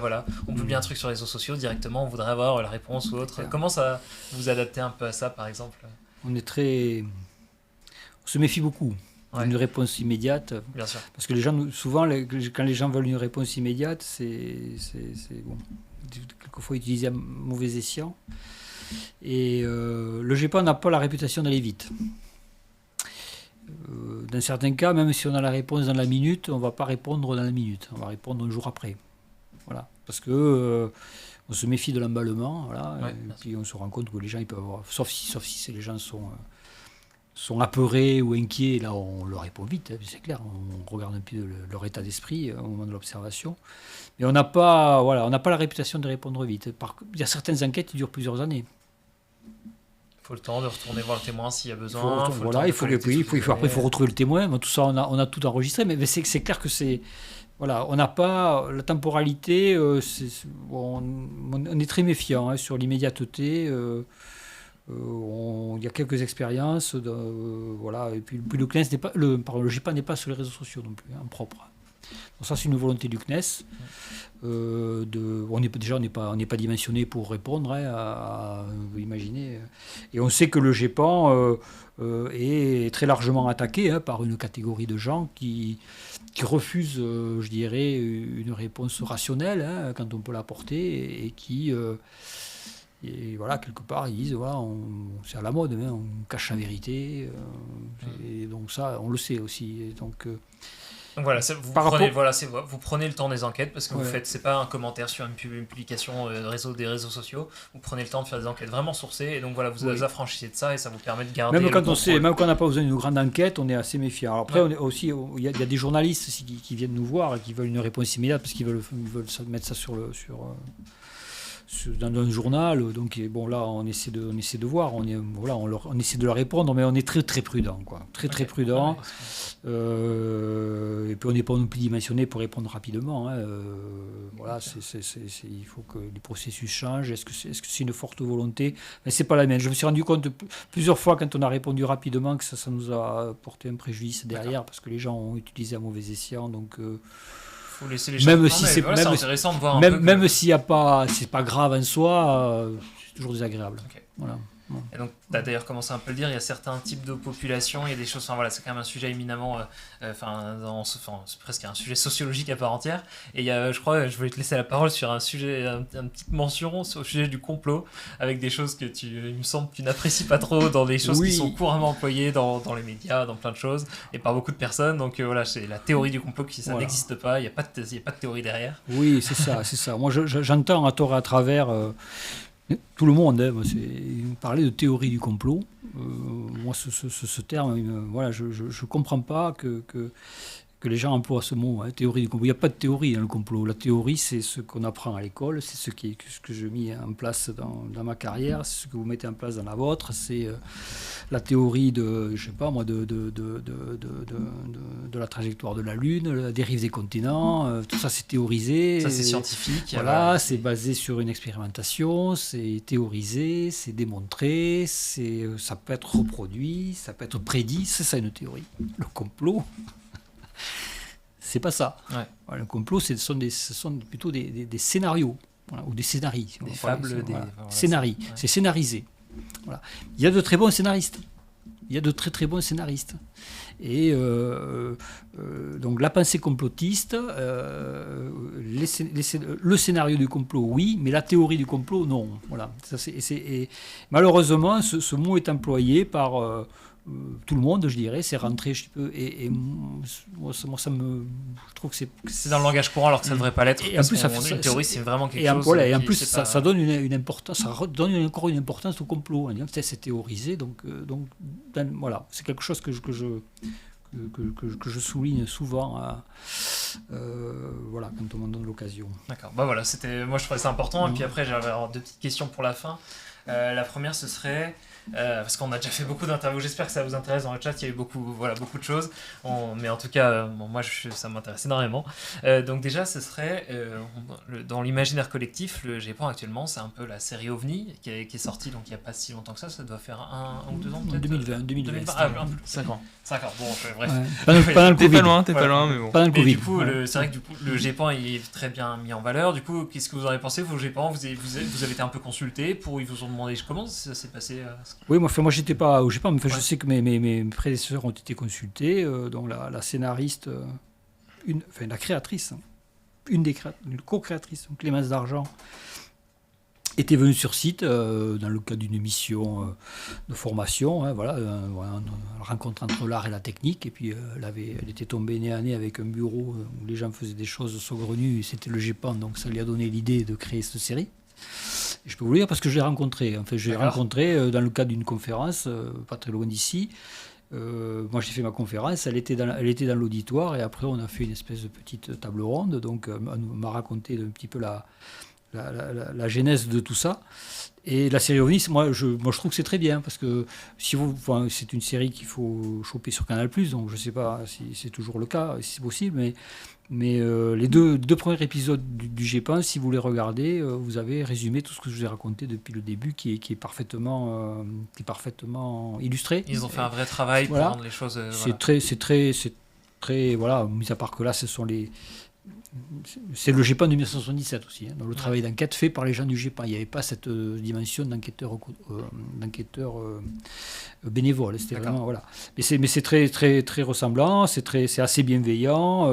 on publie un truc sur les réseaux sociaux, directement on voudrait avoir la réponse ou autre. Comment ça vous adaptez un peu à ça, par exemple? On se méfie beaucoup d'une réponse immédiate. Bien sûr. Parce que les gens, souvent, quand les gens veulent une réponse immédiate, c'est bon, quelquefois utilisé à mauvais escient. Et le GEPAN n'a pas la réputation d'aller vite. Dans certains cas, même si on a la réponse dans la minute, on ne va pas répondre dans la minute. On va répondre un jour après. Voilà. Parce que on se méfie de l'emballement. Voilà, et puis on se rend compte que les gens, ils peuvent avoir... Sauf si les gens sont apeurés ou inquiets, là on leur répond vite, c'est clair. On regarde un peu leur état d'esprit au moment de l'observation. Mais on n'a pas la réputation de répondre vite. Il y a certaines enquêtes qui durent plusieurs années. Il faut le temps de retourner voir le témoin s'il y a besoin. Il faut retrouver le témoin. Tout ça, on a tout enregistré. Mais c'est clair que c'est... Voilà, on n'a pas la temporalité. On est très méfiant sur l'immédiateté. Il y a quelques expériences. Et puis le CNES n'est pas... le GEPAN n'est pas sur les réseaux sociaux non plus, en propre. Donc ça, c'est une volonté du CNES. On n'est pas dimensionné pour répondre, vous imaginez. Et on sait que le GEPAN est très largement attaqué par une catégorie de gens qui refusent, je dirais, une réponse rationnelle quand on peut l'apporter, et qui, quelque part, ils disent, c'est à la mode, on cache la vérité. Et donc ça, on le sait aussi. Et donc voilà, vous prenez le temps des enquêtes, parce que vous faites, c'est pas un commentaire sur une publication des réseaux sociaux. Vous prenez le temps de faire des enquêtes vraiment sourcées, et donc vous vous affranchissez de ça, et ça vous permet de garder. Même quand on n'a pas besoin d'une grande enquête, on est assez méfiant. Alors après, il y a des journalistes qui viennent nous voir et qui veulent une réponse immédiate, parce qu'ils veulent mettre ça dans un journal. Donc là, on essaie de voir, on essaie de leur répondre, mais on est très très prudent, très prudent. Et puis on n'est pas non plus dimensionné pour répondre rapidement. Il faut que les processus changent. Est-ce que c'est une forte volonté? Mais c'est pas la mienne. Je me suis rendu compte plusieurs fois, quand on a répondu rapidement, que ça nous a porté un préjudice derrière, parce que les gens ont utilisé à mauvais escient. Donc faut laisser les gens c'est intéressant de voir même s'il y a pas, c'est pas grave en soi, c'est toujours désagréable. Voilà. Et donc, tu as d'ailleurs commencé un peu à le dire, il y a certains types de populations, il y a des choses, c'est quand même un sujet éminemment, c'est presque un sujet sociologique à part entière. Et il y a, je crois, je voulais te laisser la parole sur un sujet, une petite mention au sujet du complot, avec des choses que il me semble, tu n'apprécies pas trop, dans des choses qui sont couramment employées dans les médias, dans plein de choses, et par beaucoup de personnes. Donc c'est la théorie du complot ça n'existe pas, il n'y a pas de théorie derrière. Oui, c'est ça. Moi, j'entends à tort et à travers... tout le monde, parler de théorie du complot. Moi, ce terme, je ne comprends pas que les gens emploient ce mot, théorie du complot. Il n'y a pas de théorie dans le complot. La théorie, c'est ce qu'on apprend à l'école, c'est ce que j'ai mis en place dans ma carrière, c'est ce que vous mettez en place dans la vôtre, c'est la théorie de la trajectoire de la Lune, la dérive des continents, tout ça c'est théorisé. Ça c'est scientifique. Voilà, c'est basé sur une expérimentation, c'est théorisé, c'est démontré, ça peut être reproduit, ça peut être prédit, c'est ça une théorie. Le complot... c'est pas ça. Le complot, ce sont plutôt des scénarios. voilà, ou des scénarii. Des Voilà, fables, c'est- des... voilà. voilà, Scénarii, ouais. c'est scénarisé. Voilà. Il y a de très bons scénaristes. Il y a de très très bons scénaristes. Et donc la pensée complotiste, le scénario du complot, oui, mais la théorie du complot, non. Voilà. Et malheureusement, ce mot est employé par tout le monde, je dirais. C'est rentré, moi, je trouve que C'est dans le langage courant alors que ça ne devrait pas l'être. Et en Parce plus, une théorie, c'est vraiment quelque et en, chose. voilà, et en qui- plus, c'est ça, pas- ça donne une importance, donne encore une importance au complot. En disant que c'est théorisé, donc voilà, c'est quelque chose que je souligne souvent, voilà, quand on m'en donne l'occasion. D'accord. Bah voilà, moi je trouvais ça important. Et puis après, j'avais alors 2 petites questions pour la fin. La première, ce serait. Parce qu'on a déjà fait beaucoup d'interviews, j'espère que ça vous intéresse dans le chat, il y a eu beaucoup de choses, mais en tout cas, moi ça m'intéresse énormément. Donc déjà, ce serait, dans l'imaginaire collectif, le GEPAN actuellement, c'est un peu la série OVNI, qui est sortie donc il n'y a pas si longtemps que ça doit faire 1 ou 2 ans peut-être. 2020. Ah, un peu plus. 5 ans. 5 ans, bon, bref. Ouais. Pendant le T'es Covid. pas loin, Ouais. mais bon. Pendant le Mais Covid. du coup, Ouais. c'est vrai que du coup, le GEPAN il est très bien mis en valeur. Du coup, qu'est-ce que vous en avez pensé, vous, GEPAN vous avez été un peu consulté, ils vous ont demandé comment ça s'est passé Oui, moi j'étais pas au GEPAN, mais je sais que mes prédécesseurs ont été consultés, dont la scénariste, la créatrice, une co-créatrice, Clémence D'Argent, était venue sur site dans le cadre d'une mission de formation, hein, voilà, une rencontre entre l'art et la technique, et puis elle était tombée nez à nez avec un bureau où les gens faisaient des choses saugrenues, et c'était le GEPAN, donc ça lui a donné l'idée de créer cette série. Et je peux vous le dire parce que je l'ai rencontré. En fait, je l'ai rencontré dans le cadre d'une conférence, pas très loin d'ici. Moi, j'ai fait ma conférence, elle était dans l'auditoire, et après, on a fait une espèce de petite table ronde. Donc, on m'a raconté un petit peu la genèse de tout ça. Et la série OVNI, moi, je trouve que c'est très bien, parce que c'est une série qu'il faut choper sur Canal+, donc je ne sais pas si c'est toujours le cas, si c'est possible, mais les deux premiers épisodes du GEPAN, si vous les regardez, vous avez résumé tout ce que je vous ai raconté depuis le début, qui est parfaitement illustré. Ils ont fait un vrai travail Voilà. pour rendre les choses. C'est très, voilà, mis à part que là, c'est le GEPAN de 1977 aussi, hein, donc le travail d'enquête fait par les gens du GEPAN. Il n'y avait pas cette dimension d'enquêteur bénévole. C'était vraiment, voilà. Mais c'est très, très, très ressemblant, c'est assez bienveillant.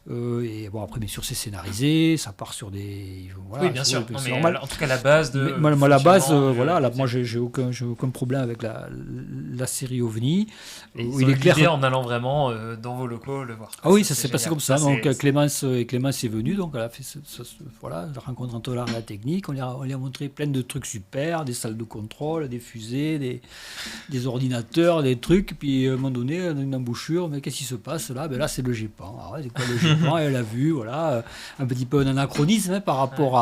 Et bon, après, bien sûr, c'est scénarisé, ça part sur des. Voilà, Oui, bien sûr. c'est Non, mais normal. en tout cas, la base de. Mais moi, la base, fonctionnement, voilà, moi, j'ai aucun problème avec la série OVNI. Et Où ils il est clair. en allant vraiment dans vos locaux le voir. Ah oui, Ça, ça s'est c'est passé génial. comme ça. Ça, Donc c'est- Clémence est venue, donc elle a fait voilà, la rencontre entre l'art et la technique. On lui a montré plein de trucs super, des salles de contrôle, des fusées, des ordinateurs, des trucs. Puis à un moment donné, on a une embouchure, mais qu'est-ce qui se passe là? Ben là, c'est le GEPAN. Ah ouais, c'est quoi le GEPAN? Elle a vu, voilà, un petit peu un anachronisme, hein, par rapport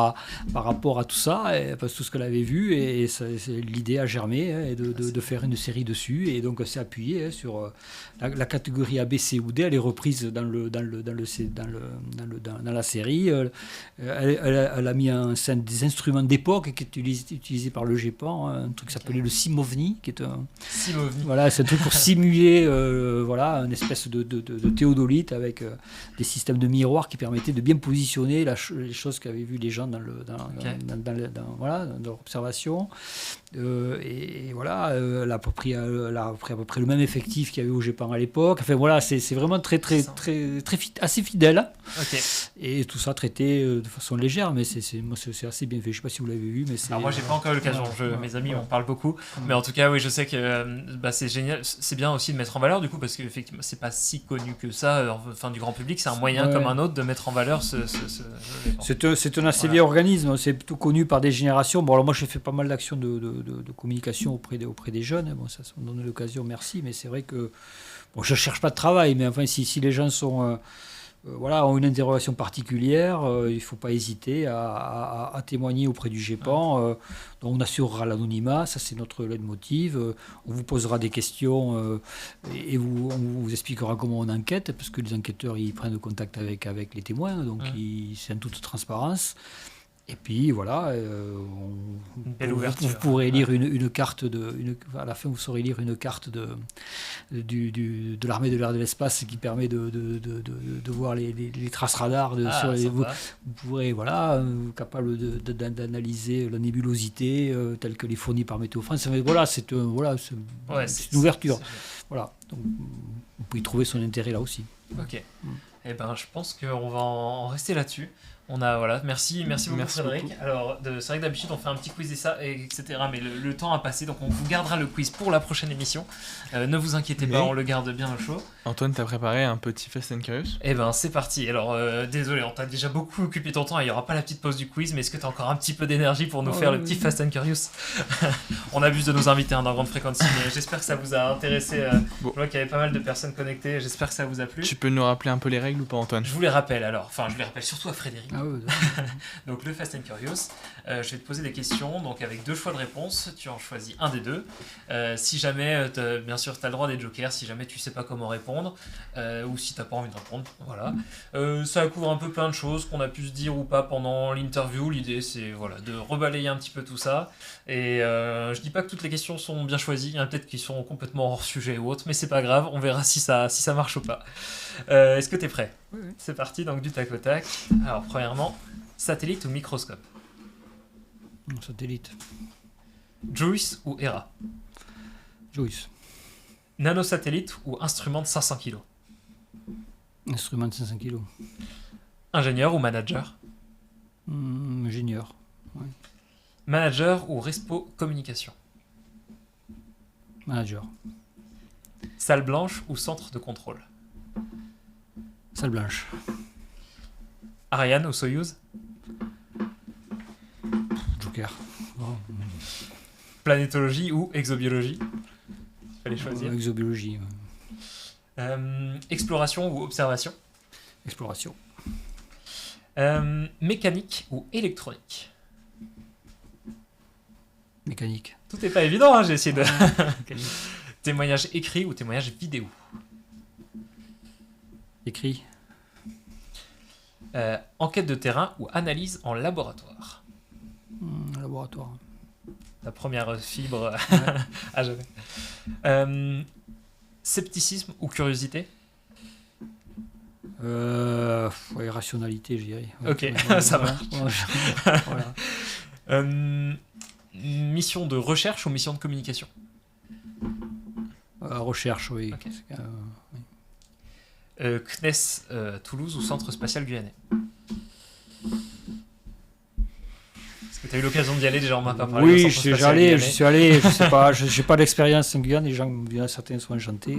à tout ça, et, parce que tout ce qu'elle avait vu, et l'idée a germé, hein, et de faire une série dessus, et donc elle s'est appuyée, hein, sur la catégorie A, B, C ou D. Elle est reprise dans la série. Elle a mis en scène des instruments d'époque qui étaient utilisés par le GEPAN, hein, un truc qui s'appelait le Simovni, qui est voilà, c'est un truc pour simuler voilà, une espèce de théodolite avec des systèmes de miroirs qui permettaient de bien positionner les choses qu'avaient vues les gens dans leur observation. Et voilà, elle a pris à peu près le même effectif qu'il y avait au GEPAN à l'époque. Enfin voilà, c'est vraiment assez fidèle. Ok. Et tout ça traité de façon légère, mais c'est assez bien fait. Je ne sais pas si vous l'avez vu, mais c'est. Alors moi j'ai pas encore eu l'occasion, mes amis m'en parlent beaucoup, mais en tout cas oui je sais que c'est génial, c'est bien aussi de mettre en valeur du coup parce qu'effectivement c'est pas si connu que ça, enfin du grand public, c'est un moyen comme un autre de mettre en valeur ce c'est un assez vieux organisme, c'est plutôt connu par des générations. Bon alors moi j'ai fait pas mal d'actions de communication auprès des jeunes, bon ça me donne l'occasion, merci, mais c'est vrai que bon, je cherche pas de travail, mais enfin si les gens sont ont une interrogation particulière, il ne faut pas hésiter à témoigner auprès du GEPAN. Donc on assurera l'anonymat, ça c'est notre leitmotiv. On vous posera des questions et on vous expliquera comment on enquête, parce que les enquêteurs ils prennent contact avec les témoins, donc c'est en toute transparence. Et puis voilà, Une belle ouverture. vous pourrez lire une carte à la fin vous saurez lire une carte de l'armée de l'air et de l'espace qui permet de voir les traces radars sur les, vous pourrez capable d'analyser la nébulosité telle que les fournie par Météo France. C'est une ouverture. Voilà, donc vous pouvez trouver son intérêt là aussi. Ok. Eh ben, je pense qu'on va en rester là-dessus. Merci beaucoup Frédéric. Beaucoup. Alors, c'est vrai que d'habitude on fait un petit quiz etc. Mais le temps a passé, donc on vous gardera le quiz pour la prochaine émission. Ne vous inquiétez pas, on le garde bien au chaud. Antoine, t'as préparé un petit Fast and Curious? Eh ben, c'est parti. Alors, désolé, on t'a déjà beaucoup occupé ton temps et il n'y aura pas la petite pause du quiz, mais est-ce que t'as encore un petit peu d'énergie pour nous faire le petit Fast and Curious? On abuse de nos invités dans Grande Fréquence, mais j'espère que ça vous a intéressé. Bon. Je vois qu'il y avait pas mal de personnes connectées, j'espère que ça vous a plu. Tu peux nous rappeler un peu les règles ou pas, Antoine? Je vous les rappelle je les rappelle surtout à Frédéric. Ah ouais, Donc le Fast and Curious, je vais te poser des questions, donc avec 2 choix de réponse, tu en choisis un des 2. Si jamais, bien sûr, tu as le droit des jokers, si jamais tu sais pas comment répondre, ou si t'as pas envie de répondre, voilà. Ça couvre un peu plein de choses qu'on a pu se dire ou pas pendant l'interview. L'idée c'est de rebalayer un petit peu tout ça. Et je dis pas que toutes les questions sont bien choisies, il y en a peut-être qui sont complètement hors sujet ou autre, mais c'est pas grave, on verra si ça marche ou pas. Est-ce que t'es prêt? Oui. C'est parti, donc du tac au tac. Alors premièrement, satellite ou microscope? Satellite. JUICE ou ERA? JUICE. Nanosatellite ou instrument de 500 kg? Instrument de 500 kg. Ingénieur ou manager? Ingénieur. Manager ou Respo Communication? Manager. Salle blanche ou centre de contrôle? Salle blanche. Ariane ou Soyouz? Joker. Planétologie ou exobiologie? Fallait choisir. Exobiologie. Exploration ou observation? Exploration. Mécanique ou électronique? Mécanique. Tout n'est pas évident, hein, j'ai essayé de... Mécanique. Témoignage écrit ou témoignage vidéo? Écrit. Enquête de terrain ou analyse en laboratoire? Laboratoire. La première fibre à jamais. Scepticisme ou curiosité? Rationalité, je dirais. Ok, ça marche. Voilà. Mission de recherche ou mission de communication? Recherche, oui. Ok. Oui. CNES Toulouse ou Centre Spatial Guyanais? Est-ce que tu as eu l'occasion d'y aller déjà? On m'a pas parlé. Oui, j'y suis allé, je sais pas, je n'ai pas d'expérience en Guyane, certains sont enchantés.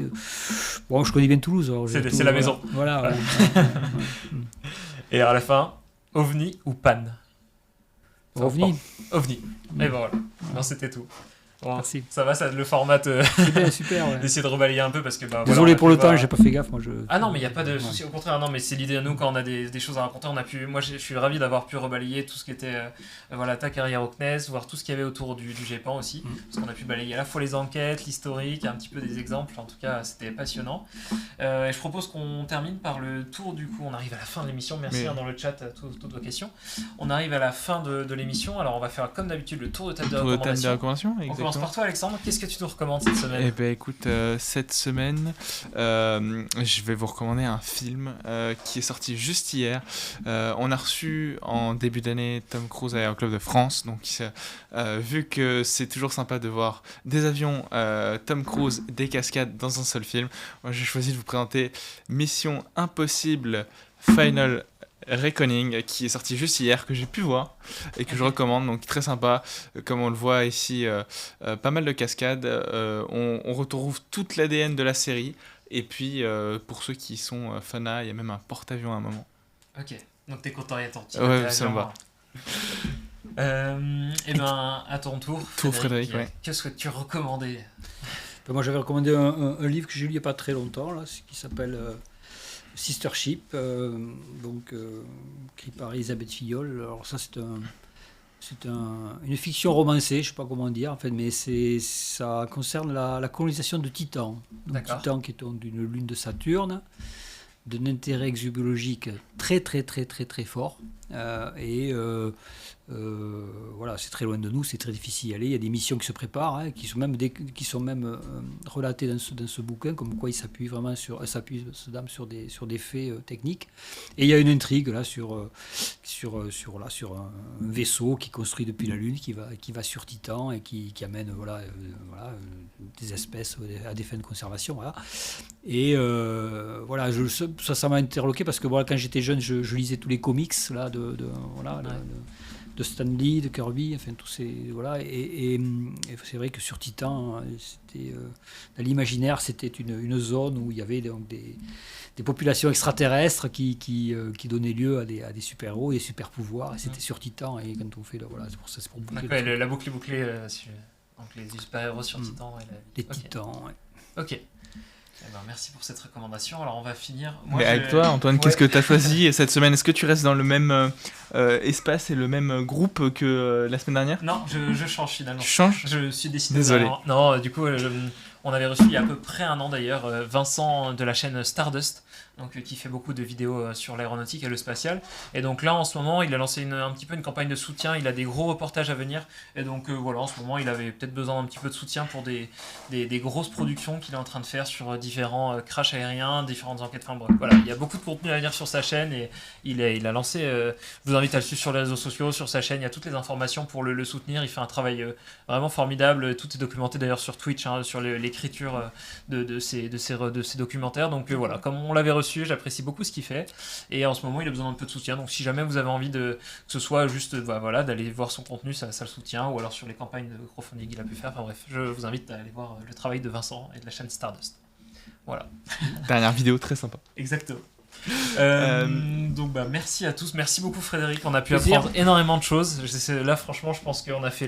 Bon, je connais bien Toulouse. Alors C'est tout, la maison. Voilà. Et à la fin, OVNI ou PAN? OVNI. OVNI. Et ben voilà. Non, c'était tout. Bon, Merci. ça va, ça le format Super, ouais. d'essayer de rebalayer un peu parce que Désolé pour le temps, j'ai pas fait gaffe. Moi, Ah non, mais il n'y a pas de souci. Au contraire, non, mais c'est l'idée à nous quand on a des choses à raconter. Moi, je suis ravi d'avoir pu rebalayer tout ce qui était ta carrière au CNES, voir tout ce qu'il y avait autour du GEPAN aussi. Parce qu'on a pu balayer à la fois les enquêtes, l'historique, un petit peu des exemples. En tout cas, c'était passionnant. Et je propose qu'on termine par le tour du coup. On arrive à la fin de l'émission. Merci dans le chat à toutes vos questions. On arrive à la fin de l'émission. Alors, on va faire comme d'habitude le tour de table de recommandation. On commence par toi, Alexandre. Qu'est-ce que tu nous recommandes cette semaine? Eh ben écoute, cette semaine, je vais vous recommander un film qui est sorti juste hier. On a reçu en début d'année Tom Cruise à Aéroclub de France, donc vu que c'est toujours sympa de voir des avions, Tom Cruise, des cascades dans un seul film, moi j'ai choisi de vous présenter Mission Impossible Final Reckoning, qui est sorti juste hier, que j'ai pu voir et que je recommande, donc très sympa. Comme on le voit ici, pas mal de cascades, on retrouve toute l'ADN de la série, et puis pour ceux qui sont fans, il y a même un porte-avions à un moment. Ok, donc t'es content, il y a ton petit ouais, ça me va. Et ben à ton tour, Frédéric, ouais. Qu'est-ce que tu recommandais? Moi j'avais recommandé un livre que j'ai lu il n'y a pas très longtemps, là, qui s'appelle Sister Ship, écrit par Elisabeth Fillol. Alors ça c'est une fiction romancée, je ne sais pas comment dire en fait, mais ça concerne la colonisation de Titan. Donc, Titan qui est donc d'une lune de Saturne, d'un intérêt exobiologique très très très très très fort. Voilà, c'est très loin de nous, c'est très difficile d'y aller. Il y a des missions qui se préparent, hein, qui sont même relatées dans ce bouquin, comme quoi il s'appuie vraiment cette dame sur des faits techniques. Et il y a une intrigue là sur un vaisseau qui est construit depuis la Lune, qui va sur Titan et qui amène des espèces à des fins de conservation. Voilà. Et voilà, ça m'a interloqué parce que voilà, quand j'étais jeune, je lisais tous les comics là, de Stan Lee, de Kirby, enfin tous ces voilà, et c'est vrai que sur Titan, c'était dans l'imaginaire, c'était une zone où il y avait donc des populations extraterrestres qui donnaient lieu à des super-héros et des super-pouvoirs. Et c'était sur Titan, et quand on fait voilà, c'est pour boucler. Ouais, la boucle est bouclée. Donc les super-héros sur Titan. Les Titans. Ouais. Ok. Eh ben, merci pour cette recommandation. Alors on va finir. Mais avec toi, Antoine, qu'est-ce que tu as choisi cette semaine? Est-ce que tu restes dans le même espace et le même groupe que la semaine dernière? Non, je change finalement. Tu changes? Je suis décidé. Désolé. Non, du coup, on avait reçu il y a à peu près un an d'ailleurs Vincent de la chaîne Stardust, donc, qui fait beaucoup de vidéos sur l'aéronautique et le spatial. Et donc là, en ce moment, il a lancé un petit peu une campagne de soutien. Il a des gros reportages à venir. Et donc voilà, en ce moment, il avait peut-être besoin d'un petit peu de soutien pour des grosses productions qu'il est en train de faire sur différents crashs aériens, différentes enquêtes. Enfin bref, voilà, il y a beaucoup de contenu à venir sur sa chaîne et il a lancé. Je vous invite à le suivre sur les réseaux sociaux, sur sa chaîne. Il y a toutes les informations pour le soutenir. Il fait un travail vraiment formidable. Tout est documenté d'ailleurs sur Twitch, hein, sur l'écriture de ces documentaires. Donc voilà, comme on l'avait reçu, j'apprécie beaucoup ce qu'il fait et en ce moment il a besoin d'un peu de soutien, donc si jamais vous avez envie que ce soit juste d'aller voir son contenu, ça le soutient, ou alors sur les campagnes de crowdfunding qu'il a pu faire, enfin bref, je vous invite à aller voir le travail de Vincent et de la chaîne Stardust. Voilà. Dernière vidéo très sympa. Exactement. Donc merci à tous, merci beaucoup Frédéric, on a pu Plaisir. apprendre énormément de choses. Là franchement je pense qu'on a fait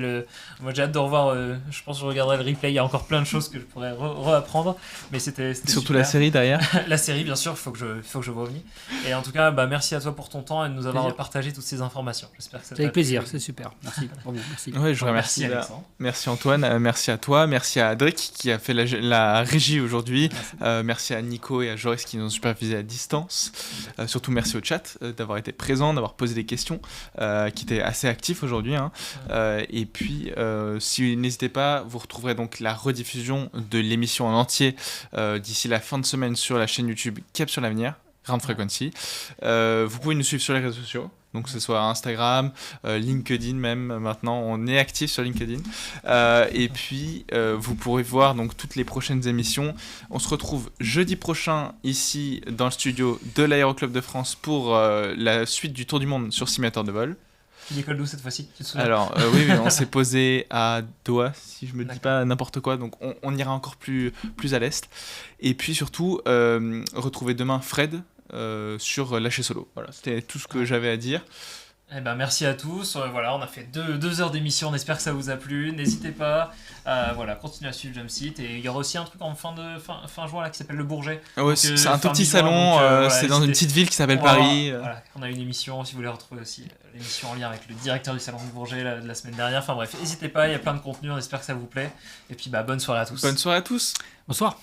moi j'ai hâte de revoir, je pense que je regarderai le replay, il y a encore plein de choses que je pourrais reapprendre, mais c'était Surtout super. la série derrière. La série bien sûr, il faut que je vois venir. Et en tout cas merci à toi pour ton temps et de nous avoir Plaisir. partagé toutes ces informations. J'espère que ça C'est t'a avec plu. plaisir, c'est super. Merci. Bravo, merci. Ouais, je remercie. Merci Alexandre. Merci Antoine, merci à toi, merci à Adric qui a fait la régie aujourd'hui, merci à Nico et à Joris qui nous ont supervisé à distance, surtout merci au chat d'avoir été présent, d'avoir posé des questions, qui étaient assez actifs aujourd'hui, hein. Et puis n'hésitez pas, vous retrouverez donc la rediffusion de l'émission en entier d'ici la fin de semaine sur la chaîne YouTube Cap sur l'avenir, Ground Frequency. Vous pouvez nous suivre sur les réseaux sociaux. Donc que ce soit Instagram, LinkedIn même, maintenant on est actif sur LinkedIn. Et puis vous pourrez voir donc toutes les prochaines émissions. On se retrouve jeudi prochain ici dans le studio de l'Aéroclub de France pour la suite du Tour du Monde sur simulateur de vol. Tu décolles d'où cette fois-ci, tu te souviens? Alors oui, on s'est posé à Doha, si je me dis pas n'importe quoi, donc on ira encore plus à l'est. Et puis surtout, retrouvez demain Fred sur Lâcher Solo. Voilà, c'était tout ce que j'avais à dire. Eh ben, merci à tous. Voilà, on a fait 2 heures d'émission. On espère que ça vous a plu. N'hésitez pas à continuer à suivre Jumpseat. Et il y aura aussi un truc en fin juin là, qui s'appelle le Bourget. Ouais, Donc, c'est un tout fin petit mi-juin, salon. donc, c'est dans une petite ville qui s'appelle Paris. Voilà, on a une émission. Si vous voulez retrouver aussi l'émission en lien avec le directeur du salon du Bourget de la semaine dernière. Enfin bref, n'hésitez pas. Il y a plein de contenu. On espère que ça vous plaît. Et puis bonne soirée à tous. Bonne soirée à tous. Bonsoir.